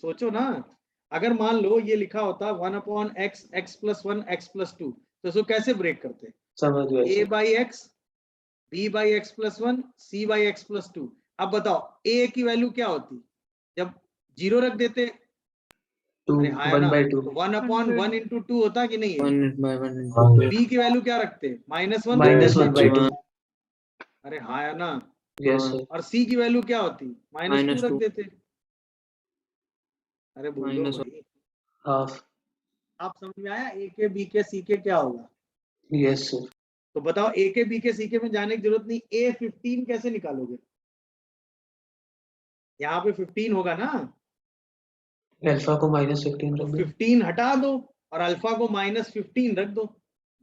[SPEAKER 1] सोचो ना, अगर मान लो ये लिखा होता 1/x x+1 x+2, तो इसको कैसे ब्रेक करते?
[SPEAKER 4] समझ गया
[SPEAKER 1] a
[SPEAKER 4] sir.
[SPEAKER 1] By x, b/x+1 c/x+2। अब बताओ a की वैल्यू क्या होती जब 0 रख देते?
[SPEAKER 4] 2
[SPEAKER 1] अरे हाँ है ना?
[SPEAKER 4] 1/2
[SPEAKER 1] तो 1/1 × 2 होता कि नहीं है?
[SPEAKER 3] 1/1
[SPEAKER 2] हाँ
[SPEAKER 3] into 2
[SPEAKER 1] b की वैल्यू क्या रखते? -1
[SPEAKER 4] -1/2।
[SPEAKER 1] अरे हाँ है ना?
[SPEAKER 4] यस
[SPEAKER 3] हाँ
[SPEAKER 4] सर।
[SPEAKER 1] और c की वैल्यू क्या होती? -2 रख
[SPEAKER 3] -2
[SPEAKER 1] देते। अरे बोलो
[SPEAKER 3] -1
[SPEAKER 1] भाई,
[SPEAKER 4] हाफ।
[SPEAKER 1] आप समझ में आया? a के b के c के क्या होगा?
[SPEAKER 4] Yes sir.
[SPEAKER 1] तो बताओ a के b के c के में जाने की जरूरत नहीं, a15 कैसे निकालोगे? यहाँ पे 15 होगा ना,
[SPEAKER 4] अल्फा को -15
[SPEAKER 1] तो
[SPEAKER 4] रख दो।
[SPEAKER 1] 15 हटा दो और अल्फा को -15 रख दो।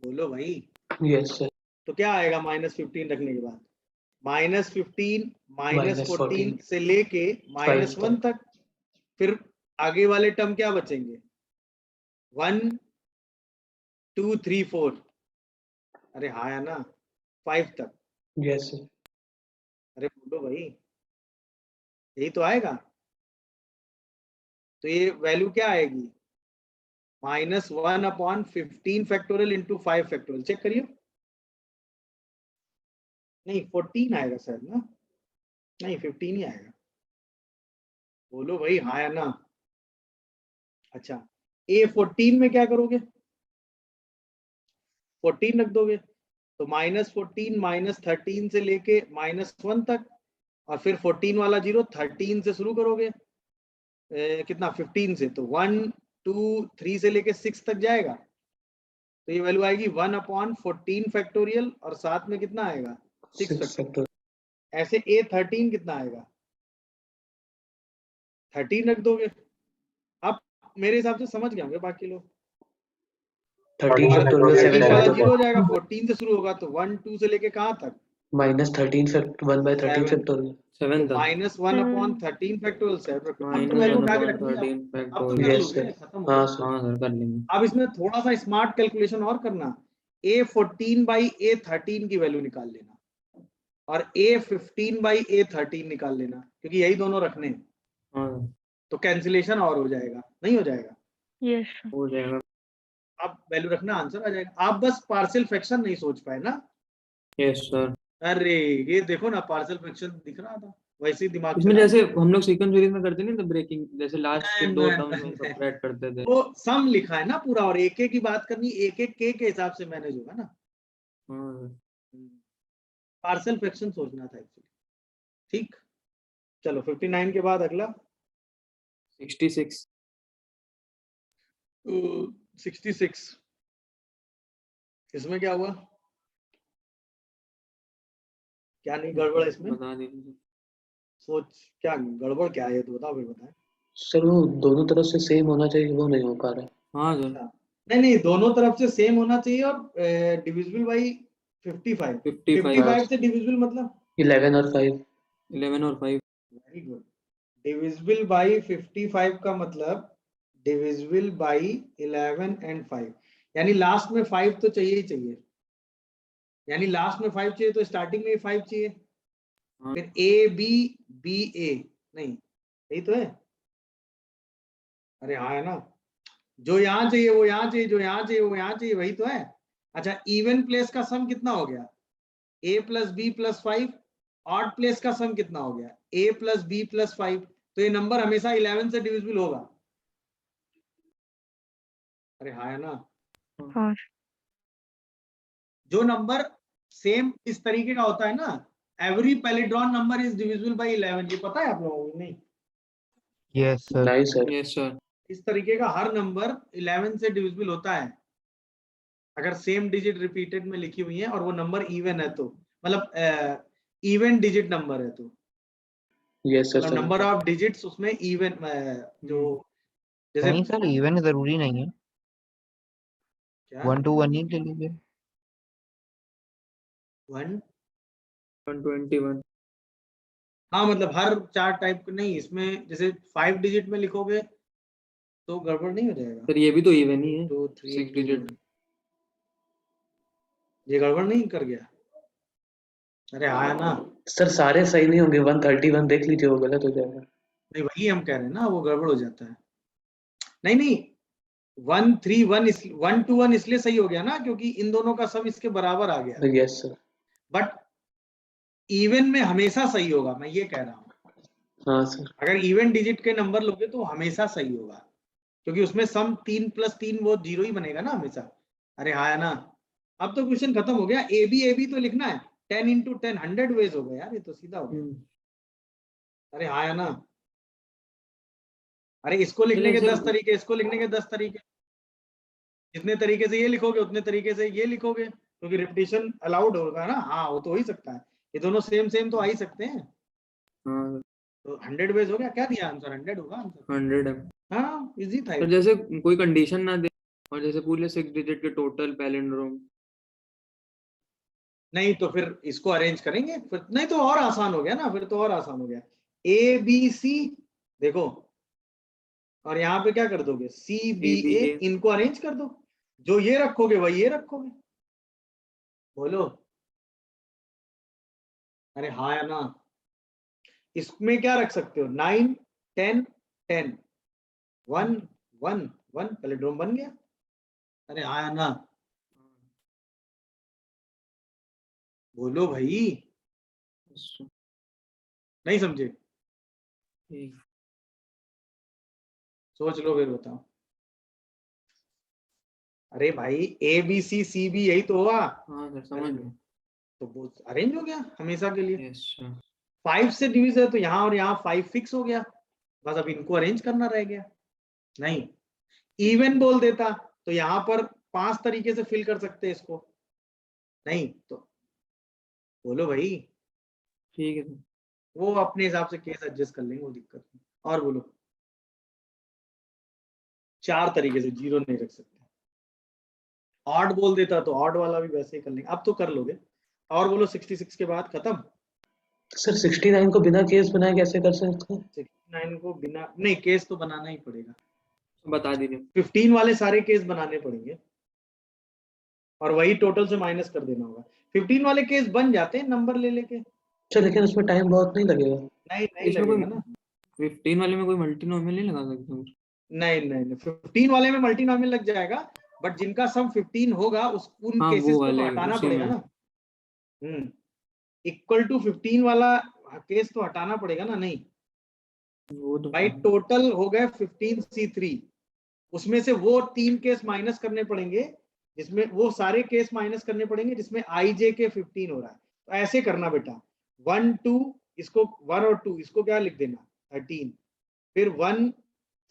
[SPEAKER 1] बोलो भाई,
[SPEAKER 4] यस सर।
[SPEAKER 1] तो क्या आएगा -15 रखने के बाद? -15 -14
[SPEAKER 4] -14
[SPEAKER 1] से लेके
[SPEAKER 4] 5
[SPEAKER 1] -1 तक। फिर आगे वाले टर्म क्या बचेंगे? 1 2 3 4। अरे हाँ है ना? 5 तक।
[SPEAKER 4] Yes sir.
[SPEAKER 1] अरे बोलो भाई, यही तो आएगा। तो ये वैल्यू क्या आएगी? -1/15 फैक्टोरियल इंटू 5 फैक्टोरियल। चेक करिए, नहीं 14 आएगा सर ना, नहीं 15 ही आएगा। बोलो भाई हाँ या ना। अच्छा A14 में क्या करोगे, 14 रख दोगे, तो -14 -13 से लेके -1 तक, और फिर 14 वाला 0 13 से शुरू करोगे, कितना 15 से, तो 1 2 3 से लेके 6 तक जाएगा, तो ये वैल्यू आएगी 1/14 फैक्टोरियल, और साथ में कितना आएगा 6
[SPEAKER 4] 6
[SPEAKER 1] फैक्टोरियल।
[SPEAKER 4] फैक्टर।
[SPEAKER 1] ऐसे A13 कितना आएगा, 13 रख दोगे। अब मेरे हिसाब से समझ गए होंगे बाकी लोग।
[SPEAKER 4] 13
[SPEAKER 2] 14
[SPEAKER 4] फैक्टोरियल
[SPEAKER 1] 13
[SPEAKER 4] 7
[SPEAKER 1] वाला
[SPEAKER 2] फैक्टोरियल
[SPEAKER 1] 0 हो जाएगा, 14 से शुरू होगा, तो 1 2 से लेके कहाँ तक,
[SPEAKER 4] -13 1/13
[SPEAKER 1] 7,
[SPEAKER 4] फैक्टोरियल।
[SPEAKER 3] 7
[SPEAKER 1] तो
[SPEAKER 3] तक
[SPEAKER 1] -1/13 फैक्टोरियल 7 रख दो। अब तो वैल्यू उठा के रखनी है,
[SPEAKER 3] -1/13
[SPEAKER 1] अब तो कर
[SPEAKER 4] यस
[SPEAKER 1] लोगे,
[SPEAKER 4] सर।
[SPEAKER 1] खत्म हो
[SPEAKER 4] हाँ
[SPEAKER 1] गया।
[SPEAKER 4] सर।
[SPEAKER 3] हाँ सर कर लेंगे।
[SPEAKER 1] अब इसमें थोड़ा सा स्मार्ट कैलकुलेशन और करना, A14/A13 की वैल्यू निकाल लेना, और A15/A13 निकाल लेना, क्योंकि यही दोनों रखने हैं,
[SPEAKER 3] हाँ सर,
[SPEAKER 1] तो कैंसिलेशन और हो जाएगा, नहीं हो जाएगा।
[SPEAKER 5] Yes sir.
[SPEAKER 3] हो जाएगा।
[SPEAKER 1] आप वैल्यू रखना, आंसर आ जाएगा। आप बस पार्शियल फ्रैक्शन नहीं सोच पाए ना।
[SPEAKER 3] Yes sir.
[SPEAKER 1] अरे ये देखो ना, पार्शियल फ्रैक्शन दिख रहा था, वैसे ही दिमाग
[SPEAKER 3] इसमें
[SPEAKER 1] चला।
[SPEAKER 3] जैसे हम लोग सीक्वेंस सीरीज में करते नहीं तो ब्रेकिंग, जैसे लास्ट के दो
[SPEAKER 1] नहीं,
[SPEAKER 3] टर्म्स में
[SPEAKER 1] नहीं,
[SPEAKER 3] सबट्रैक्ट करते थे।
[SPEAKER 1] वो सम लिखा है ना पूरा, और एक एक की बात करनी, एक एक के हिसाब से मैनेज होगा ना।
[SPEAKER 3] हाँ सर।
[SPEAKER 1] पार्शियल फ्रैक्शन सोचना था एक्चुअली। ठीक, चलो 59 के बाद अगला
[SPEAKER 3] 66।
[SPEAKER 1] 66, इसमें क्या हुआ, क्या नहीं गड़बड़ है इसमें,
[SPEAKER 3] बता दीजिए।
[SPEAKER 1] सोच क्या गड़बड़ क्या है, तो बताओ फिर बताएं।
[SPEAKER 4] सर वो दोनों तरफ से सेम होना चाहिए, वो नहीं हो पा रहा है।
[SPEAKER 3] हाँ सर।
[SPEAKER 1] अच्छा, नहीं नहीं, दोनों तरफ से सेम होना चाहिए, और डिविजिबल बाई 55। 55 से डिविजिबल मतलब
[SPEAKER 4] 11 और 5।
[SPEAKER 3] 11 और 5।
[SPEAKER 1] Very good. डिविजिबल बाई 55 का मतलब डिविजिबल बाई 11 एंड 5, यानी लास्ट में 5 तो चाहिए ही चाहिए, यानी लास्ट में 5 चाहिए, तो स्टार्टिंग में 5 चाहिए,
[SPEAKER 3] हाँ।
[SPEAKER 1] फिर A B नहीं, यही तो है। अरे हाँ है ना, जो यहाँ चाहिए वो यहाँ चाहिए, जो यहाँ चाहिए वो यहाँ चाहिए, वही तो है। अच्छा, इवन प्लेस का सम कितना हो गया, A + B + 5, ऑड प्लेस का सम कितना हो गया, A + B + 5, तो ये नंबर हमेशा 11 से डिविजिबल होगा। अरे हाँ है ना,
[SPEAKER 5] हाँ
[SPEAKER 1] जो नंबर सेम इस तरीके का होता है ना, every palindrome number is divisible by 11, ये पता है आप लोगों को नहीं?
[SPEAKER 2] Yes sir.
[SPEAKER 4] नहीं सर।
[SPEAKER 3] Yes sir.
[SPEAKER 1] इस तरीके का हर नंबर 11 से डिविजिबल होता है, अगर सेम डिजिट रिपीटेड में लिखी हुई है और वो नंबर इवन है, तो मतलब इवन डिजिट नंबर है, तो
[SPEAKER 4] यस सर
[SPEAKER 1] मतलब
[SPEAKER 4] समझ
[SPEAKER 1] नंबर
[SPEAKER 4] गया।
[SPEAKER 1] ऑफ डिजिट्स उसमें इवन, जो जैसे
[SPEAKER 2] नहीं सर, इवन जरूरी नहीं है,
[SPEAKER 1] क्या
[SPEAKER 2] 1 to 1 ही ले लीजिए।
[SPEAKER 1] 1,
[SPEAKER 3] 121।
[SPEAKER 1] हाँ मतलब हर 4 टाइप का नहीं, इसमें जैसे 5 डिजिट में लिखोगे तो गड़बड़ नहीं हो जाएगा।
[SPEAKER 3] सर ये भी तो इवन ही है,
[SPEAKER 1] 2 3
[SPEAKER 3] 6
[SPEAKER 1] 2
[SPEAKER 3] डिजिट।
[SPEAKER 1] 1, ये गड़बड़ नहीं कर गया? अरे हाँ है ना,
[SPEAKER 4] सर सारे सही नहीं होंगे, 131 देख लीजिए, वो गलत हो जाएगा।
[SPEAKER 1] नहीं वही हम कह रहे हैं ना, वो गड़बड़ हो जाता है। नहीं नहीं, 1 3 1 1 to 1 इसलिए सही हो गया ना, क्योंकि इन दोनों का सम इसके बराबर आ गया,
[SPEAKER 4] यस सर।
[SPEAKER 1] बट इवन में हमेशा सही होगा, मैं ये कह रहा हूँ।
[SPEAKER 4] हाँ सर।
[SPEAKER 1] अगर इवन डिजिट के नंबर लोगे तो हमेशा सही होगा, क्योंकि उसमें सम 3 + 3 वो 0 ही बनेगा ना हमेशा। अरे हाँ है ना, अब तो क्वेश्चन खत्म हो गया। ए बी तो लिखना है, 10 × 10 100 वेज हो गया यार, ये तो सीधा हो गया। अरे हाँ है ना, अरे इसको लिखने के
[SPEAKER 3] जैसे
[SPEAKER 1] 10 तरीके, इसको लिखने के 10 तरीके, जितने तरीके से ये लिखोगे उतने तरीके से ये लिखोगे, क्योंकि रिपीटिशन अलाउड होगा ना। हाँ वो तो हो ही सकता है, ये दोनों सेम तो आ ही सकते हैं।
[SPEAKER 3] हाँ
[SPEAKER 1] तो 100 वेज हो गया, क्या दिया आंसर, 100 होगा आंसर।
[SPEAKER 3] 100 है।
[SPEAKER 1] हाँ इजी था
[SPEAKER 3] सर
[SPEAKER 1] ये।
[SPEAKER 3] जैसे कोई कंडीशन ना दे, और जैसे पूरे 6 डिजिट के टोटल पैलिंड्रोम।
[SPEAKER 1] नहीं तो फिर इसको अरेंज करेंगे, फिर नहीं तो और आसान हो गया ना, फिर तो और आसान हो गया। ABC देखो, और यहाँ पे क्या कर दोगे, CBA,
[SPEAKER 3] CBA।
[SPEAKER 1] इनको अरेंज कर दो, जो ये रखोगे वही ये रखोगे। बोलो, अरे हाँ या ना, इसमें क्या रख सकते हो, 9 10 10 1 1 1, पैलिंड्रोम बन गया। अरे हाँ या ना, बोलो भाई। नहीं समझे?
[SPEAKER 3] ठीक।
[SPEAKER 1] सोच लो फिर बताओ। अरे भाई ए बी सी सी बी यही तो हुआ,
[SPEAKER 3] हाँ सर समझ गया।
[SPEAKER 1] तो वो अरेंज हो गया हमेशा के लिए।
[SPEAKER 3] Yes sir.
[SPEAKER 1] 5 से डिविज है तो यहाँ और यहाँ 5 फिक्स हो गया, बस अब इनको अरेंज करना रह गया। नहीं, इवन बोल देता तो यहाँ पर 5 तरीके से फिल कर सकते हैं इसको। नहीं तो बोलो भाई,
[SPEAKER 3] ठीक है सर।
[SPEAKER 1] वो अपने हिसाब से केस एडजस्ट कर लेंगे, वो दिक्कत नहीं। और बोलो, 4 तरीके से, जीरो नहीं रख सकते। ऑड बोल देता तो ऑड वाला भी वैसे ही कर लेंगे, अब तो कर लोगे। और बोलो 66 के बाद खत्म।
[SPEAKER 4] सर 69 को बिना केस बनाए कैसे कर सकते हैं?
[SPEAKER 1] 69 को बिना, नहीं केस तो बनाना ही पड़ेगा।
[SPEAKER 3] बता दीजिए।
[SPEAKER 1] 15 वाले सारे केस बनाने पड़ेंगे और वही टोटल से माइनस कर देना होगा। 15 वाले केस बन जाते हैं नंबर ले लेके।
[SPEAKER 4] अच्छा, लेकिन उसमें टाइम बहुत नहीं लगेगा।
[SPEAKER 1] नहीं नहीं
[SPEAKER 3] इसमें
[SPEAKER 1] लगेगा
[SPEAKER 3] कोई
[SPEAKER 1] ना।
[SPEAKER 3] 15 वाले में कोई मल्टीनोमियल नहीं लगा सकते कुछ?
[SPEAKER 1] नहीं नहीं नहीं, 15 वाले में मल्टीनोमियल लग जाएगा, बट जिनका सम 15 होगा उस उन
[SPEAKER 3] हाँ
[SPEAKER 1] केसेस
[SPEAKER 3] वो
[SPEAKER 1] को तो
[SPEAKER 3] वाले
[SPEAKER 1] हटाना
[SPEAKER 3] उसी
[SPEAKER 1] पड़ेगा
[SPEAKER 3] में।
[SPEAKER 1] ना। इक्वल टू 15 वाला केस तो हटाना पड़ेगा ना। नहीं
[SPEAKER 3] वो तो
[SPEAKER 1] भाई, टोटल हो गए 15C3, उसमें से वो 3 केस माइनस करने पड़ेंगे, जिसमें वो सारे केस माइनस करने पड़ेंगे जिसमें आई जे के 15 हो रहा है। तो ऐसे करना बेटा, 1 2 इसको 1 और 2 इसको क्या लिख देना 13, फिर 1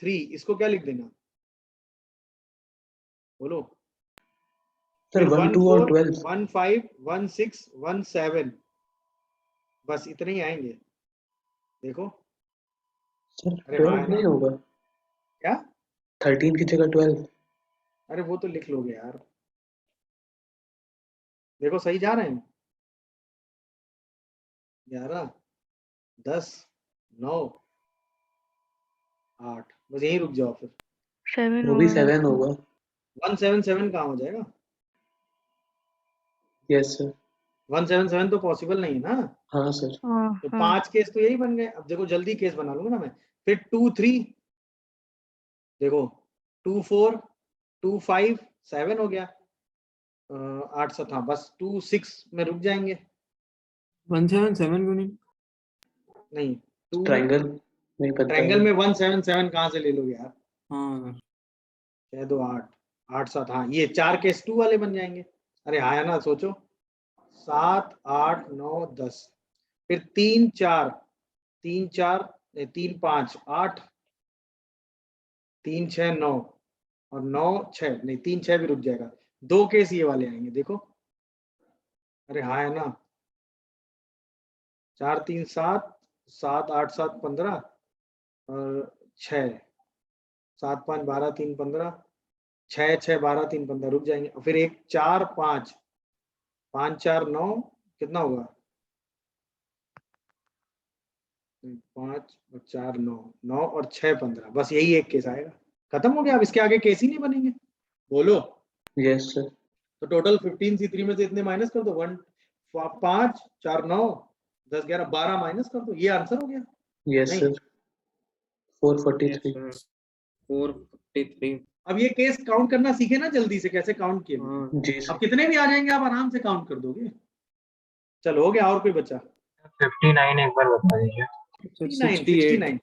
[SPEAKER 1] 3 इसको क्या लिख देना, बोलो।
[SPEAKER 4] सर
[SPEAKER 1] फिर
[SPEAKER 4] 1
[SPEAKER 1] 1
[SPEAKER 4] 2 और
[SPEAKER 1] 4
[SPEAKER 4] 12
[SPEAKER 1] 1 5 1 6 1 7, बस इतने ही आएंगे। देखो,
[SPEAKER 4] सर
[SPEAKER 1] अरे
[SPEAKER 4] 12
[SPEAKER 1] हाँ है ना।
[SPEAKER 4] नहीं होगा,
[SPEAKER 1] क्या?
[SPEAKER 4] 13 की जगह 12।
[SPEAKER 1] अरे वो तो लिख लोगे यार, देखो सही जा रहे हैं। 11 10 9 8, बस यहीं रुक जाओ फिर।
[SPEAKER 5] 7
[SPEAKER 4] वो भी
[SPEAKER 5] होगा
[SPEAKER 4] 7 होगा।
[SPEAKER 1] 177 कहाँ हो जाएगा?
[SPEAKER 4] Yes sir.
[SPEAKER 1] 177 तो पॉसिबल नहीं है ना।
[SPEAKER 4] हाँ सर।
[SPEAKER 5] हाँ
[SPEAKER 1] तो
[SPEAKER 5] हाँ
[SPEAKER 1] 5 केस तो यही बन गए। अब देखो जल्दी केस बना लूंगा ना मैं। फिर 2 3, देखो 2 4 2 5 7 हो गया। 8 7, हाँ बस 2 6 में रुक जाएंगे।
[SPEAKER 3] 177 क्यों नहीं?
[SPEAKER 1] नहीं, 2
[SPEAKER 4] ट्रायंगल नहीं पता
[SPEAKER 1] ट्रायंगल
[SPEAKER 4] है।
[SPEAKER 1] में 177 कहाँ से ले लोगे यार?
[SPEAKER 3] हाँ सर।
[SPEAKER 1] कह दो 8 8 7, हाँ ये 4 केस 2 वाले बन जाएंगे। अरे हाँ है ना, सोचो 7 8 9 10, फिर 3 4 3 4 3 5 8, 3 6 9 और 9 6, नहीं 3 6 भी रुक जाएगा। 2 केस ये वाले आएंगे, देखो। अरे हाँ है ना, 4 3 7 7 8 7 15 और 6 7 5 12 3 15, 6 6 12 3 15 रुक जाएंगे। और फिर एक 4 5 5 4 9, कितना होगा? 5 और 4 9 9 और 6 15, बस यही एक केस आएगा, खत्म हो गया। अब इसके आगे केस ही नहीं बनेंगे। बोलो,
[SPEAKER 4] यस सर।
[SPEAKER 1] तो टोटल 15C3 में से इतने माइनस कर दो, 1 5 4 9 10 11 12 माइनस कर दो, ये आंसर हो गया।
[SPEAKER 4] यस
[SPEAKER 1] नहीं,
[SPEAKER 4] सर।
[SPEAKER 3] यस
[SPEAKER 4] 443।
[SPEAKER 3] सर 453।
[SPEAKER 1] अब ये केस काउंट करना सीखे ना जल्दी से, कैसे काउंट किए।
[SPEAKER 3] हाँ
[SPEAKER 4] जी
[SPEAKER 1] अब
[SPEAKER 4] सर।
[SPEAKER 1] कितने भी आ जाएंगे आप आराम से काउंट कर दोगे। चलो हो गया, और कोई बचा?
[SPEAKER 2] 59 एक बार बता दीजिए।
[SPEAKER 1] 69
[SPEAKER 3] 68।
[SPEAKER 1] 69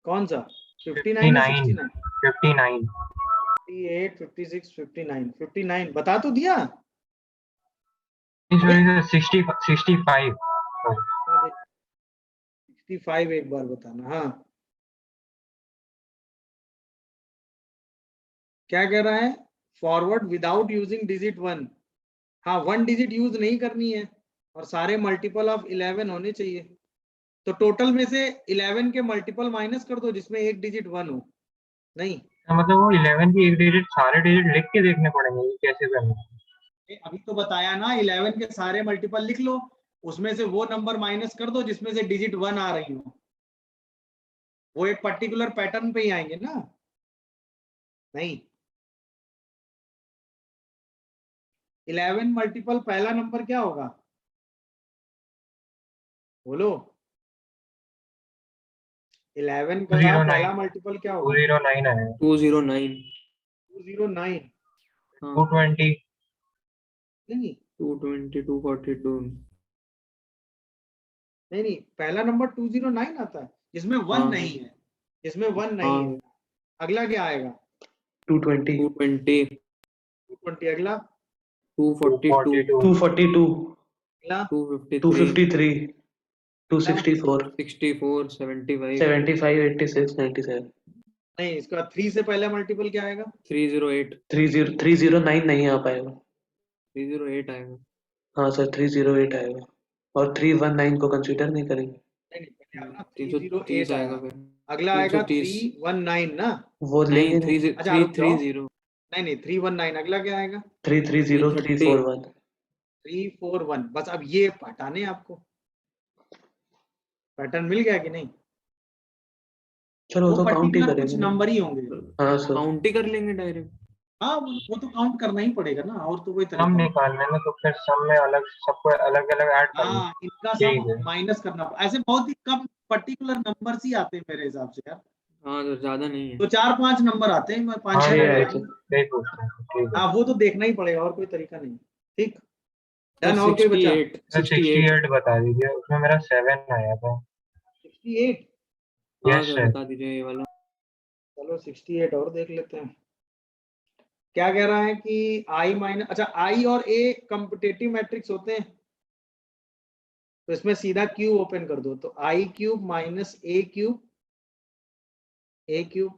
[SPEAKER 1] कौन सा? 59 या
[SPEAKER 2] 59
[SPEAKER 1] 69?
[SPEAKER 2] 59
[SPEAKER 1] 58 56 59 59 बता तो दिया।
[SPEAKER 2] इस वजह से 65
[SPEAKER 1] अरे 65 एक बार बताना। हाँ क्या कह रहा है? Forward without using digit 1। हाँ 1 डिजिट यूज नहीं करनी है और सारे मल्टीपल ऑफ 11 होने चाहिए। तो टोटल में से 11 के मल्टीपल माइनस कर दो जिसमें एक डिजिट 1 हो। नहीं,
[SPEAKER 2] मतलब वो 11 की एक डिजिट सारे डिजिट लिख के देखने पड़ेंगे, ये कैसे करना है?
[SPEAKER 1] अभी तो बताया ना, 11 के सारे मल्टीपल लिख लो, उसमें से वो नंबर माइनस कर दो जिसमें से डिजिट 1 आ रही हो। वो एक पर्टिकुलर पैटर्न पे ही आएंगे ना। नहीं, 11 मल्टीपल पहला नंबर क्या होगा, बोलो। 11 का
[SPEAKER 2] 209
[SPEAKER 1] पहला मल्टीपल क्या होगा?
[SPEAKER 2] 209 है।
[SPEAKER 3] 209।
[SPEAKER 1] 209।
[SPEAKER 3] हाँ
[SPEAKER 2] 220
[SPEAKER 1] नहीं,
[SPEAKER 3] 220 242।
[SPEAKER 1] नहीं नहीं, पहला नंबर 209 आता है जिसमें 1
[SPEAKER 3] हाँ।
[SPEAKER 1] नहीं है, जिसमें 1 नहीं है। अगला क्या आएगा?
[SPEAKER 4] 220
[SPEAKER 3] 220
[SPEAKER 1] 220। अगला
[SPEAKER 3] 242
[SPEAKER 4] 242
[SPEAKER 1] अगला
[SPEAKER 3] 253
[SPEAKER 4] 253 264
[SPEAKER 3] 64 75
[SPEAKER 4] 75 86 97
[SPEAKER 1] नहीं, इसका 3 से पहले मल्टीपल क्या आएगा?
[SPEAKER 3] 308
[SPEAKER 4] 309 नहीं आ पाएगा।
[SPEAKER 3] 308 आएगा।
[SPEAKER 4] हाँ सर 308 आएगा और 319 को कंसीडर नहीं करेंगे।
[SPEAKER 1] नहीं नहीं, पहले आएगा
[SPEAKER 3] 330
[SPEAKER 1] 308
[SPEAKER 3] आएगा
[SPEAKER 1] आएगा।
[SPEAKER 3] फिर।
[SPEAKER 1] अगला आएगा
[SPEAKER 3] 330
[SPEAKER 1] 319 ना?
[SPEAKER 4] वो लेंगे
[SPEAKER 3] नहीं
[SPEAKER 4] नहीं।
[SPEAKER 1] अच्छा, रुक जाओ।
[SPEAKER 3] 330
[SPEAKER 1] नहीं नहीं, 319। अगला क्या आएगा?
[SPEAKER 4] 330 341
[SPEAKER 1] 341। बस अब ये हटाने हैं आपको। पैटर्न मिल गया कि नहीं?
[SPEAKER 4] चलो
[SPEAKER 1] वो
[SPEAKER 4] तो काउंट ही
[SPEAKER 1] पर्टिकुलर कुछ
[SPEAKER 4] करेंगे।
[SPEAKER 1] नंबर ही होंगे।
[SPEAKER 4] हाँ सर
[SPEAKER 3] काउंट ही कर लेंगे डायरेक्ट।
[SPEAKER 1] हाँ, वो तो काउंट करना ही पड़ेगा ना, और तो कोई
[SPEAKER 2] सम
[SPEAKER 1] तरीका नहीं।
[SPEAKER 2] निकालने में तो फिर सम में अलग सबको अलग अलग ऐड करना।
[SPEAKER 1] हाँ, इनका
[SPEAKER 2] ठीक
[SPEAKER 1] सम
[SPEAKER 2] है।
[SPEAKER 1] माइनस करना। ऐसे बहुत ही कम पर्टिकुलर नंबर्स ही आते हैं मेरे हिसाब से यार।
[SPEAKER 3] हाँ तो ज्यादा नहीं है।
[SPEAKER 1] तो 4-5 नंबर आते हैं,
[SPEAKER 2] हाँ
[SPEAKER 1] 5-6
[SPEAKER 4] ये
[SPEAKER 2] ये
[SPEAKER 4] है
[SPEAKER 1] नंबर।
[SPEAKER 2] यही पूछना है। ठीक है
[SPEAKER 1] हाँ, वो तो देखना ही पड़ेगा, और कोई तरीका नहीं। ठीक,
[SPEAKER 3] सर
[SPEAKER 1] डन। और कोई बचा?
[SPEAKER 3] 68
[SPEAKER 2] 68 बता दीजिए, उसमें मेरा 7 आया था।
[SPEAKER 1] 68।
[SPEAKER 3] हाँ
[SPEAKER 2] यस
[SPEAKER 3] सर
[SPEAKER 2] सर।
[SPEAKER 3] बता दीजिए ये वाला।
[SPEAKER 1] चलो 68 और देख लेते हैं। क्या कह रहा है कि आई माइनस, अच्छा आई और ए कम्पिटेटिव मैट्रिक्स होते हैं, तो इसमें सीधा क्यूब ओपन कर दो। तो I cube minus A cube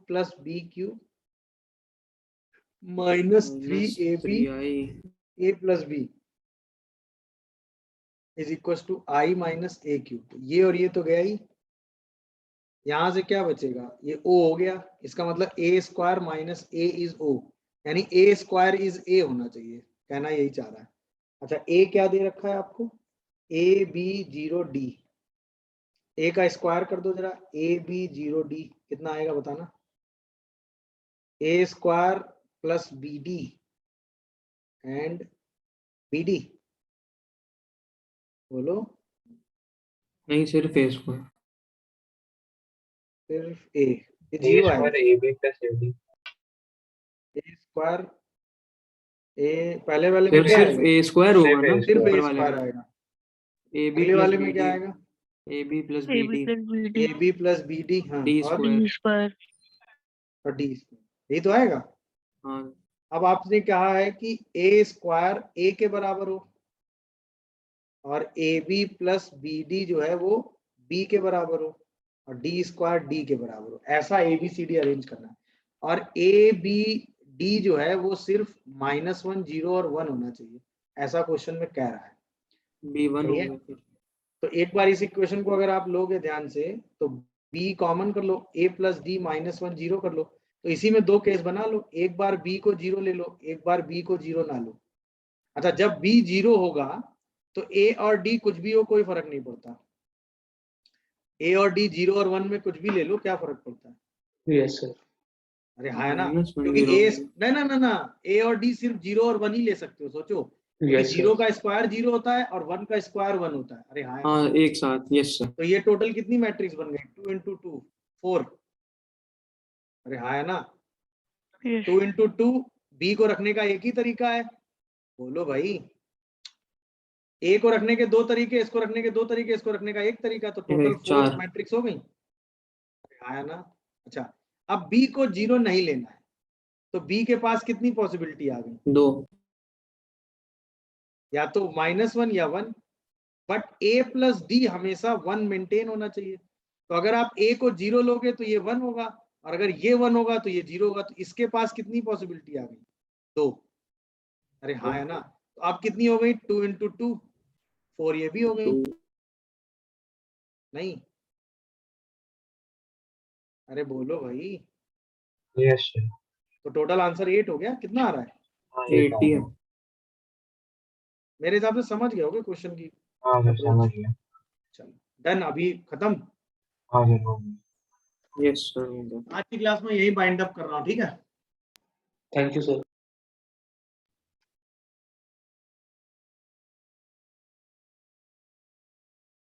[SPEAKER 1] plus B cube minus 3ab
[SPEAKER 3] 3i
[SPEAKER 1] A plus B is equal to I minus A cube. ये और ये तो गया ही, यहां से क्या बचेगा? ये ओ हो गया। इसका मतलब ए स्क्वायर माइनस ए इज ओ, यानी ए स्क्वायर इज ए होना चाहिए, कहना यही चाह रहा है। अच्छा, ए क्या दे रखा है आपको? A B 0 D. ए का स्क्वायर कर दो जरा। ए बी 0 डी कितना आएगा बताना? A square plus B D and B D, बोलो।
[SPEAKER 3] नहीं सिर्फ ए स्क्वायर।
[SPEAKER 1] सिर्फ ए, ये
[SPEAKER 2] ए
[SPEAKER 1] 0
[SPEAKER 2] स्क्वायर
[SPEAKER 1] आएगा।
[SPEAKER 2] A B plus A D.
[SPEAKER 1] A square, A पहले वाले में
[SPEAKER 3] सिर्फ
[SPEAKER 1] क्या
[SPEAKER 3] सिर्फ
[SPEAKER 1] आएगा?
[SPEAKER 3] ए स्क्वायर होगा
[SPEAKER 2] सिर्फ
[SPEAKER 3] ना
[SPEAKER 2] A
[SPEAKER 1] सिर्फ
[SPEAKER 3] ऊपर
[SPEAKER 1] ए
[SPEAKER 3] वाले
[SPEAKER 1] स्क्वायर
[SPEAKER 3] में।
[SPEAKER 1] आएगा।
[SPEAKER 3] ए बी
[SPEAKER 1] अगले
[SPEAKER 3] प्लस
[SPEAKER 1] वाले
[SPEAKER 3] बी
[SPEAKER 1] में क्या
[SPEAKER 3] डी।
[SPEAKER 1] आएगा?
[SPEAKER 3] A B plus
[SPEAKER 5] A
[SPEAKER 3] B
[SPEAKER 5] B
[SPEAKER 3] D
[SPEAKER 5] plus B D
[SPEAKER 1] A B plus B D. हाँ,
[SPEAKER 3] डी
[SPEAKER 1] और
[SPEAKER 5] D
[SPEAKER 3] square.
[SPEAKER 5] Square.
[SPEAKER 1] D square, यही तो आएगा।
[SPEAKER 3] हाँ
[SPEAKER 1] अब आपने कहा है कि ए स्क्वायर ए के बराबर हो और A B plus B D जो है वो बी के बराबर हो और डी स्क्वायर डी के बराबर हो। ऐसा A B C D arrange करना है। और ए बी डी जो है वो सिर्फ -1 0 और 1 होना चाहिए, ऐसा क्वेश्चन में कह रहा है।
[SPEAKER 3] B1
[SPEAKER 1] सही
[SPEAKER 3] हो
[SPEAKER 1] है?
[SPEAKER 3] गया फिर।
[SPEAKER 1] तो एक बार इस इक्वेशन को अगर आप लोगे ध्यान से तो b कॉमन कर लो, a प्लस डी -1 0 कर लो। तो इसी में दो केस बना लो, एक बार b को 0 ले लो, एक बार b को 0 ना लो। अच्छा, जब b 0 होगा तो a और d कुछ भी हो कोई फर्क नहीं पड़ता। a और d 0 और 1 में कुछ भी ले लो, क्या फर्क पड़ता है?
[SPEAKER 4] यस सर
[SPEAKER 1] अरे हाँ है ना,
[SPEAKER 3] -1
[SPEAKER 1] क्योंकि0 ना ना ना, a और d सिर्फ 0 और 1 ही ले सकते हो। सोचो,
[SPEAKER 4] यस
[SPEAKER 1] जीरो का स्क्वायर 0 होता है और 1 का स्क्वायर 1 होता है। अरे हाँ,
[SPEAKER 3] हाँ एक साथ। Yes sir.
[SPEAKER 1] तो ये टोटल कितनी मैट्रिक्स बन गई? 2 × 2 4। अरे हाँ है ना,
[SPEAKER 5] यस
[SPEAKER 1] 2 × 2 बी को रखने का एक ही तरीका है, बोलो भाई। ए को रखने के दो तरीके, इसको रखने के दो तरीके, इसको रखने का एक तरीका, तो टोटल 4
[SPEAKER 3] 4
[SPEAKER 1] मैट्रिक्स हो गई। हाँ है ना। अच्छा, अब बी को 0 नहीं लेना है, तो बी के पास कितनी पॉसिबिलिटी आ गई?
[SPEAKER 3] 2।
[SPEAKER 1] या तो -1 या 1, बट ए प्लस डी हमेशा 1 मेंटेन होना चाहिए। तो अगर आप ए को 0 लोगे तो ये 1 होगा, और अगर ये 1 होगा तो ये 0 होगा। तो इसके पास कितनी पॉसिबिलिटी आ गई? 2। अरे हाँ है ना। तो अब कितनी हो गई? 2 × 2 4, ये भी हो गई। नहीं, अरे बोलो भाई।
[SPEAKER 2] Yes sir.
[SPEAKER 1] तो टोटल आंसर 8 हो गया। कितना आ रहा है?
[SPEAKER 2] हाँ ये
[SPEAKER 3] 80 है।
[SPEAKER 1] मेरे हिसाब से समझ गए होगे क्वेश्चन की
[SPEAKER 2] हाँ सर समझ
[SPEAKER 1] अप्रोच।
[SPEAKER 2] गया।
[SPEAKER 1] चलो डन, अभी खत्म।
[SPEAKER 2] हाँ सर हो गया।
[SPEAKER 3] यस सर हो गया।
[SPEAKER 1] आज की क्लास में यही बाइंड अप कर रहा हूँ, ठीक है?
[SPEAKER 4] Thank you sir.